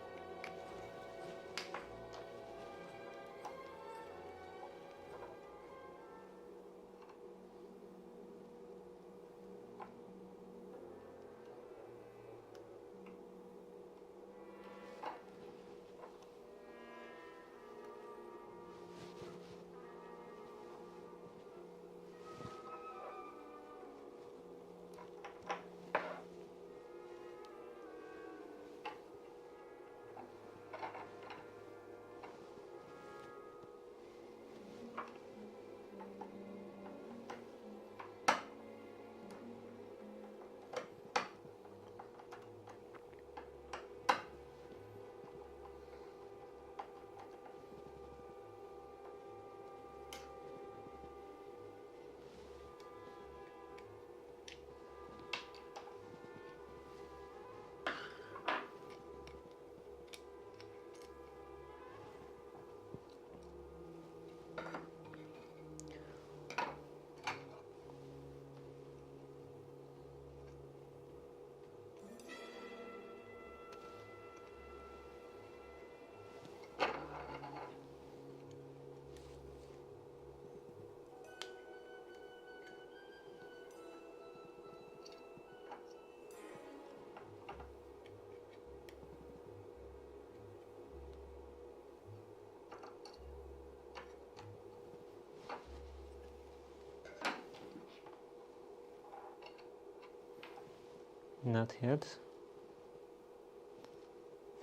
Not yet.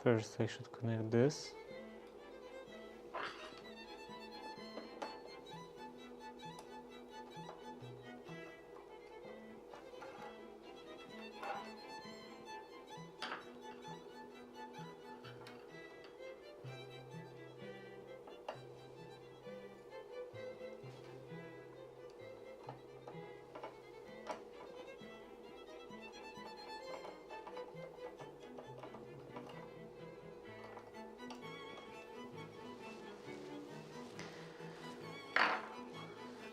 First I should connect this.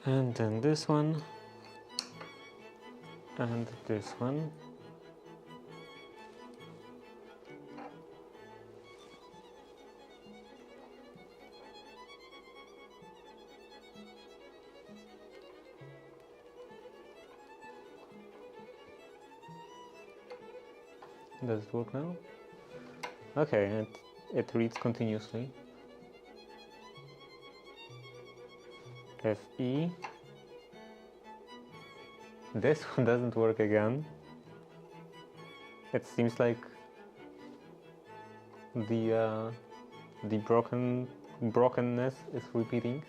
And then this one, and this one. Does it work now? Okay, it reads continuously. FE. This one doesn't work again. It seems like the brokenness is repeating.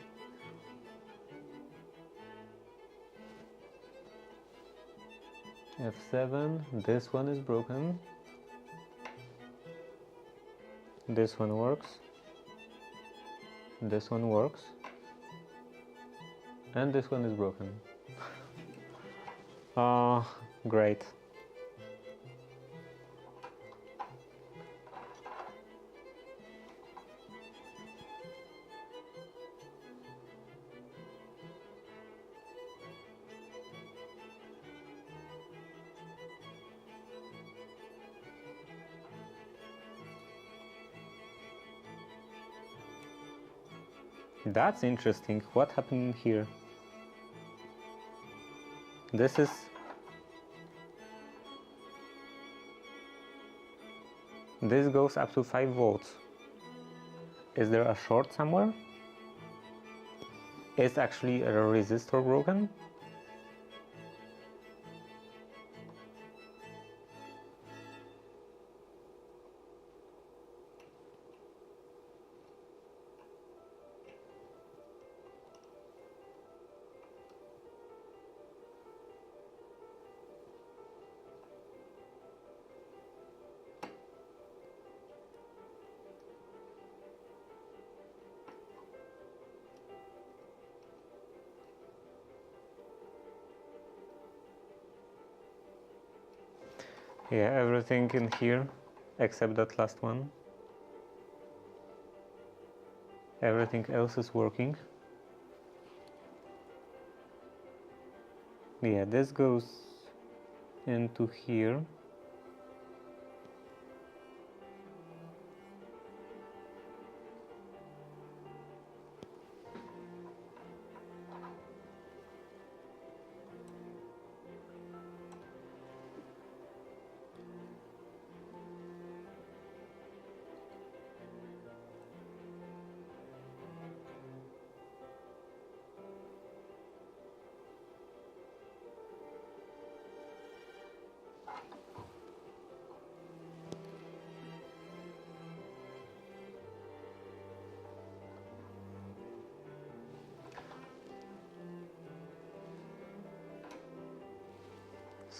F7. This one is broken. This one works. This one works. And this one is broken. Great. That's interesting. What happened here? This goes up to 5 volts. Is there a short somewhere? Is actually a resistor broken? Yeah, everything in here except that last one. Everything else is working. Yeah, this goes into here.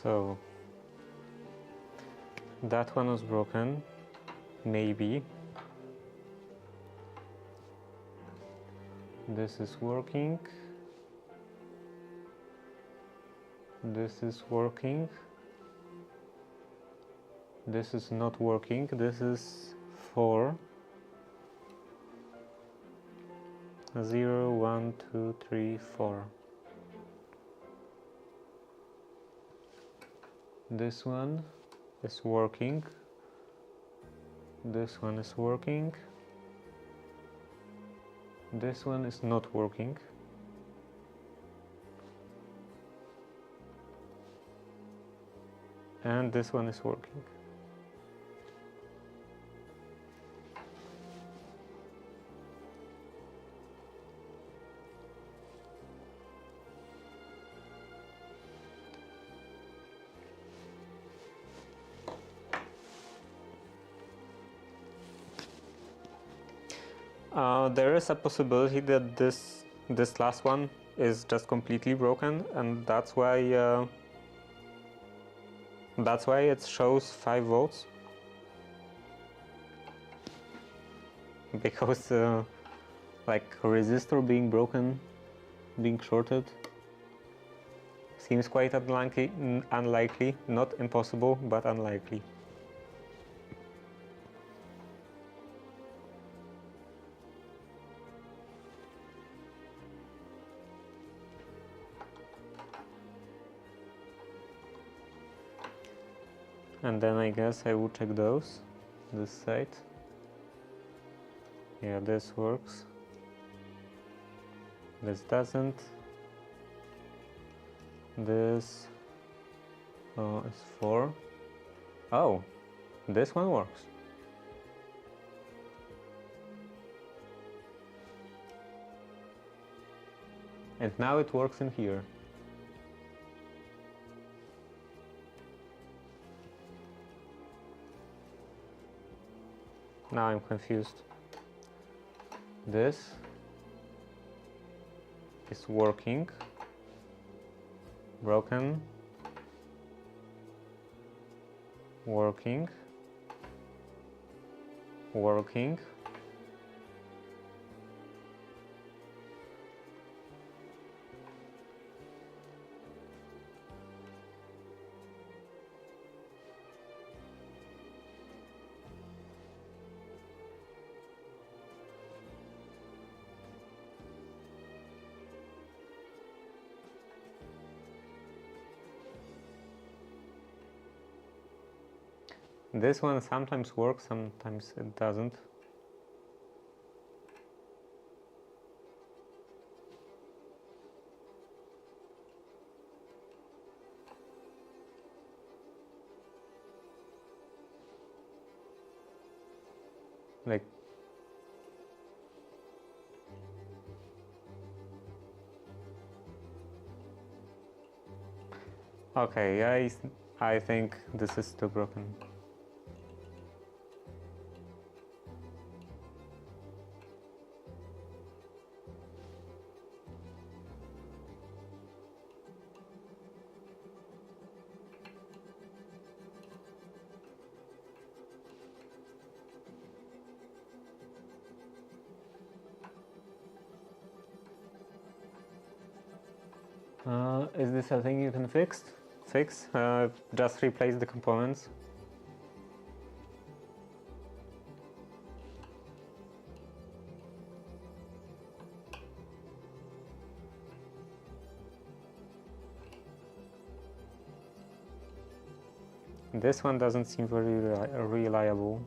So that one was broken, maybe. This is working. This is working. This is not working. This is 4. 0, 1, 2, 3, 4. This one is working. This one is working. This one is not working. And this one is working. There is a possibility that this last one is just completely broken, and that's why it shows 5 volts. Because like resistor being broken, being shorted, seems quite unlikely, not impossible, but unlikely. And then I guess I would check those, this side. Yeah, this works. This doesn't. This is 4. Oh, This one works. And now it works in here. Now I'm confused. This is working. Broken. Working. Working. This one sometimes works, sometimes it doesn't. Like, okay, I think this is too broken. Is this a thing you can fix? Just replace the components. This one doesn't seem very reliable.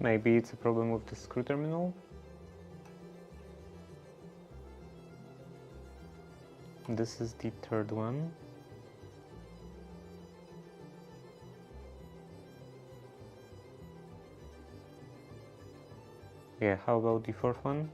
Maybe it's a problem with the screw terminal? This is the third one. Yeah, how about the fourth one?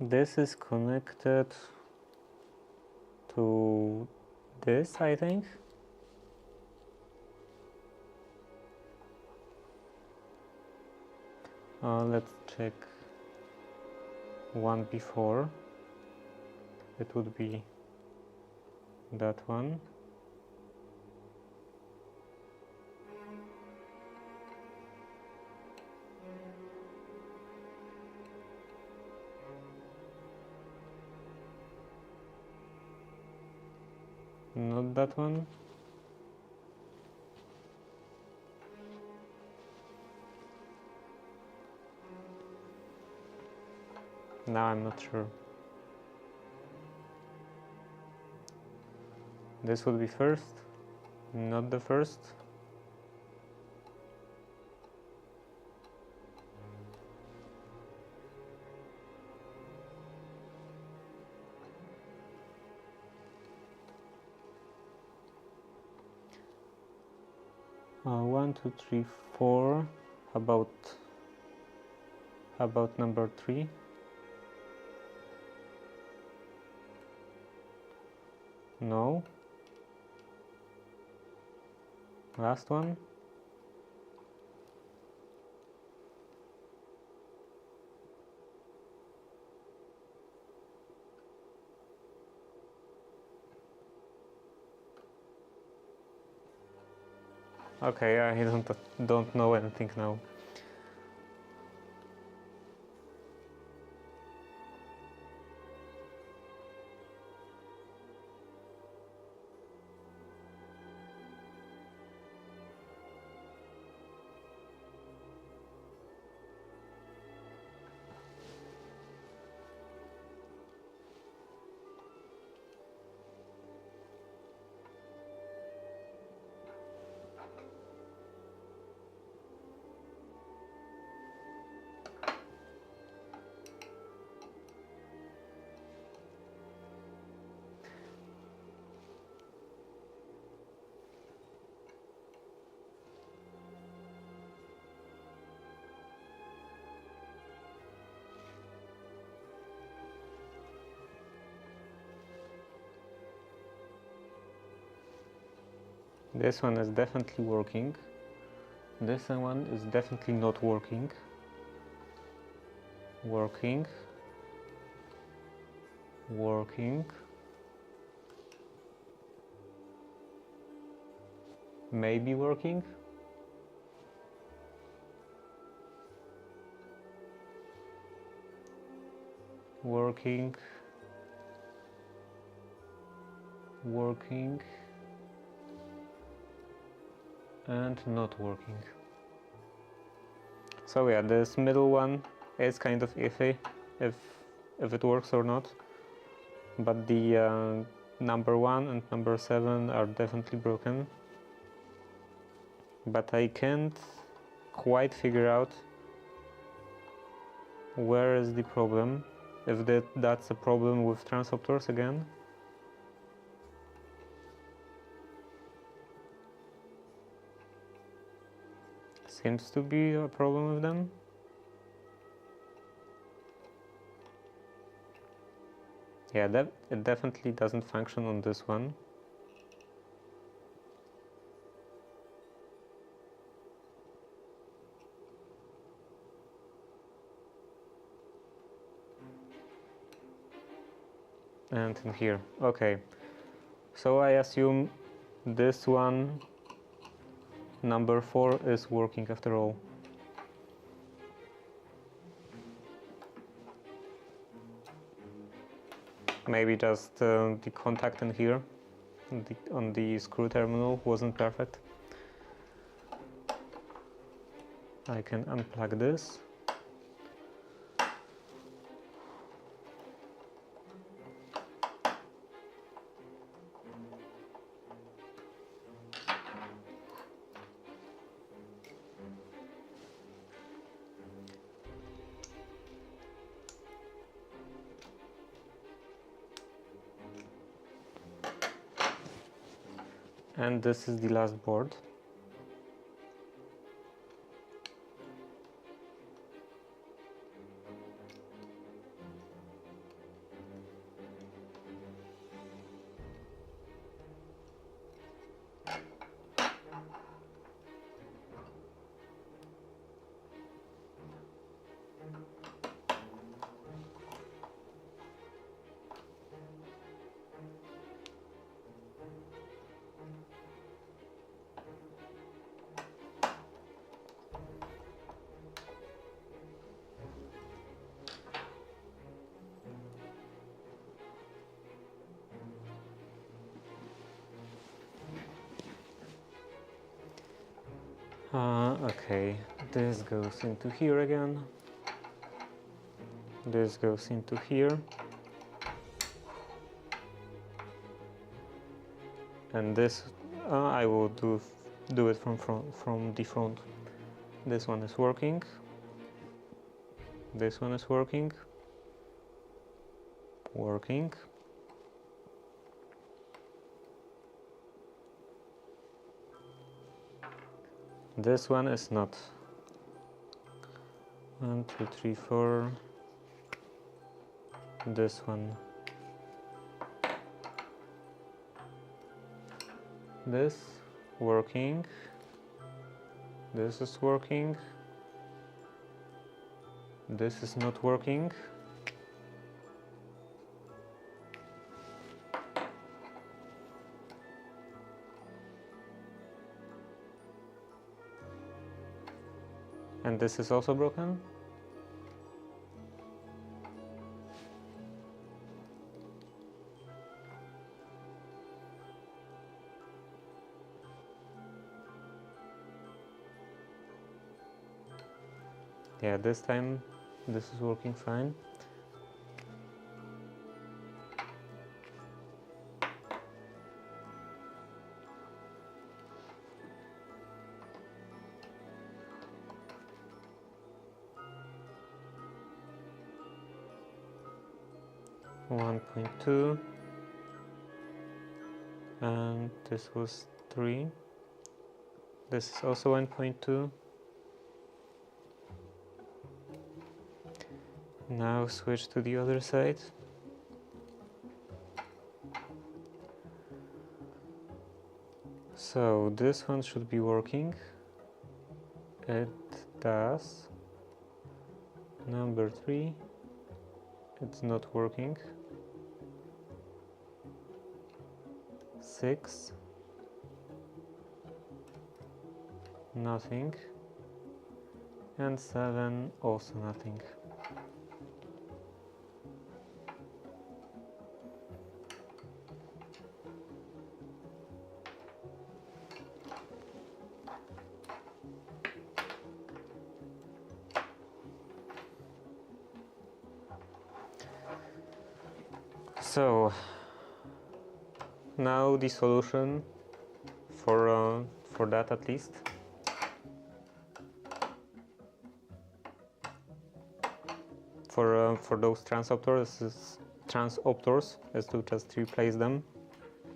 This is connected to this, I think. Let's check one before. It would be that one. Not that one. Now I'm not sure. This would be first, not the first. 1, 2, 3, 4. About number 3. No. Last one. Okay, I don't know anything now. This one is definitely working. This one is definitely not working. Working. Maybe working. Working. And not working. So yeah, this middle one is kind of iffy if it works or not, but the number 1 and number 7 are definitely broken, but I can't quite figure out where is the problem, if that's a problem with transopters again. Seems to be a problem with them. Yeah, it definitely doesn't function on this one. And in here. Okay, so I assume this one, number 4, is working after all. Maybe just the contact in here on the screw terminal wasn't perfect. I can unplug this. And this is the last board. Okay, this goes into here again. This goes into here. And this I will do it from the front. This one is working. This one is working. Working. This one is not. 1, 2, 3, 4. This one. This working. This is working. This is not working. And this is also broken. Yeah, this time this is working fine. One 1.2, and this was 3. This is also 1.2. Now switch to the other side. So this one should be working. It does. Number 3, it's not working. 6, nothing. And 7, also nothing. So now the solution for that, at least. For those transoptors is to just replace them,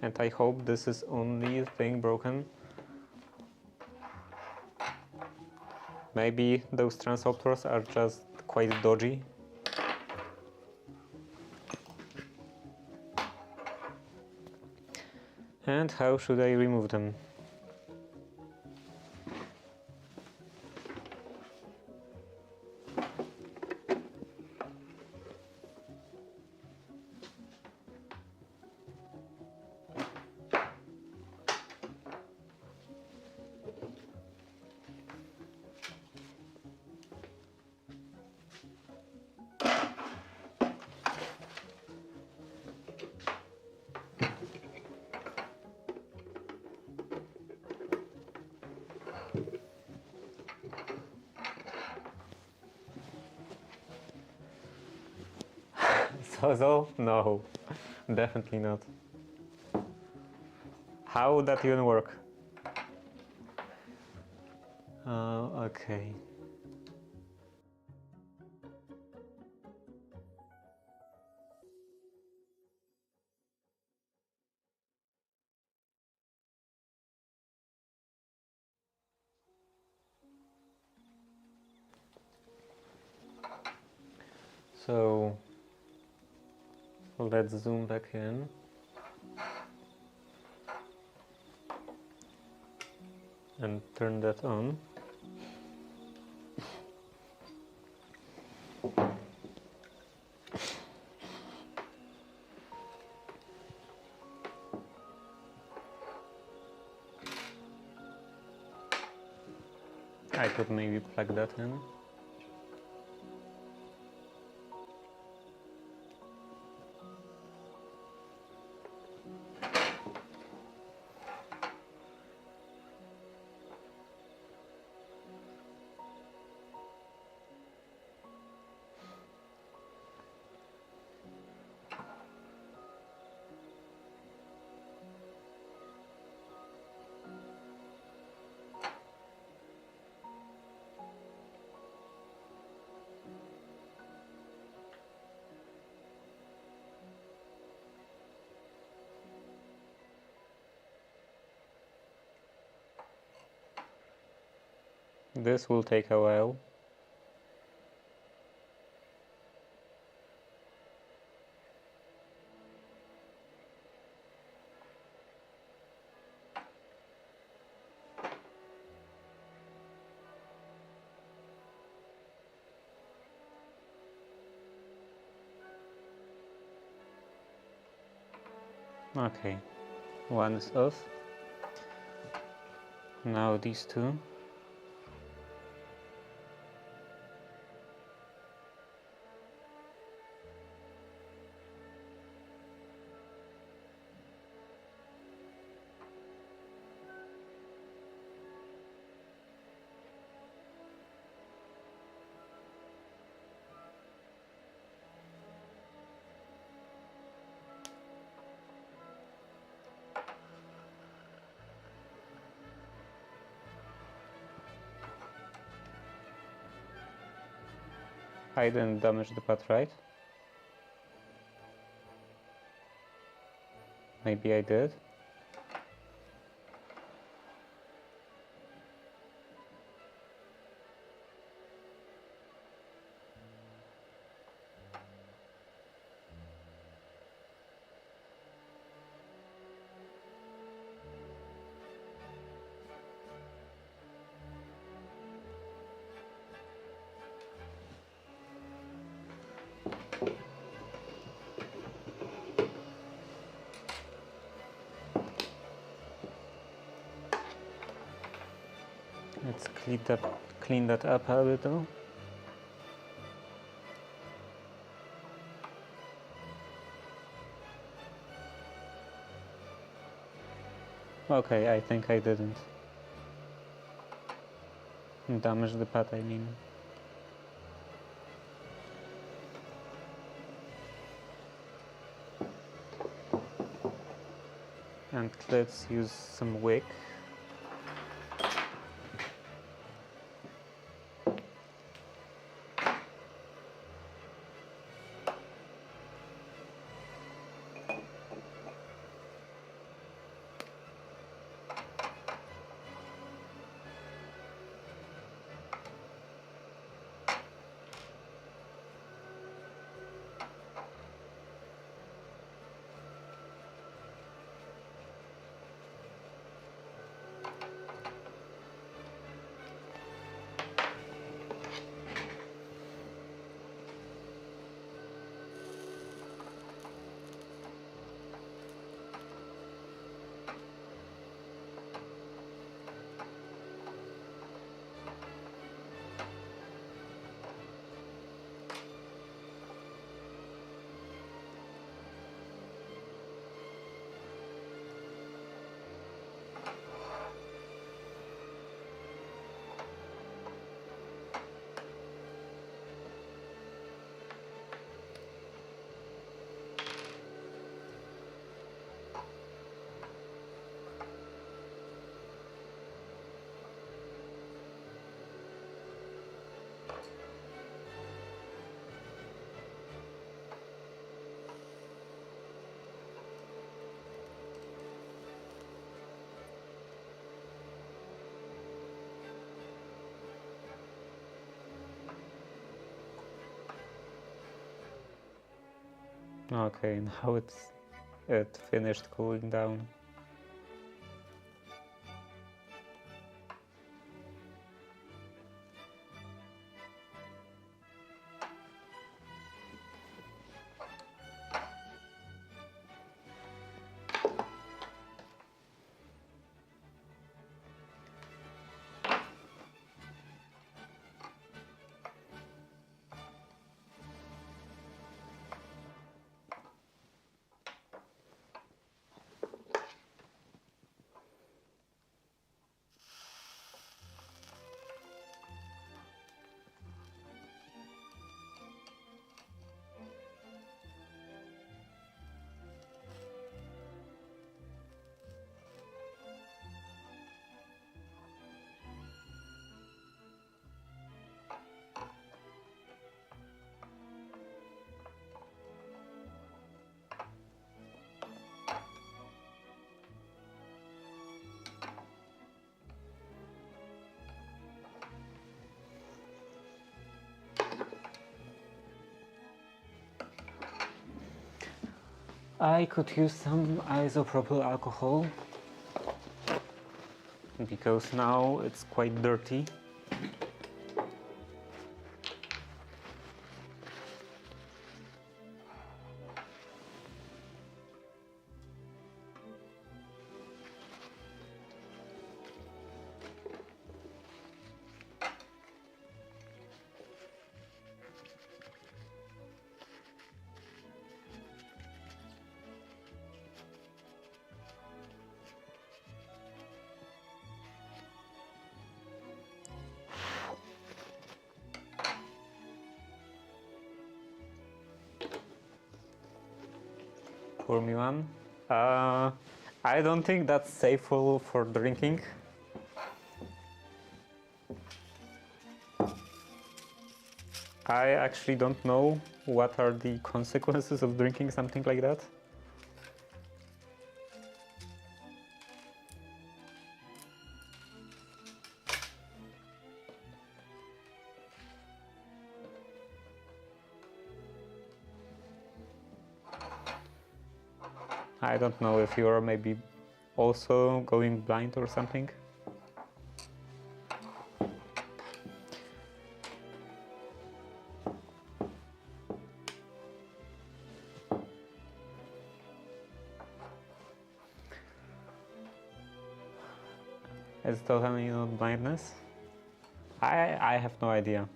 and I hope this is only thing broken. Maybe those transoptors are just quite dodgy. And how should I remove them? So no, definitely not. How would that even work? Okay. So let's zoom back in. And turn that on. I could maybe plug that in. This will take a while. Okay, one is off. Now these two. I didn't damage the pad, right? Maybe I did. Let's clean that up a little. Okay, I think I didn't damage the pad, I mean. And let's use some wick. Okay, now it finished cooling down. I could use some isopropyl alcohol because now it's quite dirty. Pour me one. I don't think that's safe for drinking. I actually don't know what are the consequences of drinking something like that. I don't know if you're maybe also going blind or something. It's totally not blindness. I have no idea.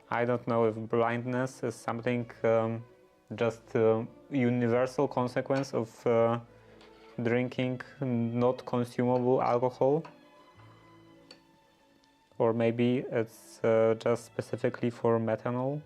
I don't know if blindness is something just a universal consequence of drinking not consumable alcohol, or maybe it's just specifically for methanol.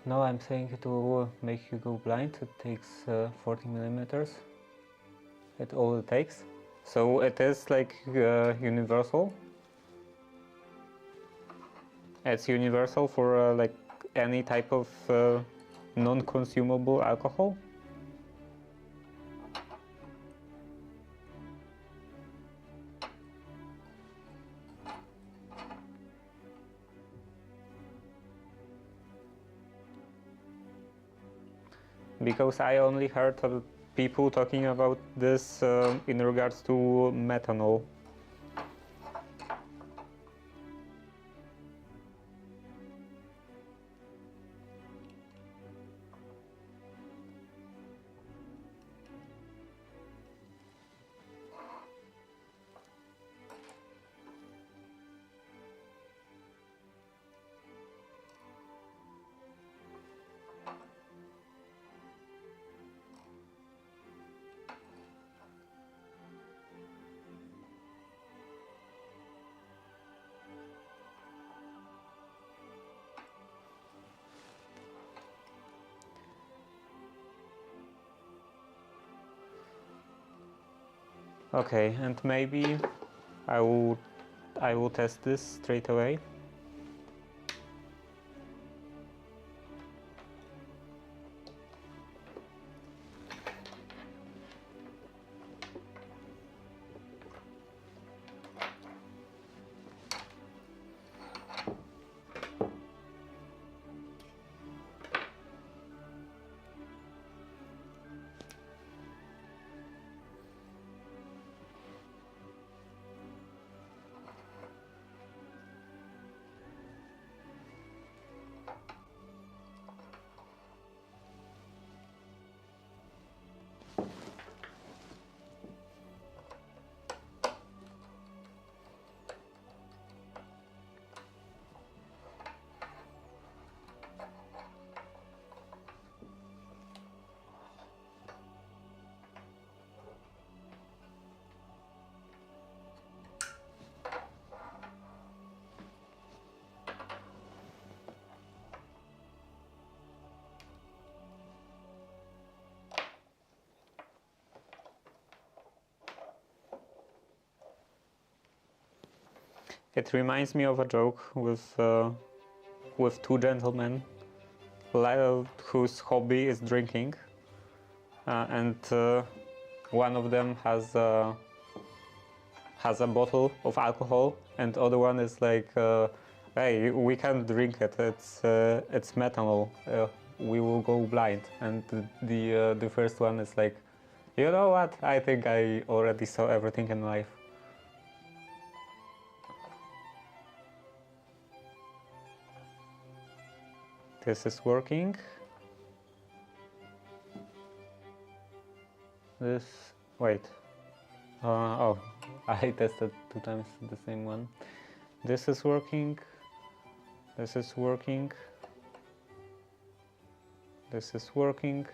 Now I'm saying it will make you go blind. It takes 40 millimeters. It's all it takes. So it is like universal. It's universal for like any type of non-consumable alcohol. Because I only heard of people talking about this in regards to methanol. Okay, and maybe I will test this straight away. It reminds me of a joke with two gentlemen whose hobby is drinking, and one of them has a bottle of alcohol, and the other one is like, "Hey, we can't drink it. It's methanol. We will go blind." And the first one is like, "You know what? I think I already saw everything in life." This is working. Wait. Oh, I tested 2 times the same one. This is working. This is working. This is working.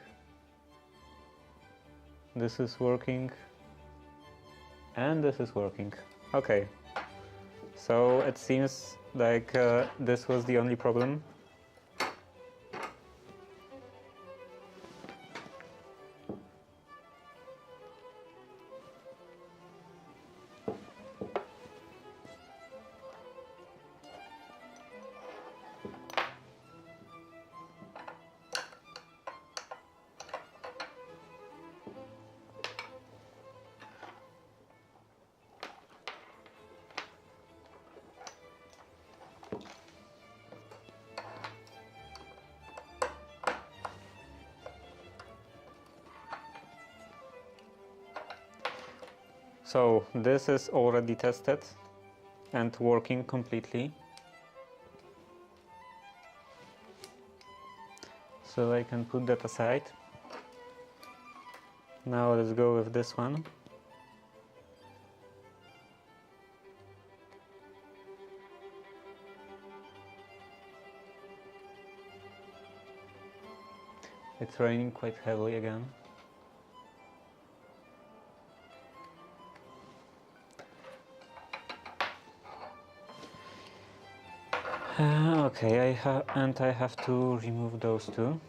This is working. And this is working. Okay. So it seems like this was the only problem. So this is already tested and working completely. So I can put that aside. Now let's go with this one. It's raining quite heavily again. Okay, I have to remove those two.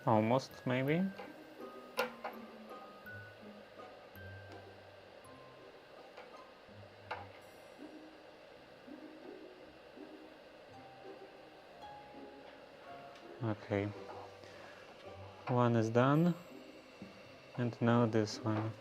Almost, maybe. Okay. One is done. And now this one.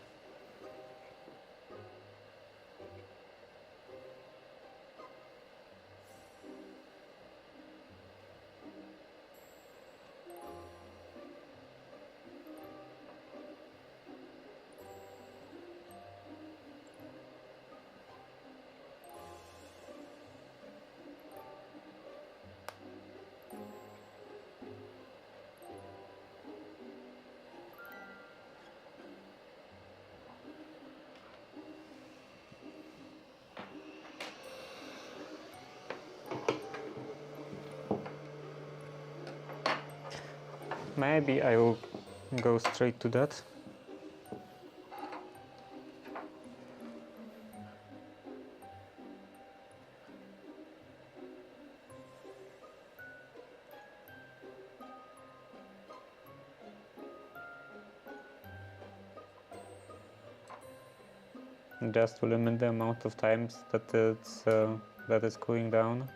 Maybe I will go straight to that. Just to limit the amount of times that it's cooling down,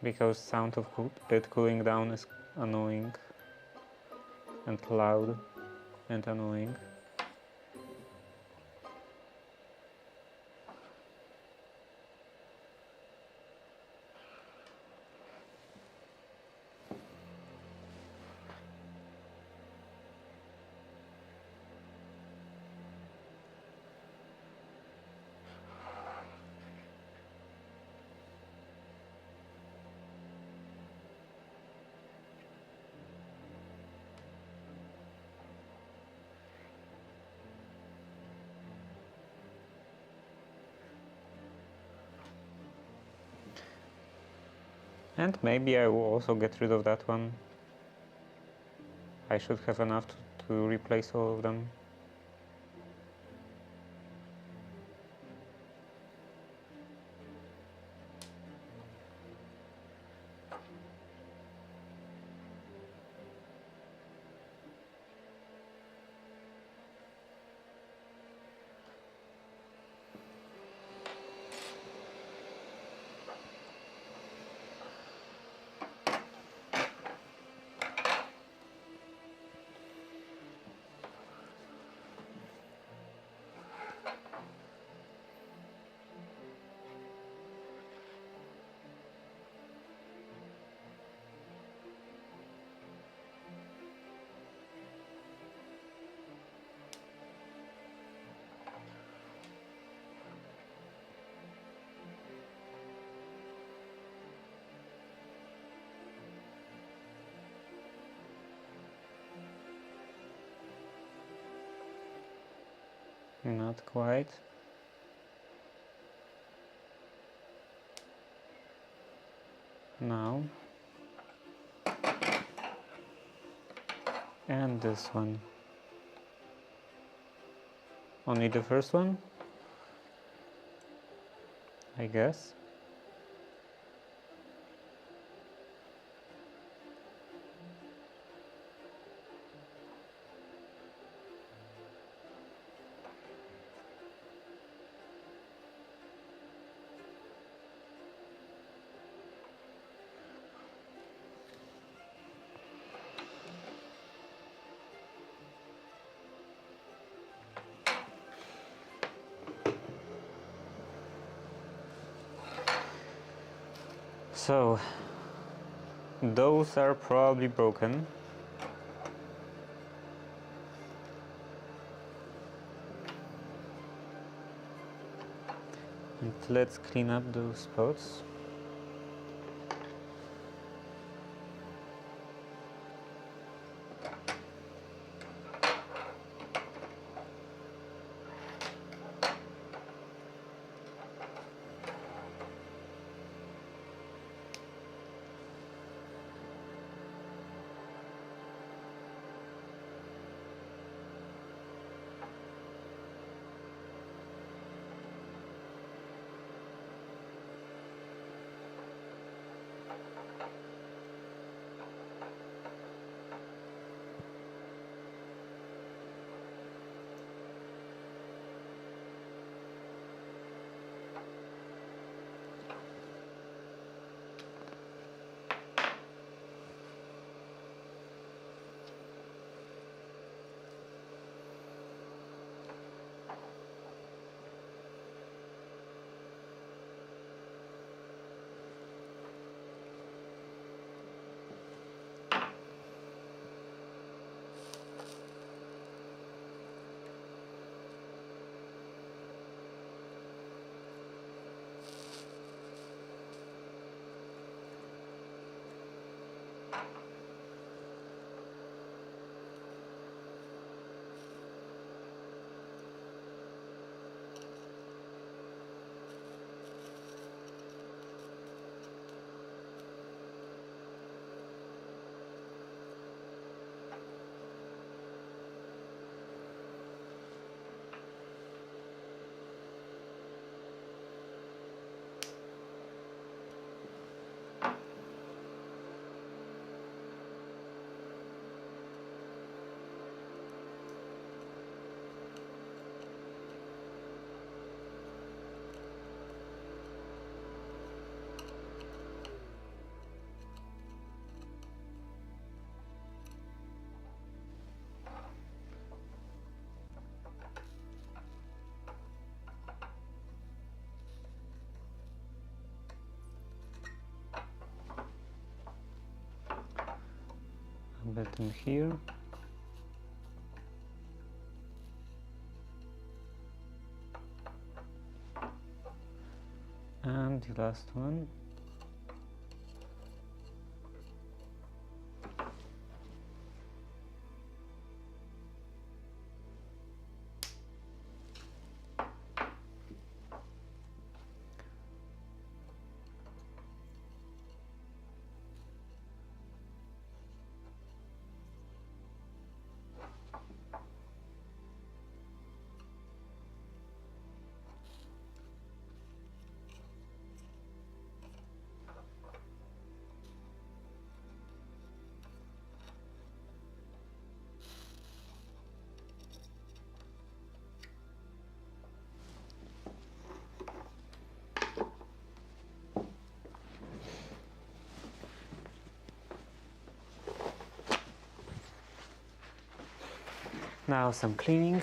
because sound of it cooling down is annoying and loud and annoying. And maybe I will also get rid of that one. I should have enough to replace all of them. Not quite. Now. And this one. Only the first one? I guess. So, those are probably broken. And let's clean up those spots. Button here. And the last one. Now some cleaning.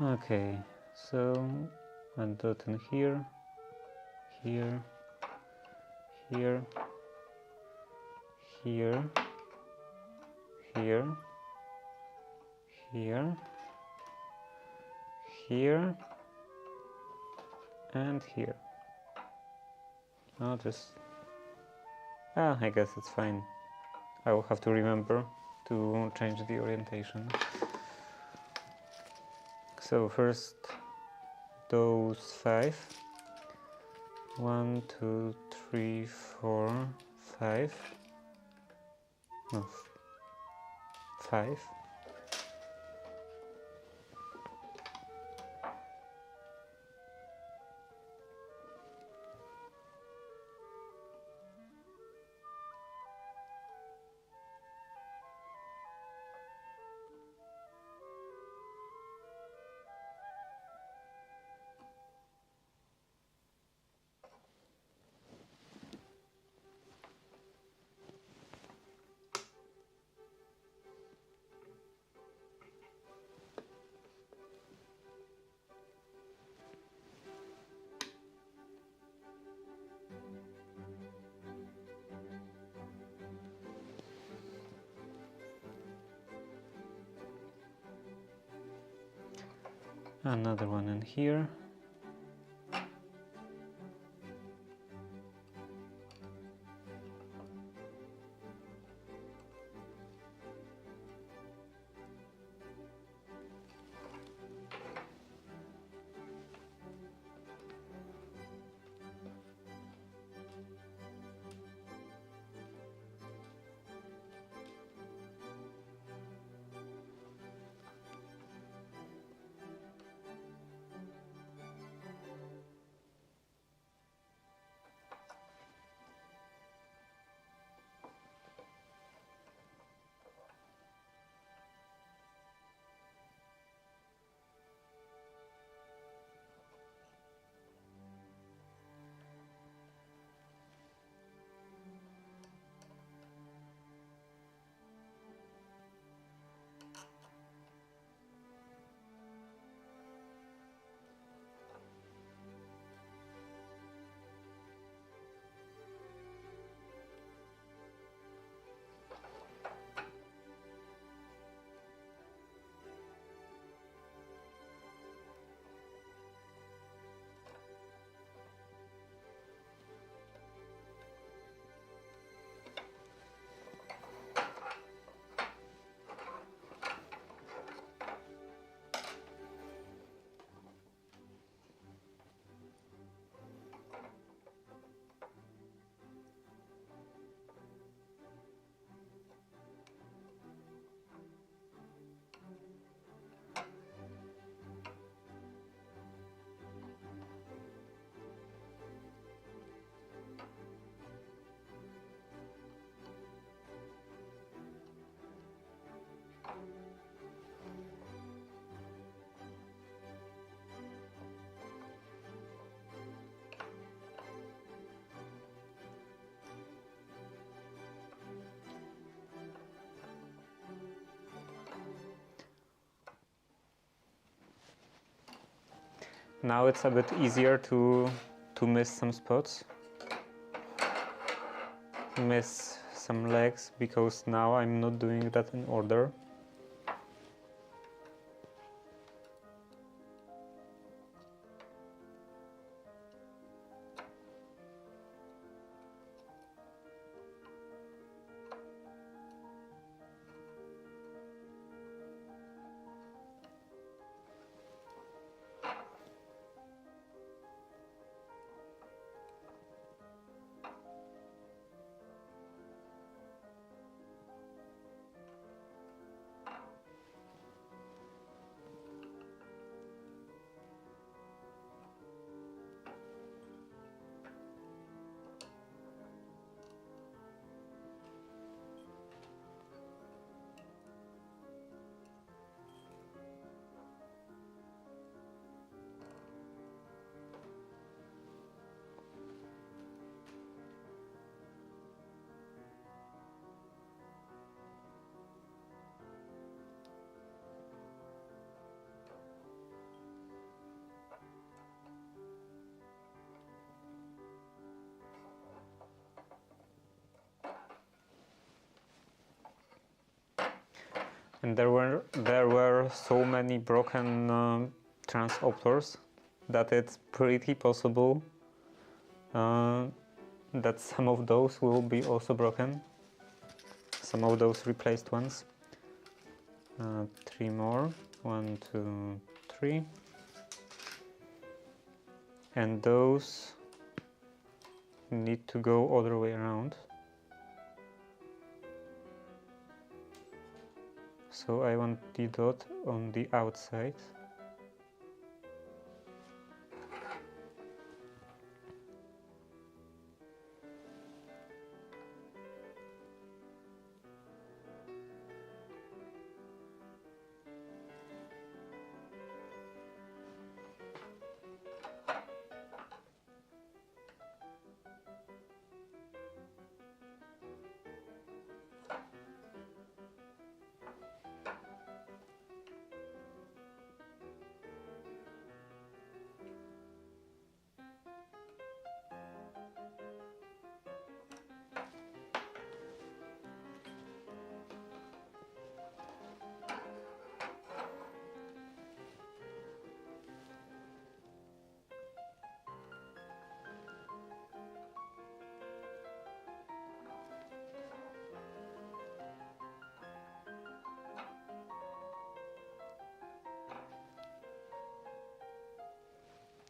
Okay, so a dot in here, here, here, here, here, here, here, and here. I'll just... I guess it's fine. I will have to remember to change the orientation. So first those 5. 1, 2, 3, 4, 5. No, 5. Another one in here. Now it's a bit easier to miss some spots, miss some legs, because now I'm not doing that in order. And there were so many broken transopters that it's pretty possible that some of those will be also broken. Some of those replaced ones. 3 more. 1, 2, 3. And those need to go other way around. So I want the dot on the outside.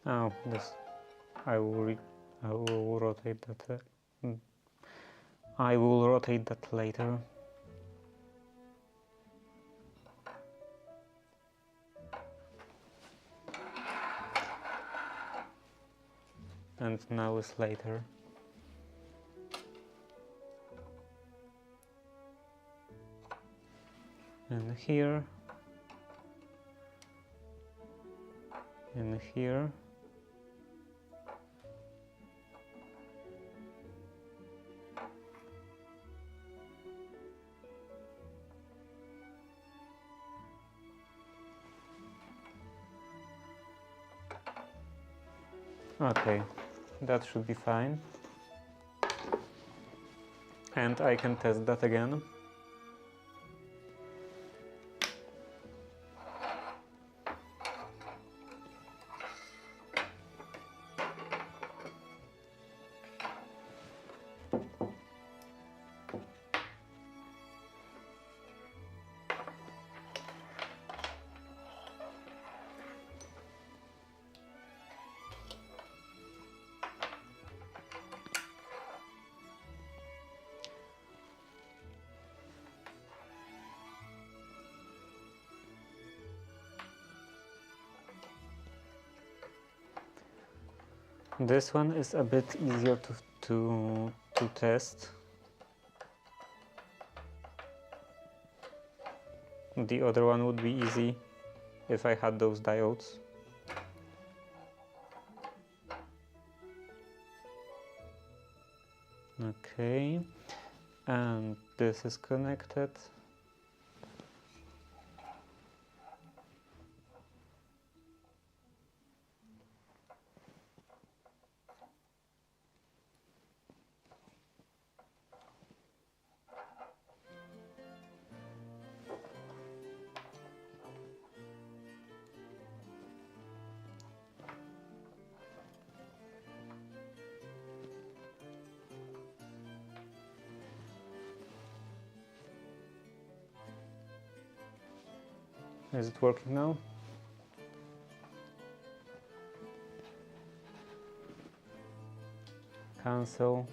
Oh, this I will rotate that. I will rotate that later. And now is later. And here. And here. Okay, that should be fine. And I can test that again. This one is a bit easier to test. The other one would be easy if I had those diodes. Okay, and this is connected. Is it working now? Cancel.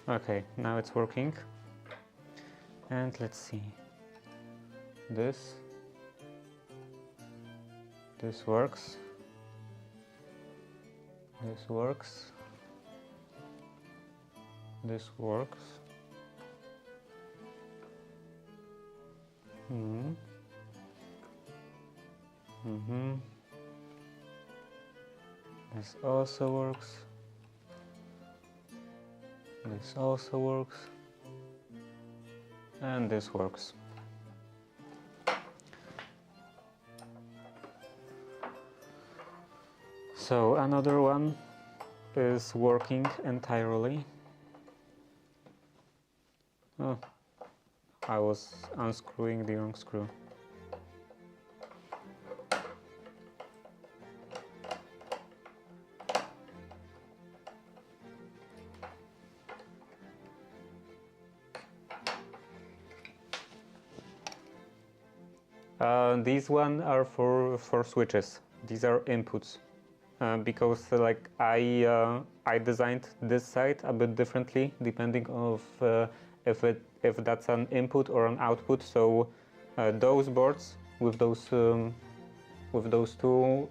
Okay, now it's working. And let's see. This works. This works. This works. This also works. This also works. And this works. So another one is working entirely. Oh, I was unscrewing the wrong screw. These one are for switches. These are inputs. Because like I designed this side a bit differently depending of if that's an input or an output. So those boards with those two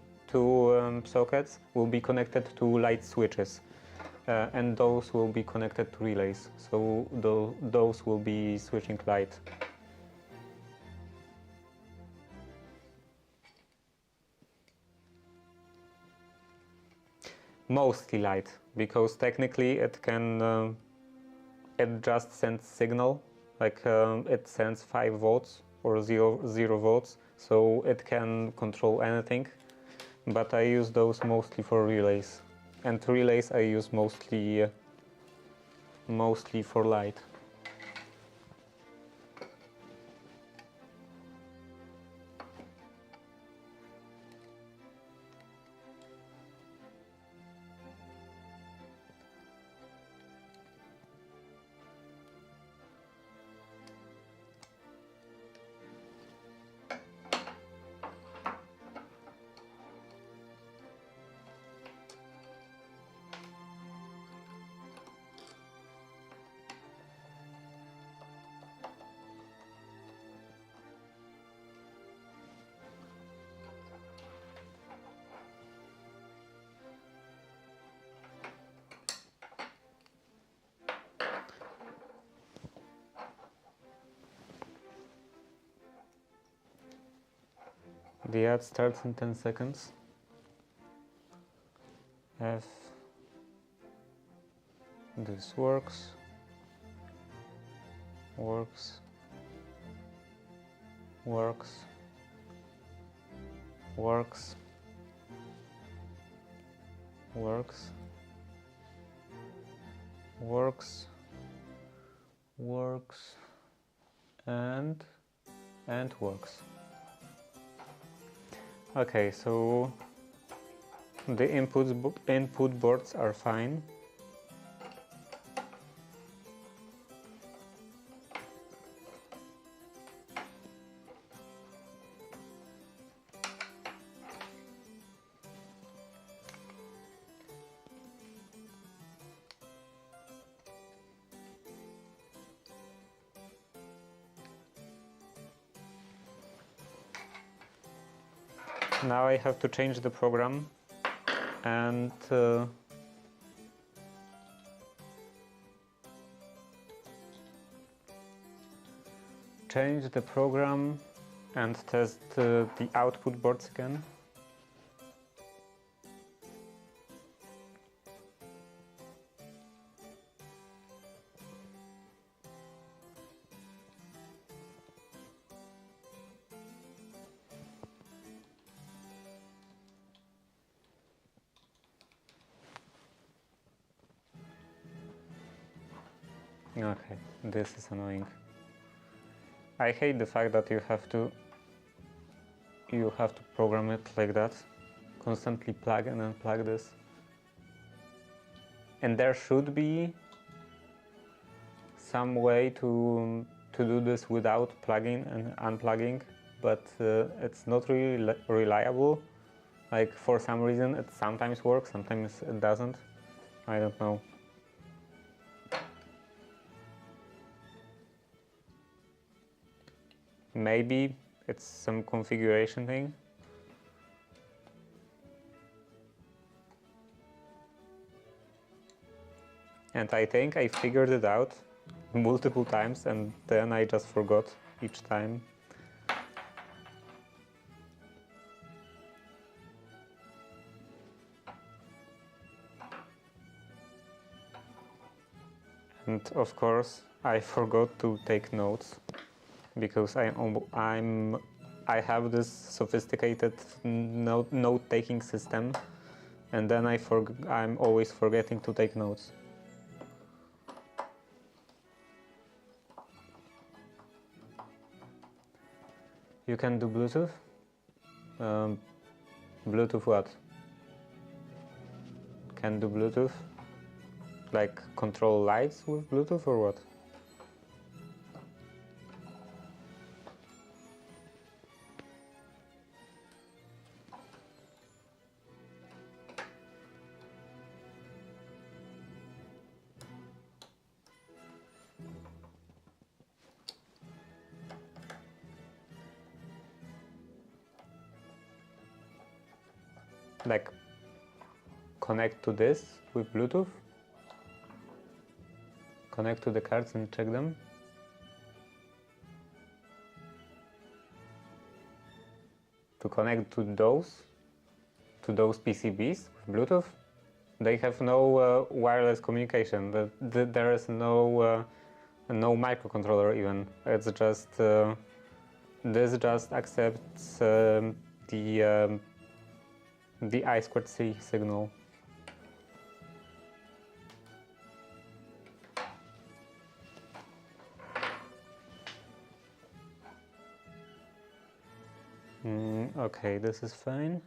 sockets will be connected to light switches, and those will be connected to relays. So those will be switching light. Mostly light, because technically it can it just sends signal, like it sends 5 volts or 0 volts, so it can control anything. But I use those mostly for relays, and relays I use mostly for light. The ad starts in 10 seconds. If this works, works, works, works, works, works, works, and works. Okay, so the input boards are fine. Now I have to change the program and change the program and test the output boards again. Okay, this is annoying. I hate the fact that you have to program it like that, constantly plug and unplug this. And there should be some way to do this without plugging and unplugging, but it's not really reliable. Like, for some reason it sometimes works, sometimes it doesn't. I don't know. Maybe it's some configuration thing. And I think I figured it out multiple times, and then I just forgot each time. And of course, I forgot to take notes, because I have this sophisticated note-taking system and then I'm always forgetting to take notes. You can do Bluetooth? Bluetooth what? Can do Bluetooth? Like control lights with Bluetooth or what? Like connect to this with Bluetooth? Connect to the cards and check them? To connect to those PCBs with Bluetooth? They have no wireless communication. There is no microcontroller even. It's just this just accepts the I2C signal. Okay, this is fine.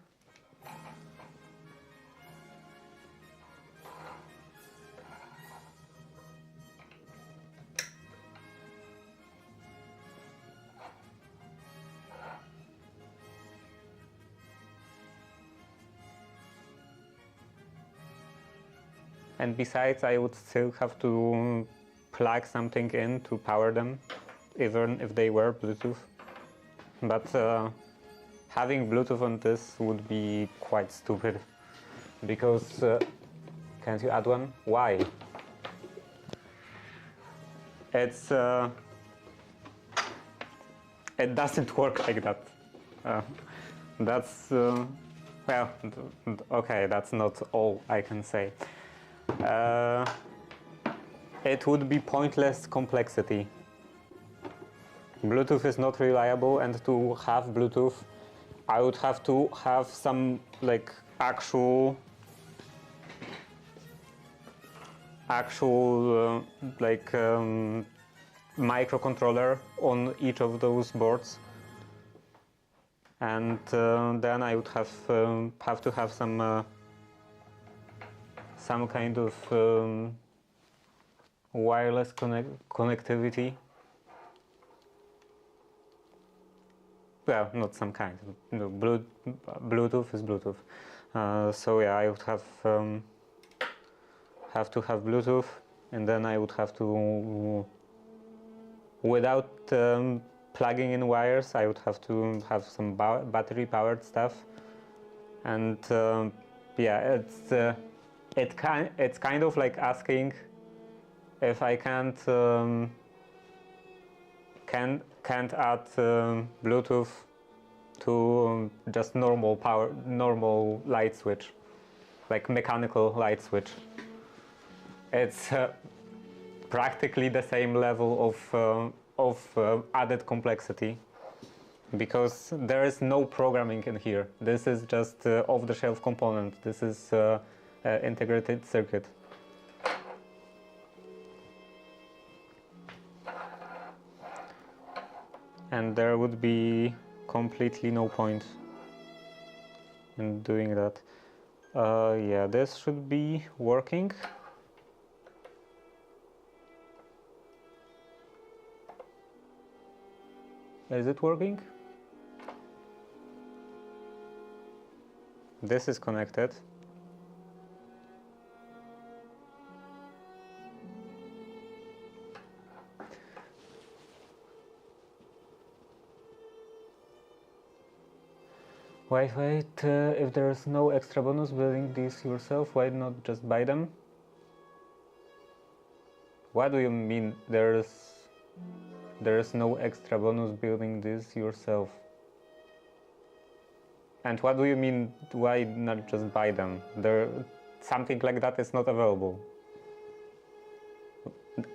And besides, I would still have to plug something in to power them, even if they were Bluetooth. But having Bluetooth on this would be quite stupid, because can't you add one? Why? It doesn't work like that. That's well, okay, that's not all I can say. It would be pointless complexity. Bluetooth is not reliable, and to have Bluetooth, I would have to have some like actual microcontroller on each of those boards, and then I would have to have some kind of wireless connectivity. Well, not some kind. No, Bluetooth is Bluetooth. So yeah, I would have to have Bluetooth, and then I would have to, without plugging in wires, I would have to have some battery-powered stuff, and yeah, it's kind of like asking if I can't add Bluetooth to just normal light switch, like mechanical light switch. It's practically the same level of added complexity, because there is no programming in here. This is just off-the-shelf component. This is integrated circuit. And there would be completely no point in doing that. Yeah, this should be working. Is it working? This is connected. Wait, if there is no extra bonus building these yourself, why not just buy them? What do you mean there is no extra bonus building this yourself? And what do you mean, why not just buy them? Something like that is not available.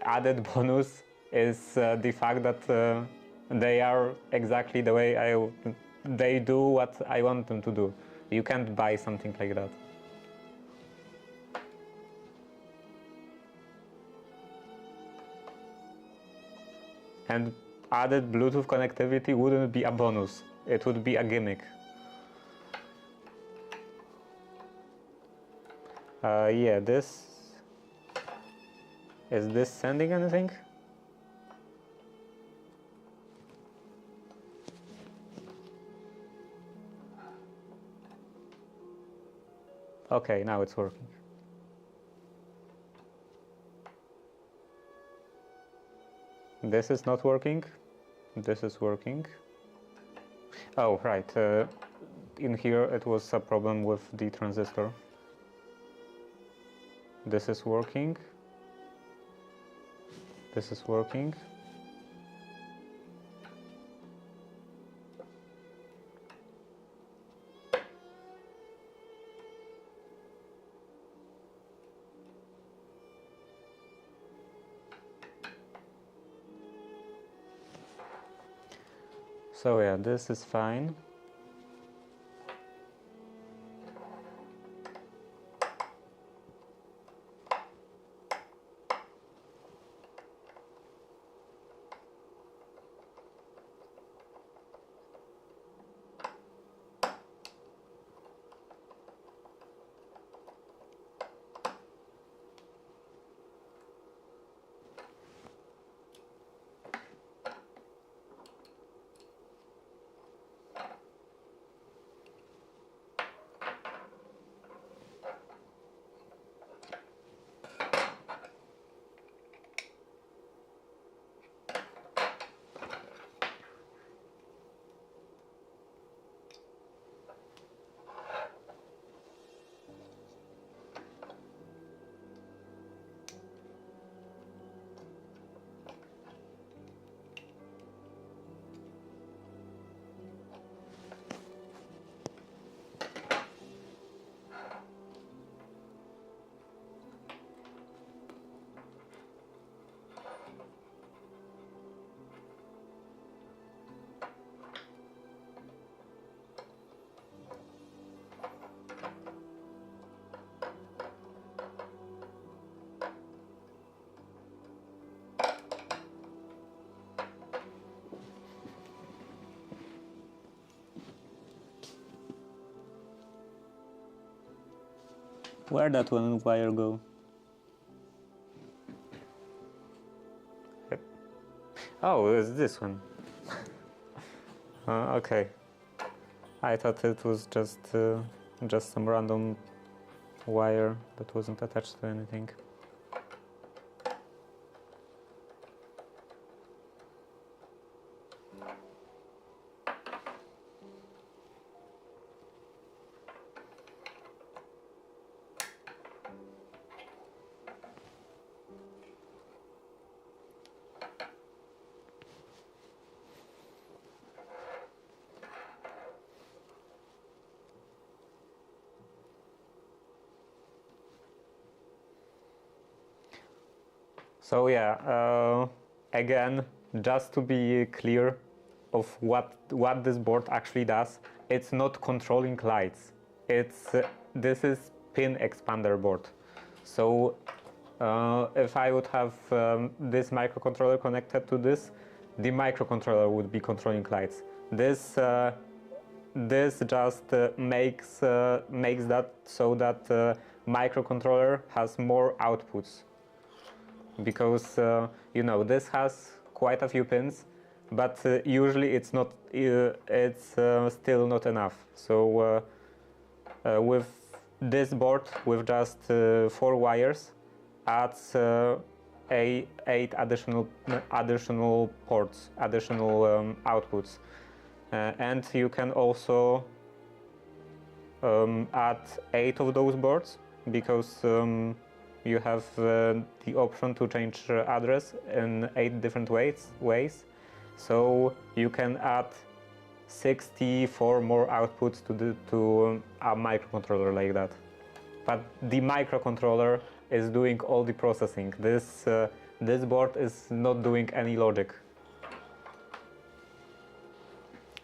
Added bonus is the fact that they are exactly the way they do what I want them to do. You can't buy something like that. and added Bluetooth connectivity wouldn't be a bonus, it would be a gimmick. Yeah, is this sending anything? Okay, now it's working. This is not working. This is working. Oh, right. In here it was a problem with the transistor. This is working. This is working. So yeah, this is fine. Where'd that one wire go? Yep. Oh, it's this one. Okay. I thought it was just some random wire that wasn't attached to anything. So yeah, again, just to be clear of what this board actually does, it's not controlling lights. This is pin expander board. So if I would have this microcontroller connected to this, the microcontroller would be controlling lights. This just makes that so that microcontroller has more outputs, because you know, this has quite a few pins, but usually it's not still not enough. So with this board with just 4 wires adds 8 additional ports, additional outputs, and you can also add 8 of those boards, because you have the option to change address in 8 different ways. So you can add 64 more outputs to a microcontroller like that. But the microcontroller is doing all the processing. This board is not doing any logic.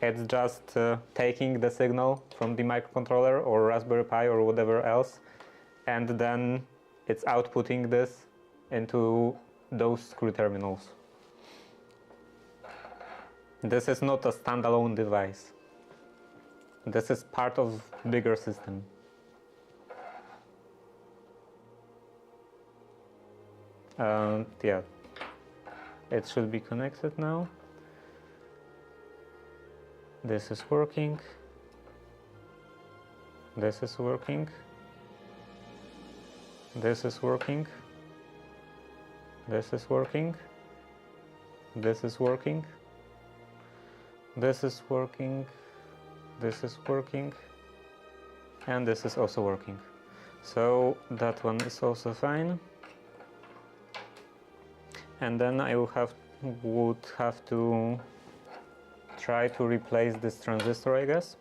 It's just taking the signal from the microcontroller or Raspberry Pi or whatever else, and then it's outputting this into those screw terminals. This is not a standalone device. This is part of bigger system. Yeah, it should be connected now. This is working. This is working. This is working. This is working. This is working. This is working. This is working. And this is also working. So that one is also fine. And then I would have to try to replace this transistor, I guess.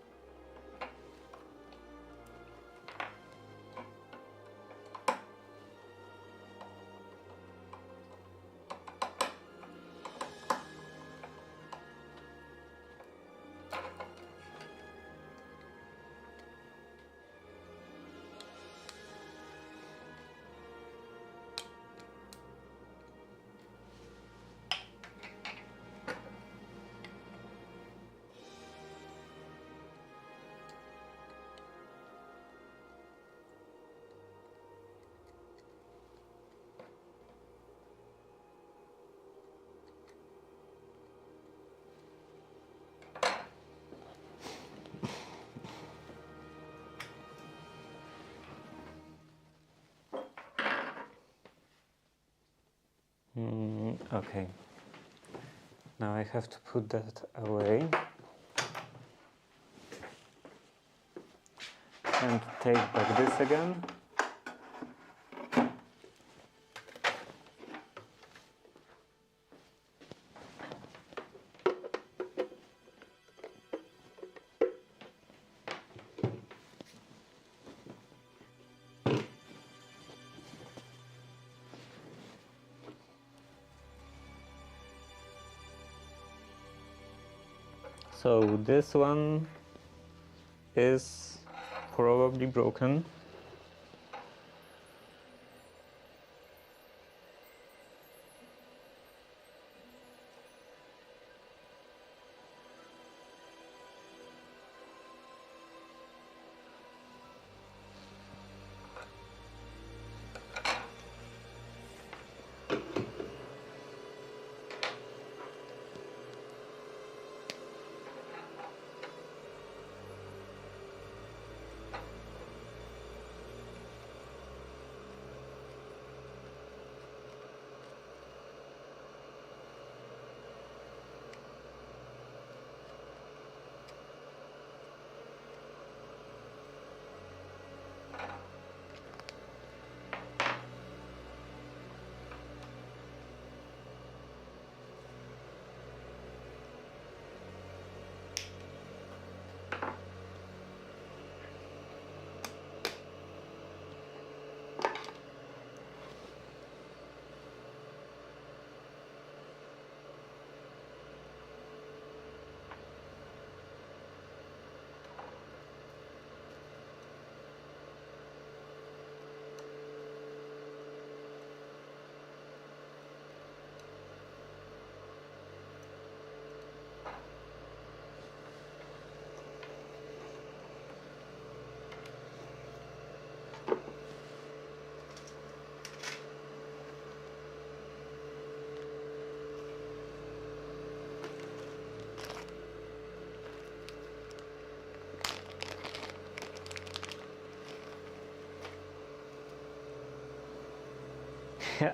Okay. Now I have to put that away and take back this again. So this one is probably broken.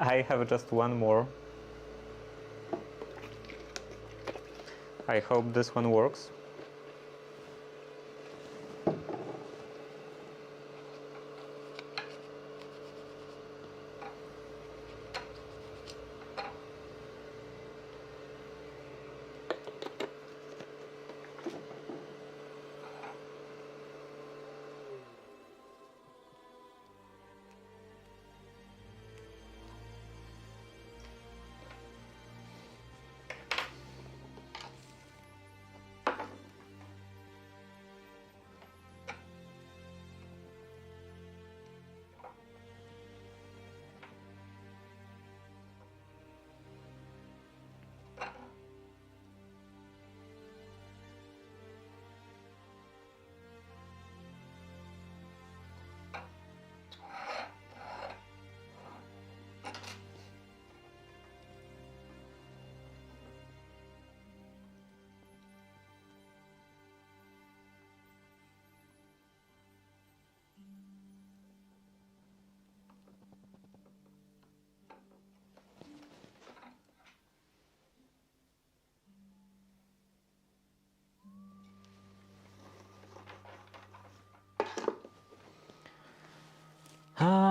I have just one more. I hope this one works.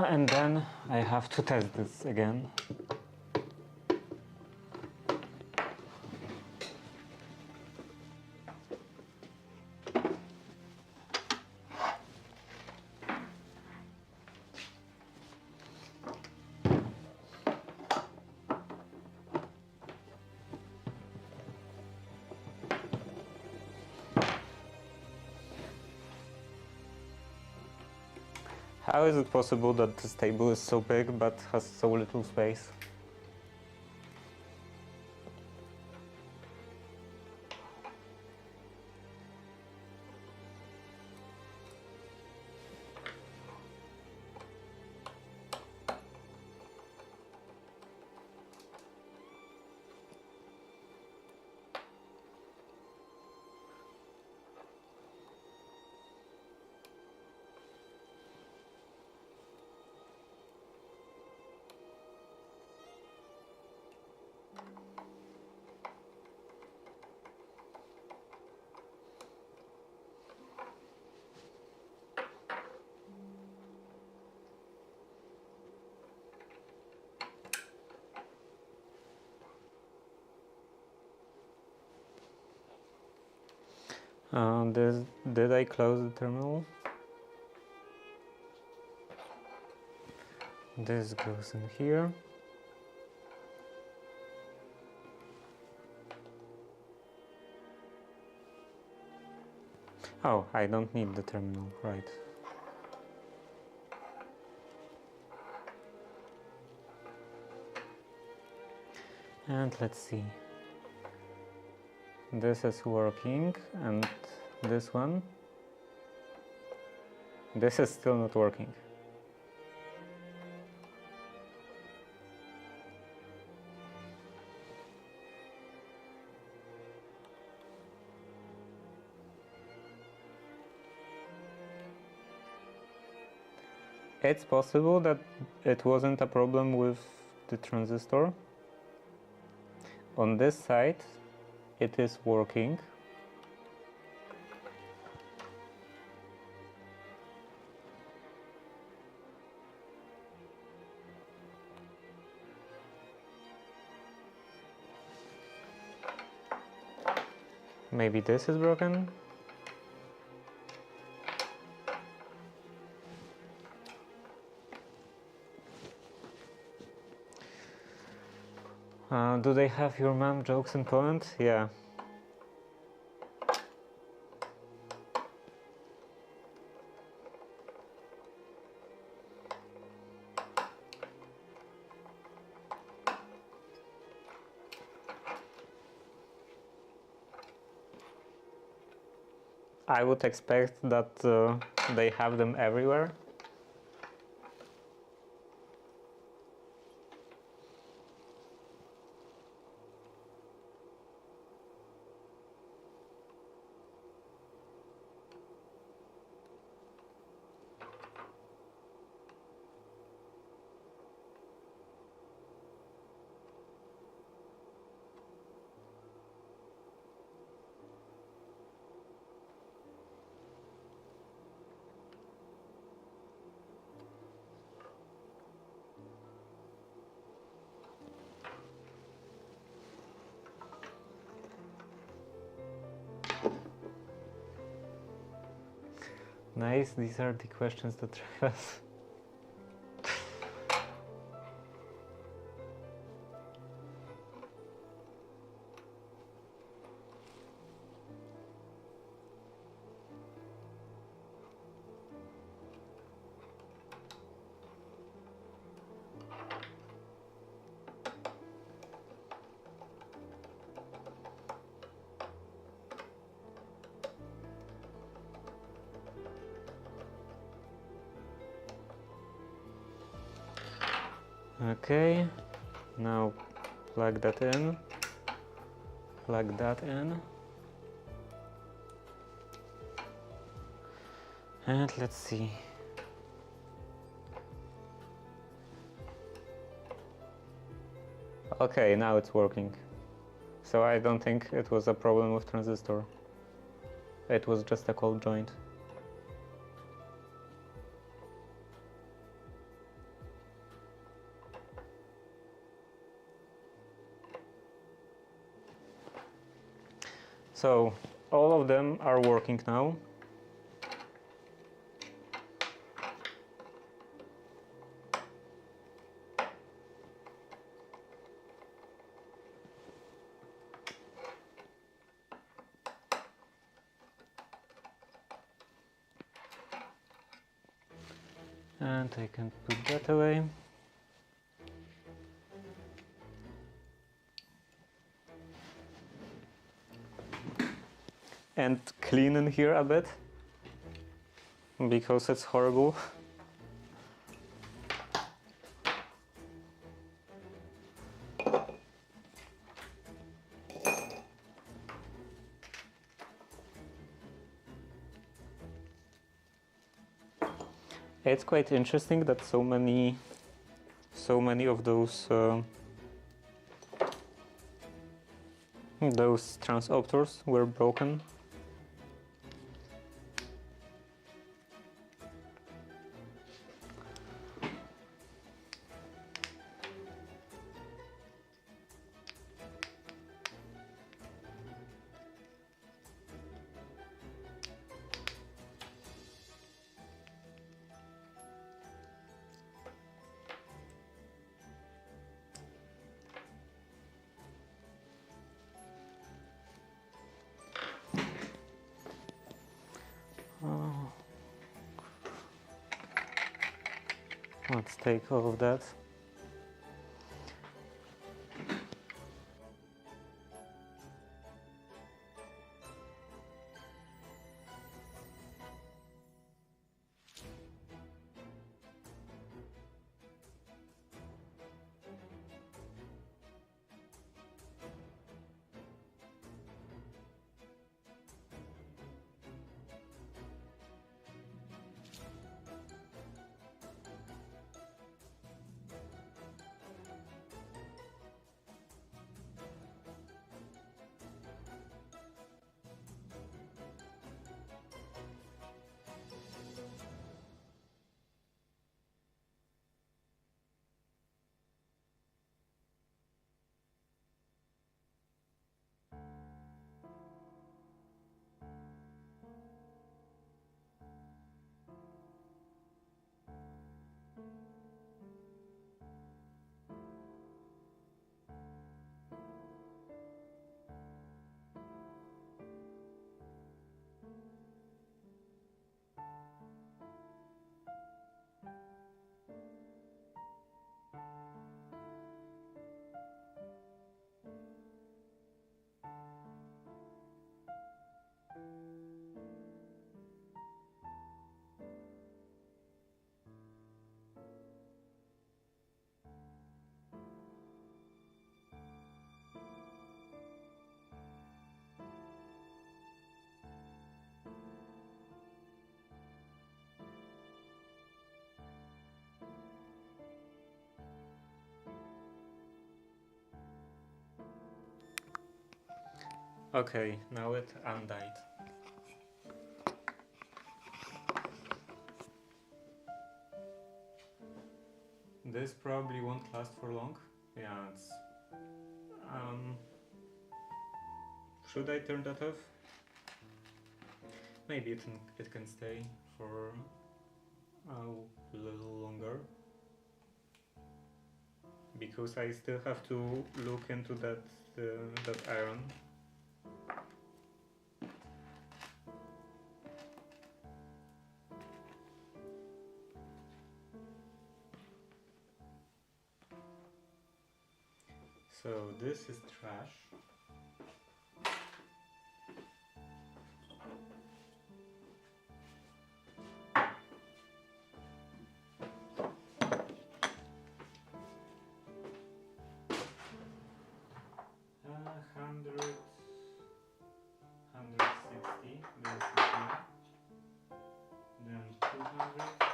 And then I have to test this again. How is it possible that this table is so big but has so little space? Did I close the terminal? This goes in here. Oh, I don't need the terminal, right. And let's see. This is working, and this one. This is still not working. It's possible that it wasn't a problem with the transistor. On this side, it is working. Maybe this is broken? Do they have your mom jokes in Poland? Yeah. I would expect that they have them everywhere. Nice, these are the questions that drive us. Okay, now plug that in, plug that in, and let's see. Okay, now it's working. So I don't think it was a problem with transistor. It was just a cold joint. So all of them are working now. And I can put that away. And clean in here a bit, because it's horrible. It's quite interesting that so many of those transopters were broken. Let's take all of that. Okay, now it undied. This probably won't last for long. Yeah, it's... should I turn that off? Maybe it can stay for a little longer. Because I still have to look into that iron. So this is trash. Hundred 160, basically. Then 200.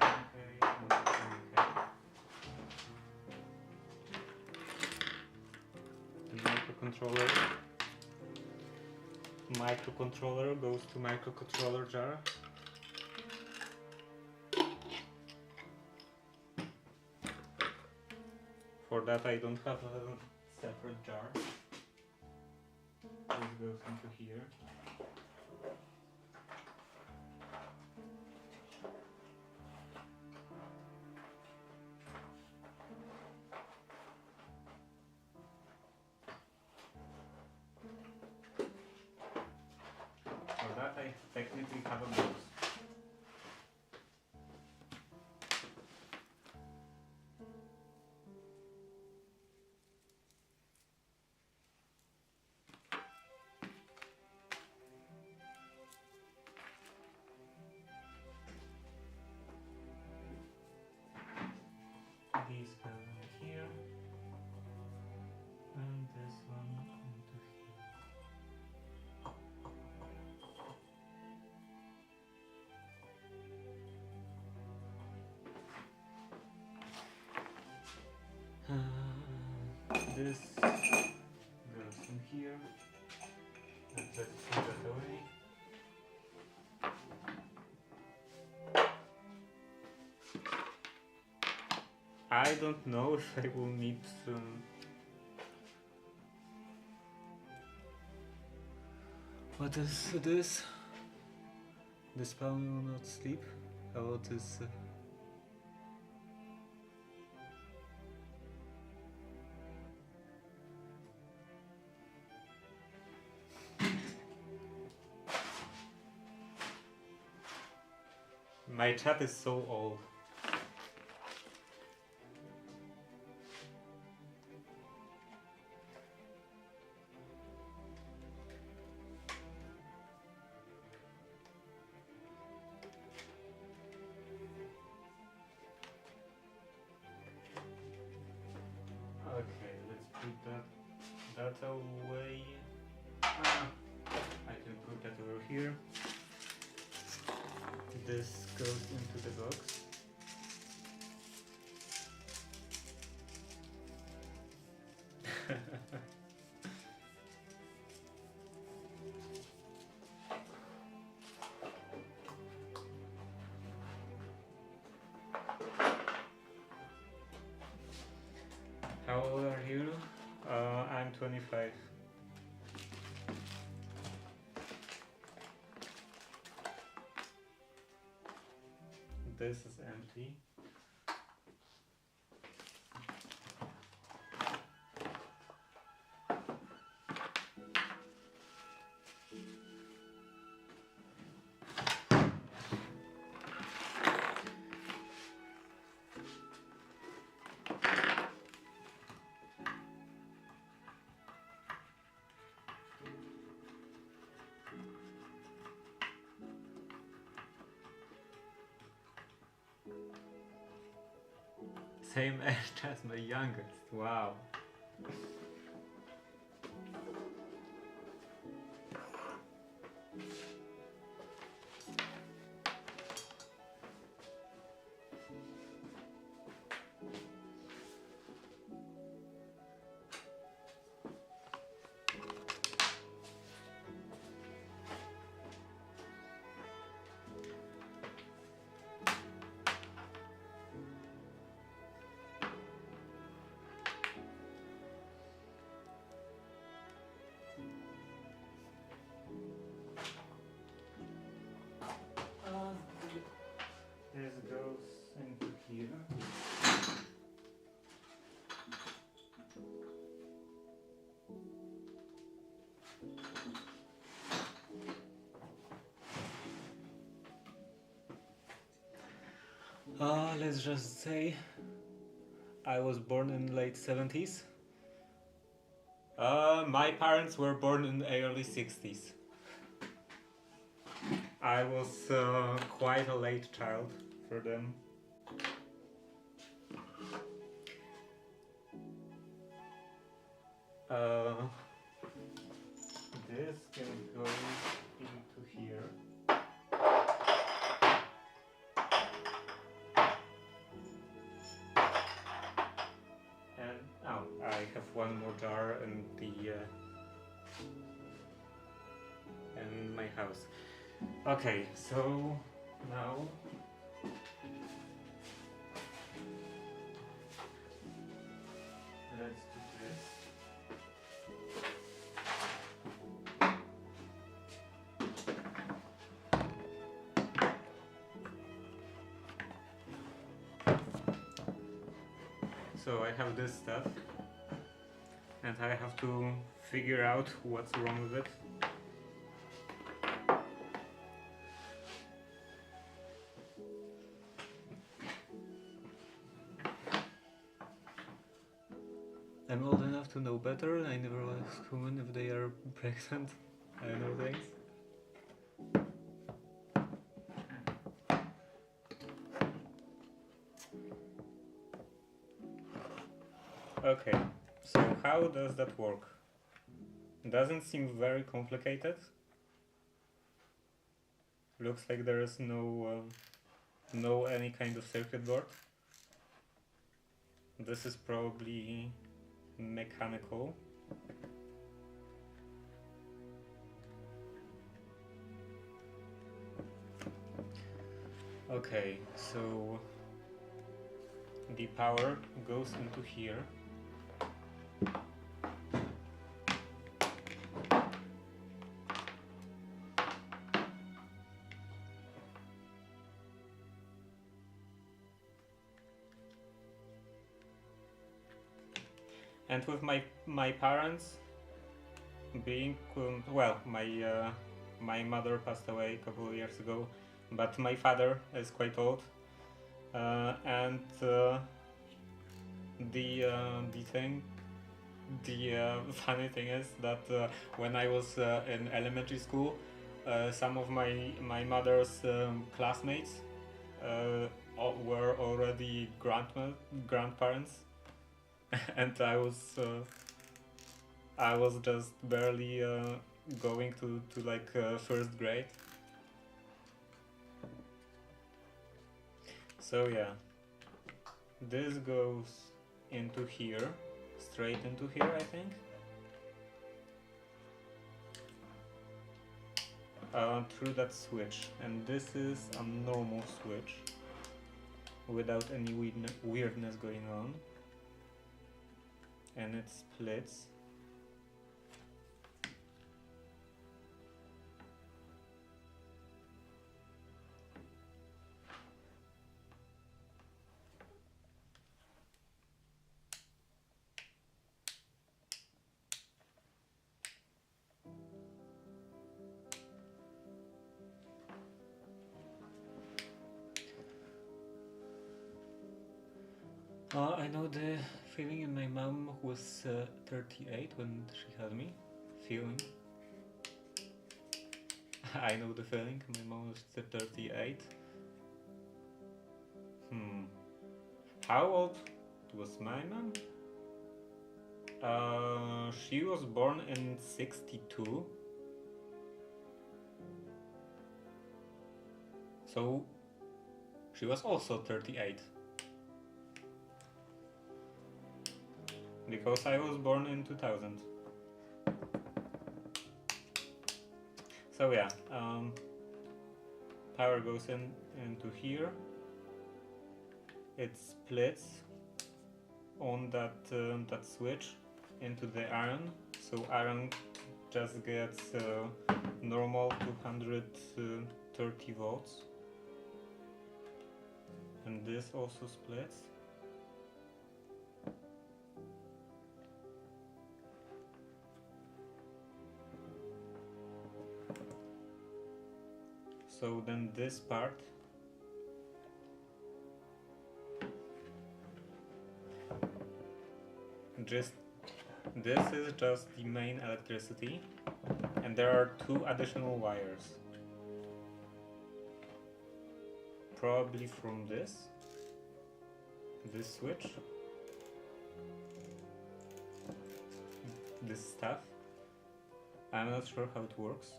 Okay, and 10K. The microcontroller goes to microcontroller jar. For that I don't have a separate jar. this goes into here. For that I technically have a box. These go in here, and this one into here. This goes in here, and let's put that away. I don't know if I will need what is this? The spawn will not sleep. What is my chat is so old. Okay, let's put that away. I can put that over here. This goes into the box. How old are you? I'm 25. This is empty. Same age as my youngest. Wow. This goes into here. Let's just say I was born in late 70s. My parents were born in the early 60s. I was quite a late child for them. This can go into here. And oh, I have one more jar in my house. Okay, so now let's do this. So I have this stuff, and I have to figure out what's wrong with it. I'm old enough to know better. I never ask women if they are pregnant. I know things. Okay, so how does that work? Doesn't seem very complicated. Looks like there is no any kind of circuit board. This is probably mechanical. Okay, so the power goes into here. And with my parents being well, my mother passed away a couple of years ago, but my father is quite old, and the funny thing is that when I was in elementary school, some of my mother's classmates were already grandparents, and I was just barely going to like first grade. So yeah, this goes into here, straight into here, I think. Through that switch, and this is a normal switch without any weirdness going on, and it splits. I know the feeling, and my mom was 38 when she had me. Feeling. I know the feeling. My mom was 38. How old was my mom? She was born in 62. So she was also 38. Because I was born in 2000. So yeah, power goes into here. It splits on that switch into the iron. So iron just gets normal 230 volts, and this also splits. So then this part this is just the main electricity, and there are two additional wires, probably from this switch, this stuff. I'm not sure how it works.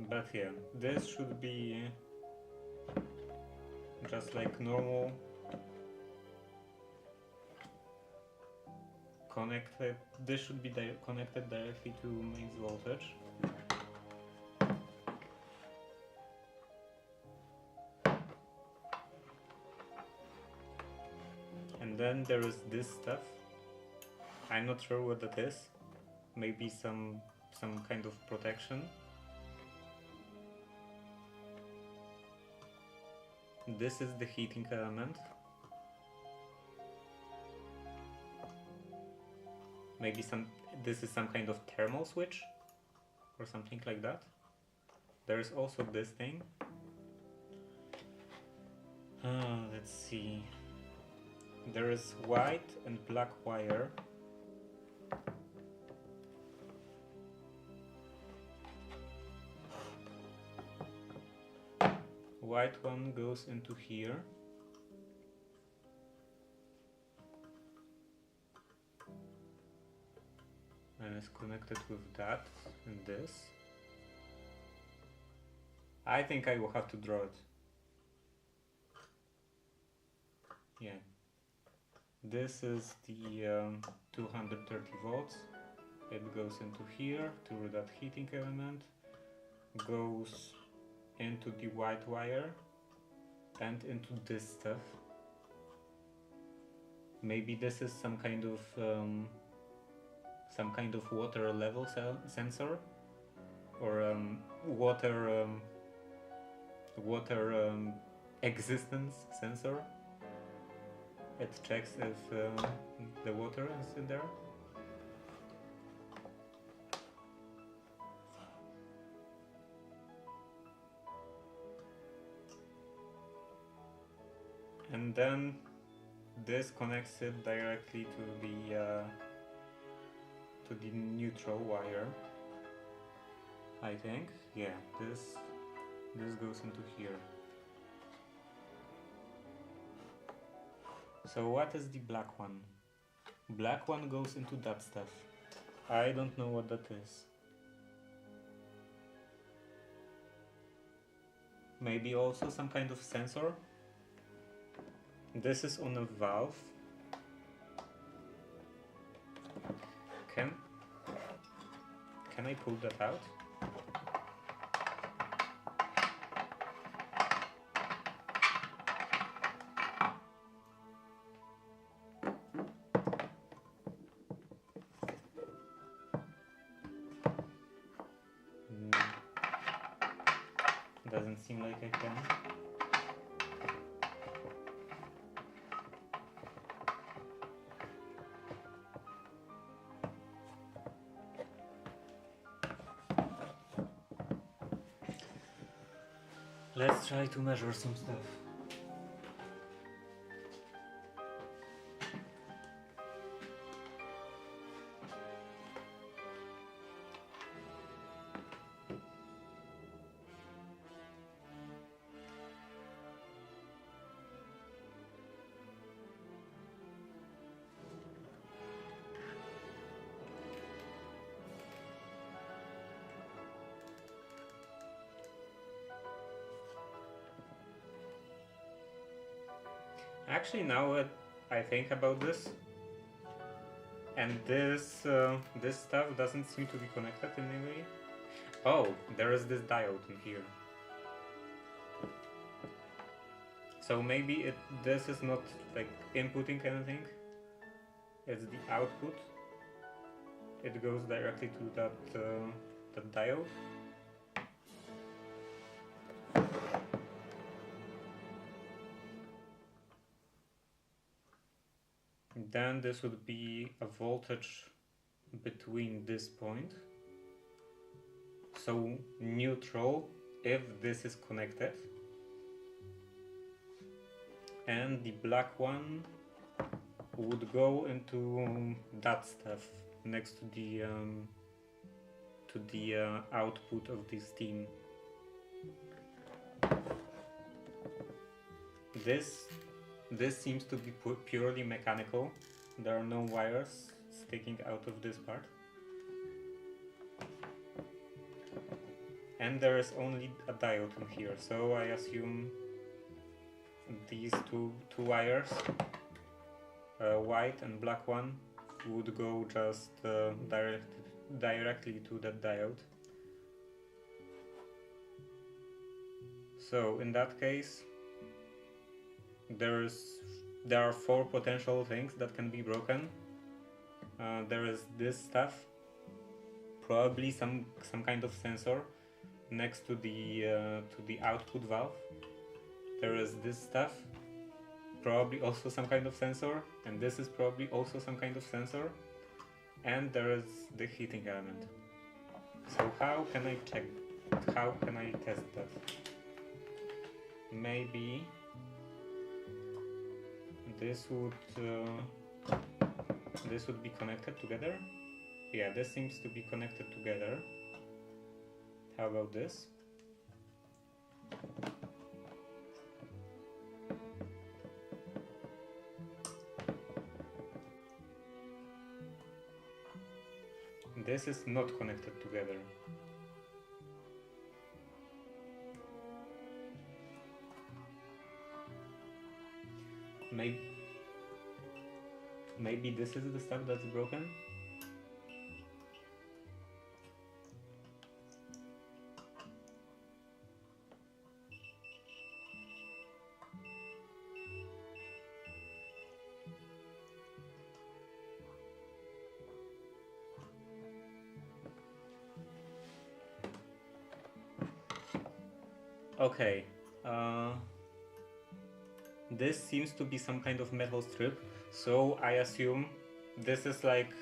But yeah, this should be just like normal connected. This should be connected directly to mains voltage. And then there is this stuff. I'm not sure what that is. Maybe some kind of protection. This is the heating element. Maybe this is some kind of thermal switch or something like that. There's also this thing. Let's see. There is white and black wire. White one goes into here. And is connected with that and this. I think I will have to draw it. Yeah. This is the 230 volts. It goes into here to that heating element, goes into the white wire and into this stuff. Maybe this is some kind of water level sensor, or water existence sensor. It checks if the water is in there. And then this connects it directly to the neutral wire. I think, yeah, this goes into here. So what is the black one? Black one goes into that stuff. I don't know what that is. Maybe also some kind of sensor. This is on a valve. Can I pull that out? Doesn't seem like I can. Let's try to measure some stuff. Actually, now I think about this, and this stuff doesn't seem to be connected in any way. Oh, there is this diode in here. So maybe this is not like inputting anything. It's the output. It goes directly to that diode. Then this would be a voltage between this point. So neutral if this is connected. And the black one would go into that stuff next to the output of the steam. This seems to be purely mechanical. There are no wires sticking out of this part. And there is only a diode in here, so I assume these two wires, white and black one, would go just directly to that diode. So in that case, there are 4 potential things that can be broken. There is this stuff, probably some kind of sensor next to the output valve. there is this stuff, probably also some kind of sensor, and this is probably also some kind of sensor, and there is the heating element. So how can I check? How can I test that? Maybe this would be connected together. Yeah, this seems to be connected together. How about this? This is not connected together. Maybe this is the stuff that's broken? Okay, this seems to be some kind of metal strip, so I assume this is like,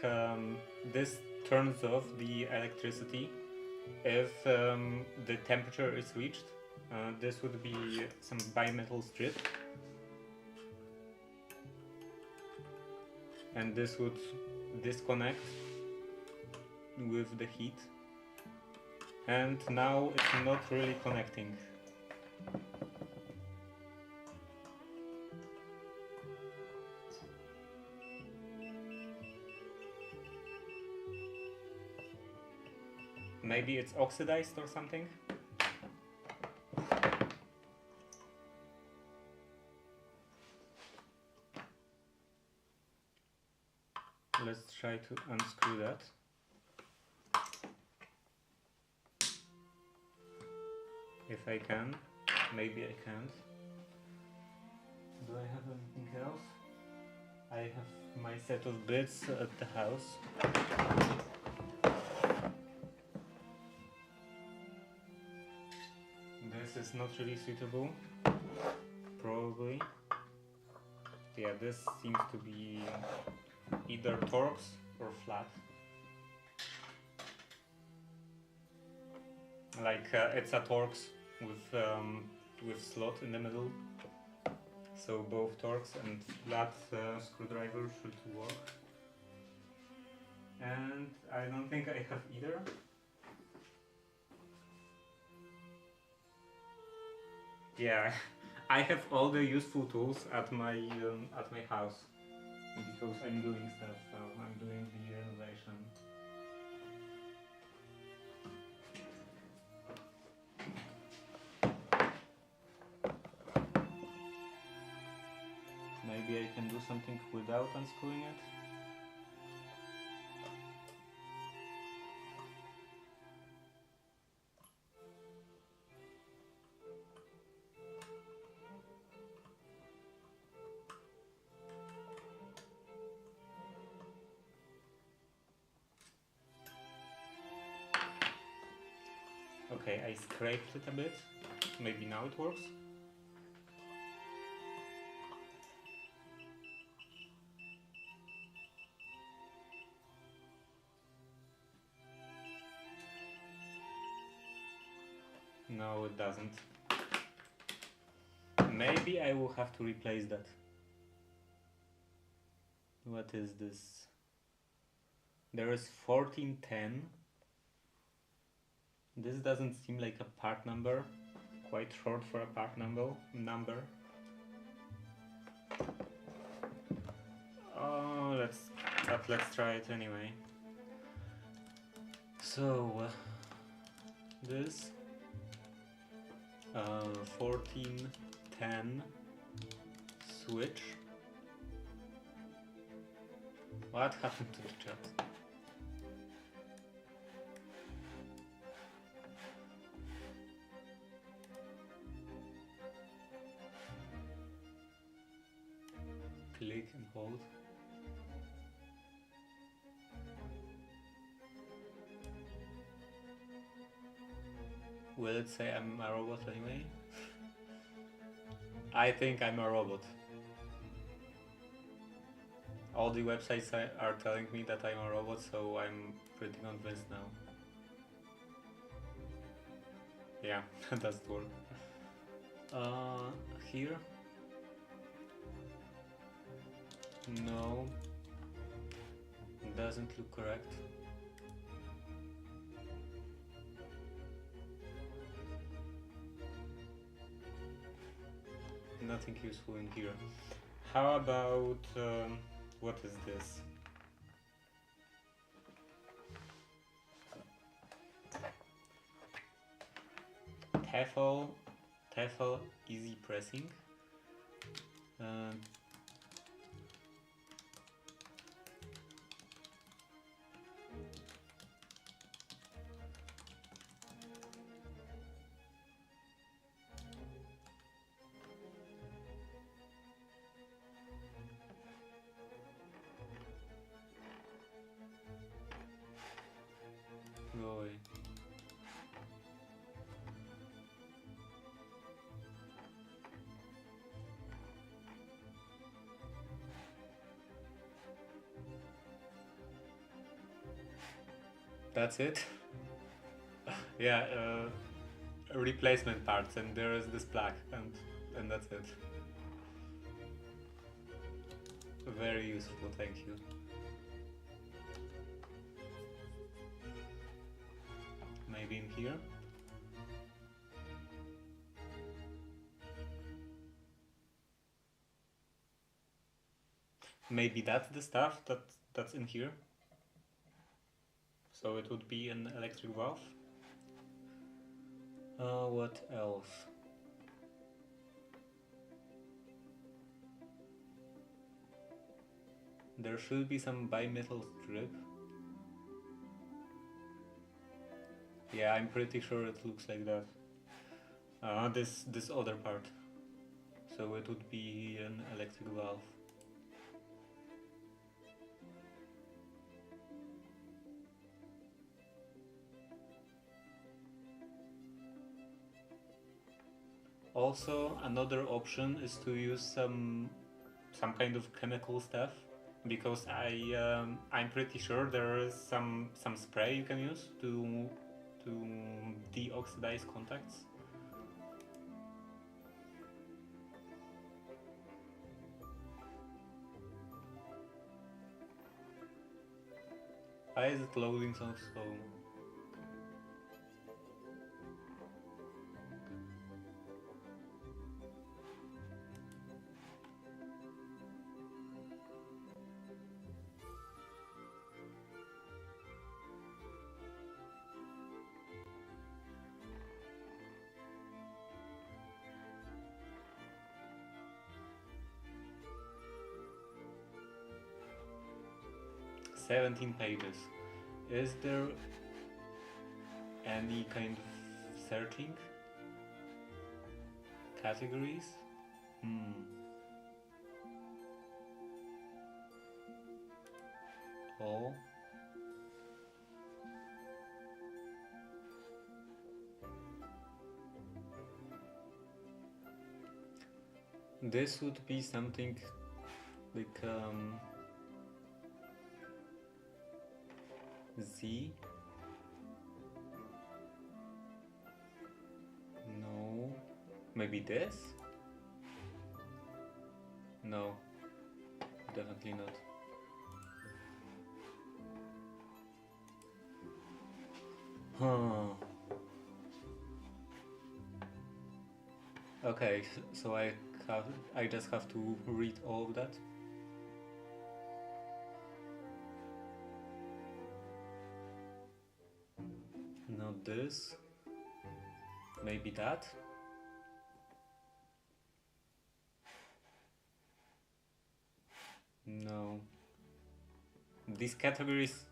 this turns off the electricity if the temperature is reached. This would be some bimetal strip, and this would disconnect with the heat, and now it's not really connecting. Maybe it's oxidized or something? Let's try to unscrew that. If I can. Maybe I can't. Do I have anything else? I have my set of bits at the house. This is not really suitable. Probably. Yeah, this seems to be either Torx or flat. Like it's a Torx with slot in the middle. So both Torx and flat screwdriver should work. And I don't think I have either. Yeah, I have all the useful tools at my house because I'm doing stuff. So I'm doing the renovation. Maybe I can do something without unscrewing it. Okay, I scraped it a bit. Maybe now it works. No, it doesn't. Maybe I will have to replace that. What is this? There is 1410. This doesn't seem like a part number. Quite short for a part number. Oh, let's try it anyway. So this 1410 switch. What happened to the chat? Click and hold. Will it say I'm a robot anyway? I think I'm a robot. All the websites are telling me that I'm a robot, so I'm pretty convinced now. Yeah, that's the word. Here? No. Doesn't look correct. Nothing useful in here. How about what is this? TEFL easy pressing. Go away. That's it? Yeah, replacement parts, and there is this plug, and that's it. Very useful, thank you. Maybe in here? Maybe that's the stuff that's in here? So it would be an electric valve? What else? There should be some bimetal strip. Yeah, I'm pretty sure it looks like that. This other part. So it would be an electric valve. Also, another option is to use some kind of chemical stuff, because I'm pretty sure there is some spray you can use to deoxidize contacts. Why is it loading so slow? "17 pages. Is there any kind of searching? Categories? Oh. This would be something like Z. No. Maybe this? No. Definitely not. Huh. Okay, so I just have to read all of that. Not this. Maybe that. No. These categories,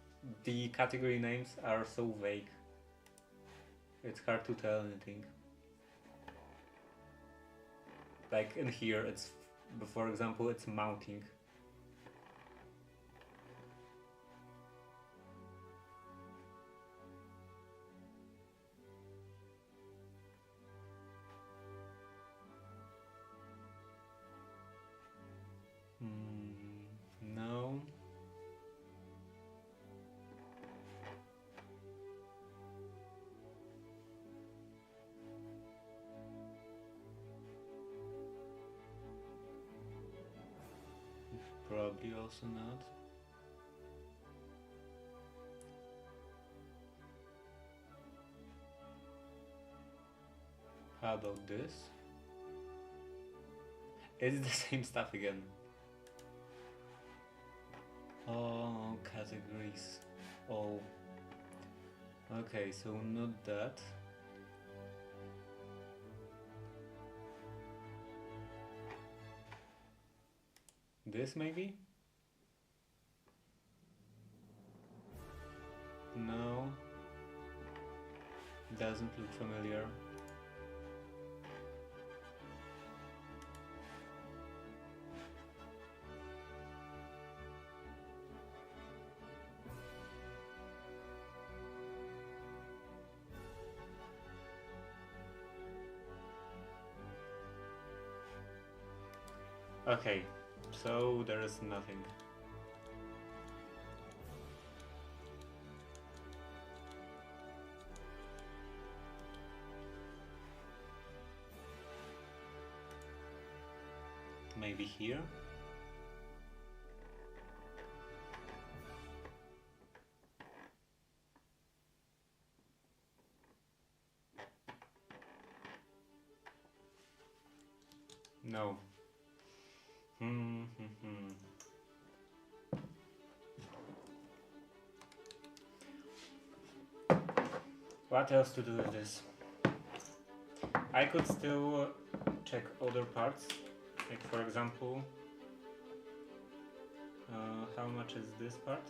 the category names are so vague. It's hard to tell anything. Like in here, it's, for example, it's mounting. Probably also not. How about this? It's the same stuff again. Oh, categories. Oh. Okay, so not that. This maybe? No. Doesn't look familiar. Okay, so there is nothing. Maybe here? No. What else to do with this? I could still check other parts, like for example, how much is this part?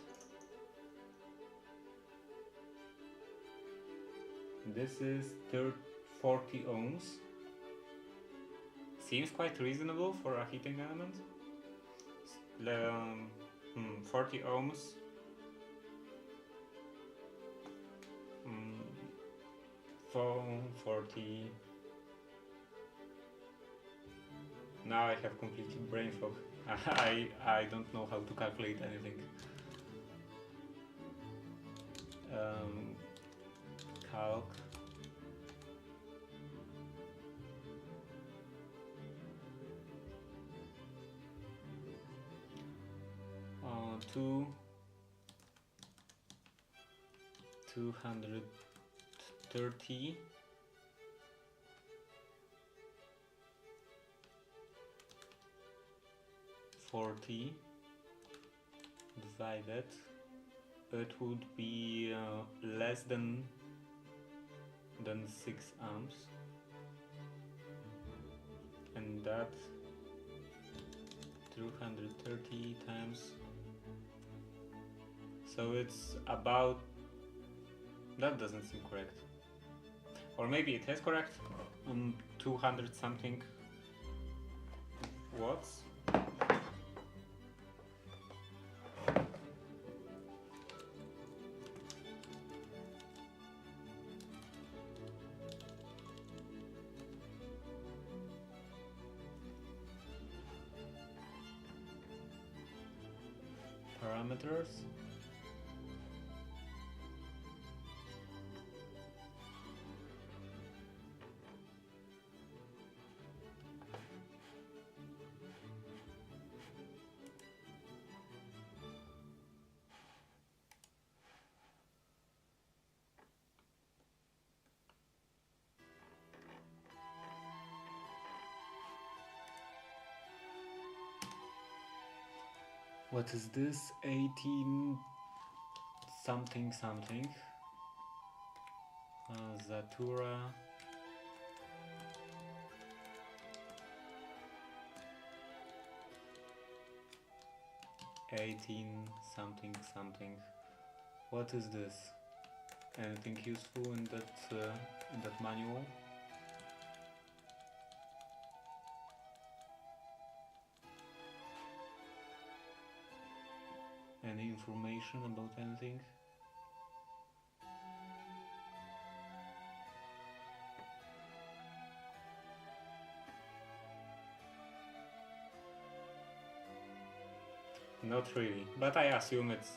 This is 40 ohms. Seems quite reasonable for a heating element. 40 ohms. 40. Now I have completely brain fog. I don't know how to calculate anything. Calc. Two 230 40 divided, it would be less than 6 amps, and that 230 times, so it's about, that doesn't seem correct, or maybe it is correct, 200 something watts. Parameters. What is this? 18 something something. Zatura. $18 something. What is this? Anything useful in that manual? Any information about anything? Not really, but I assume it's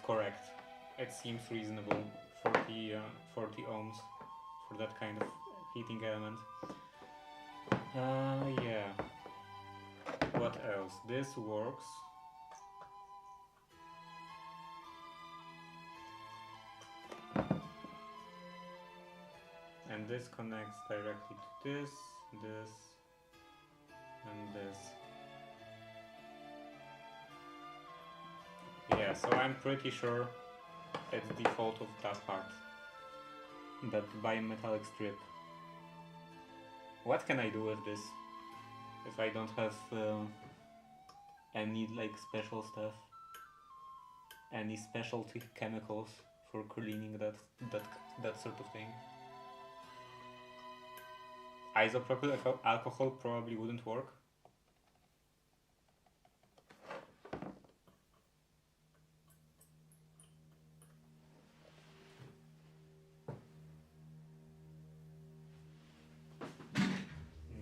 correct. It seems reasonable. 40 ohms for that kind of heating element. Yeah. What else? This works. And this connects directly to this, this, and this. Yeah, so I'm pretty sure it's default of that part. That bimetallic strip. What can I do with this if I don't have any like special stuff? Any specialty chemicals for cleaning that sort of thing? Isopropyl alcohol probably wouldn't work.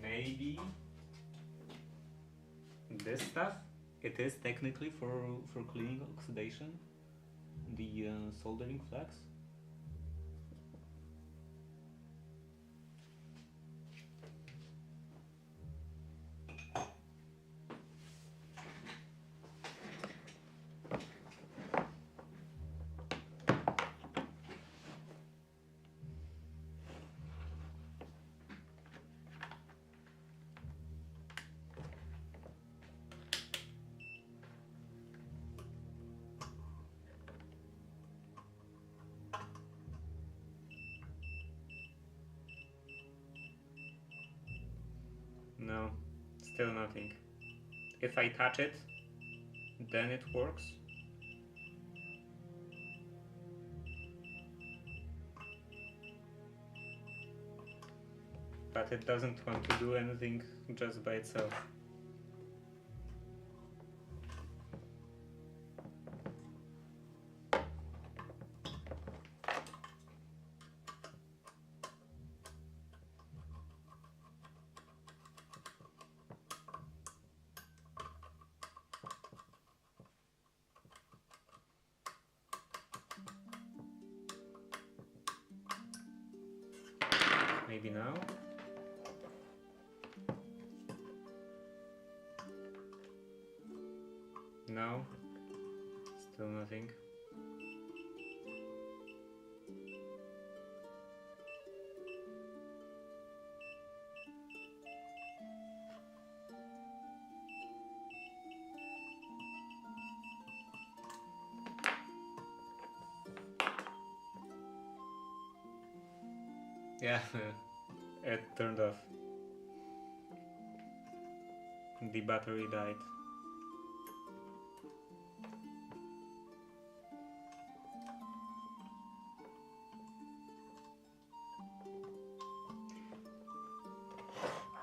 Maybe this stuff, it is technically for cleaning oxidation, the soldering flax. No, still nothing. If I touch it, then it works. But it doesn't want to do anything just by itself. Maybe now? No, still nothing. Yeah, it turned off. The battery died.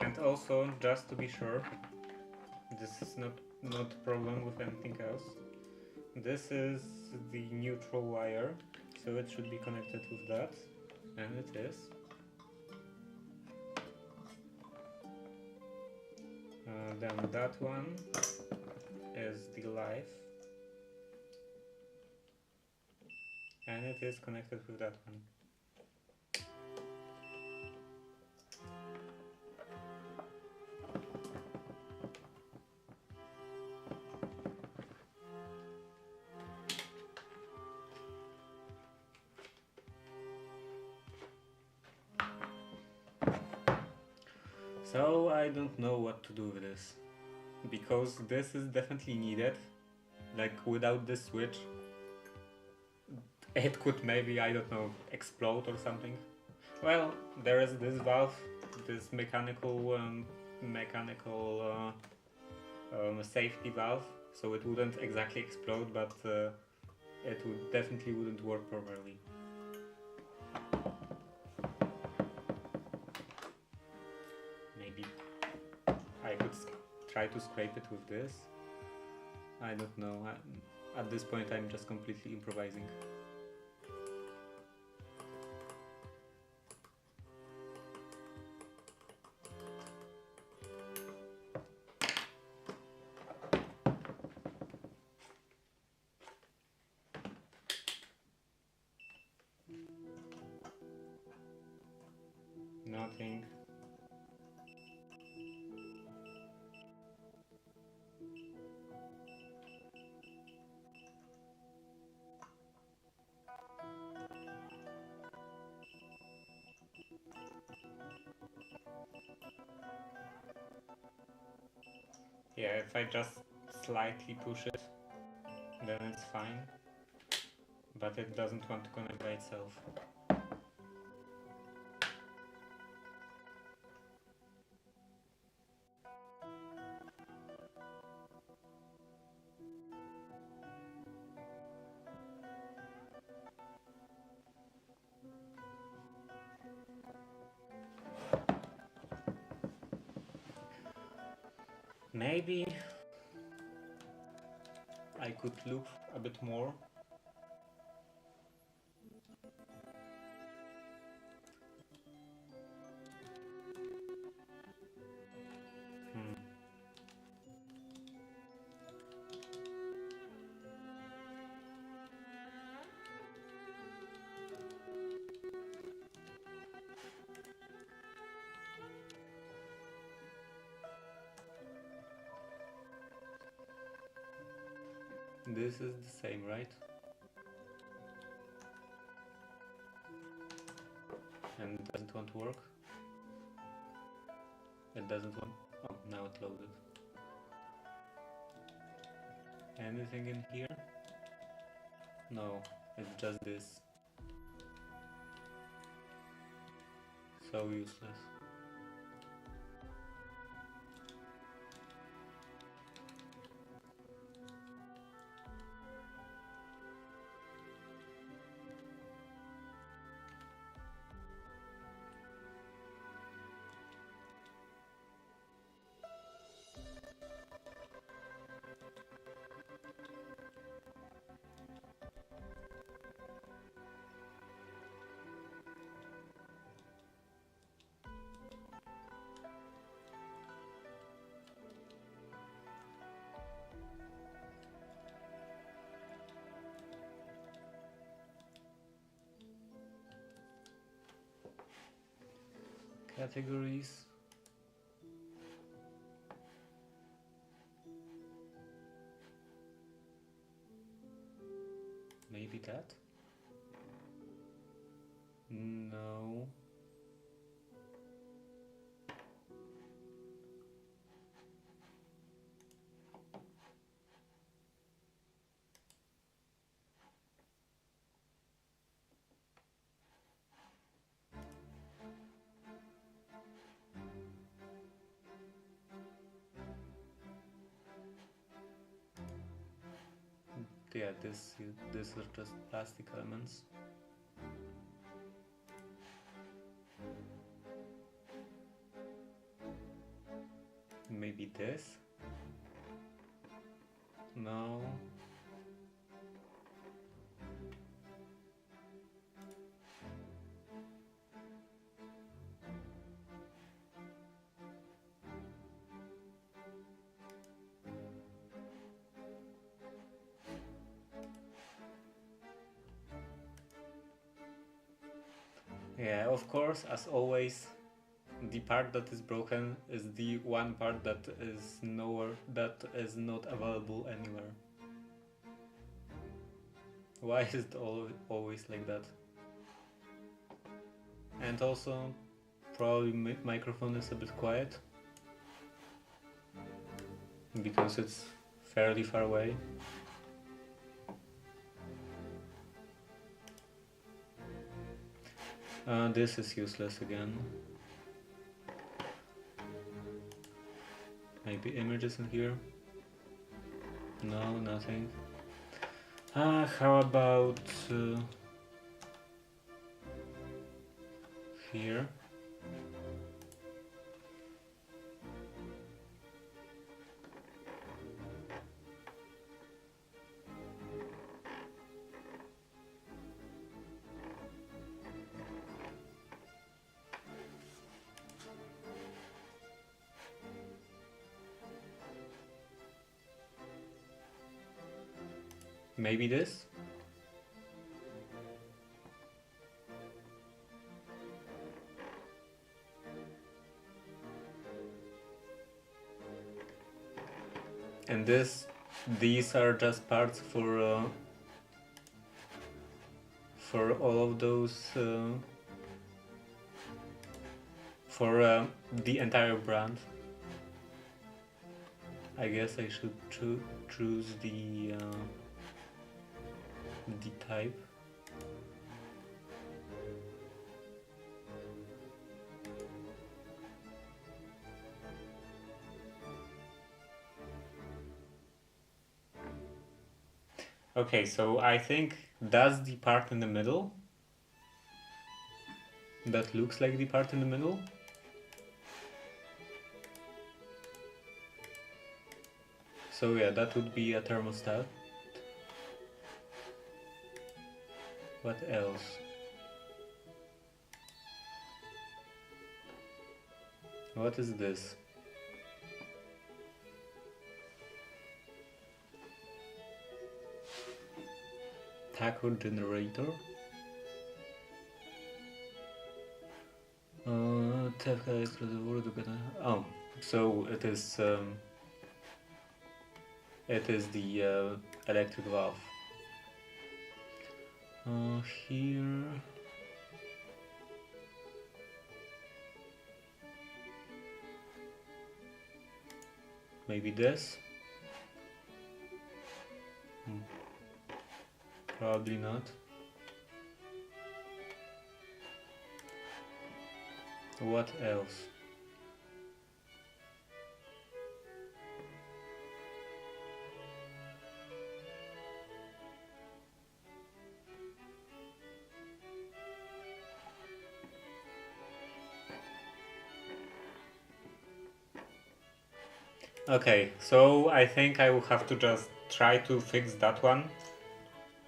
And also, just to be sure, this is not a problem with anything else. This is the neutral wire, so it should be connected with that, and it is. Then that one is the live, and it is connected with that one. So I don't know what to do with this, because this is definitely needed. Like without this switch, it could maybe, I don't know, explode or something. Well, there is this valve, this mechanical safety valve, so it wouldn't exactly explode, but it would definitely wouldn't work properly. Maybe I could try to scrape it with this. I don't know. At this point I'm just completely improvising. Nothing. Yeah, if I just slightly push it, then it's fine. But it doesn't want to connect by itself. Maybe I could look a bit more. This is the same, right? And does it want to work? It doesn't want... Oh, now it loaded. Anything in here? No, it's just this. So useless. Categories. Maybe that? No. Yeah, these are just plastic elements. Maybe this? No. Yeah, of course, as always, the part that is broken is the one part that is nowhere, that is not available anywhere. Why is it always like that? And also, probably microphone is a bit quiet because it's fairly far away. This is useless again. Maybe images in here? No, nothing. How about here? Maybe this? And these are just parts for all of those for the entire brand. I guess I should choose the type. Okay, so I think that's the part in the middle. That looks like the part in the middle. So yeah, that would be a thermostat. What else? What is this? Taco generator. Oh, so it is the electric valve. Here. Maybe this? Probably not. What else? Okay, so I think I will have to just try to fix that one.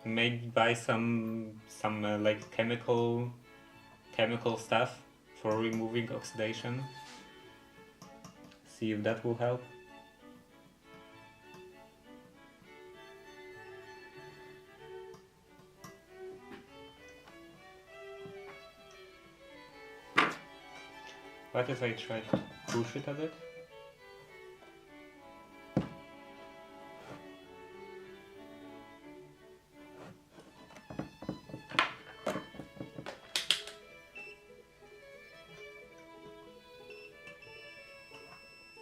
Maybe buy some like chemical stuff for removing oxidation. See if that will help. What if I try to push it a bit?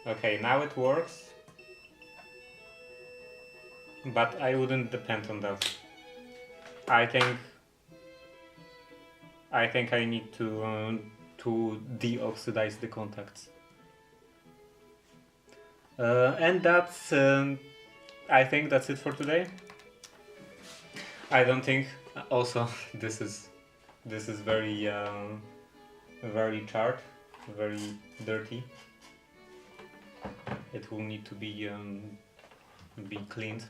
Okay, now it works, but I wouldn't depend on that. I think I need to deoxidize the contacts, and that's I think that's it for today. I don't think. Also, this is very very charred, very dirty. It will need to be cleaned.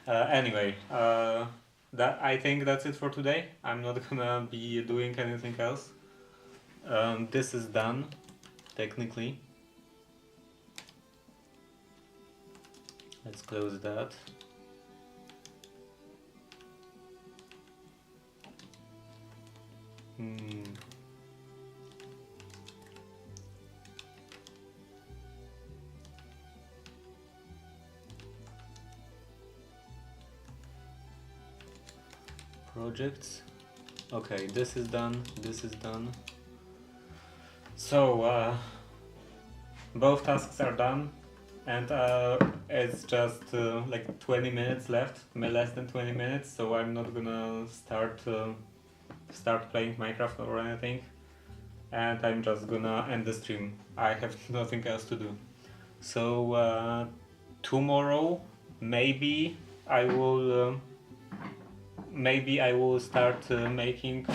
Anyway, that I think that's it for today. I'm not gonna be doing anything else. This is done, technically. Let's close that. Projects. Okay, this is done. This is done. So both tasks are done, and it's just like 20 minutes left, less than 20 minutes. So I'm not gonna start playing Minecraft or anything, and I'm just gonna end the stream. I have nothing else to do. So tomorrow maybe I will. Maybe I will start making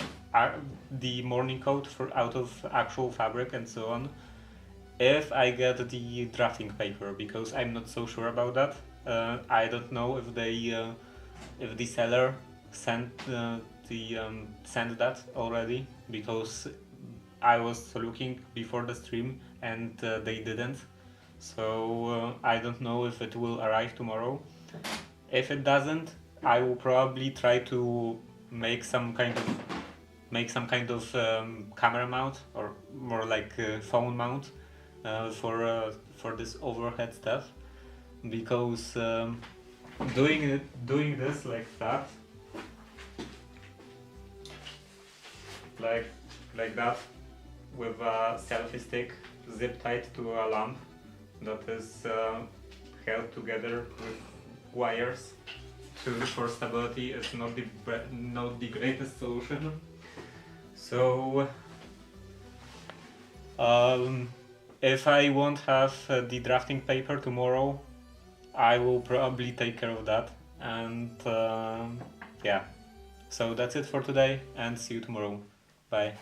the morning coat out of actual fabric and so on, if I get the drafting paper, because I'm not so sure about that. I don't know if the seller sent that already, because I was looking before the stream and they didn't. So I don't know if it will arrive tomorrow. If it doesn't, I will probably try to make some kind of camera mount, or more like phone mount, for this overhead stuff, because doing this like that, like that, with a selfie stick zip tied to a lamp that is held together with wires for stability is not the greatest solution. So if I won't have the drafting paper tomorrow, I will probably take care of that. And yeah, so that's it for today, and see you tomorrow. Bye.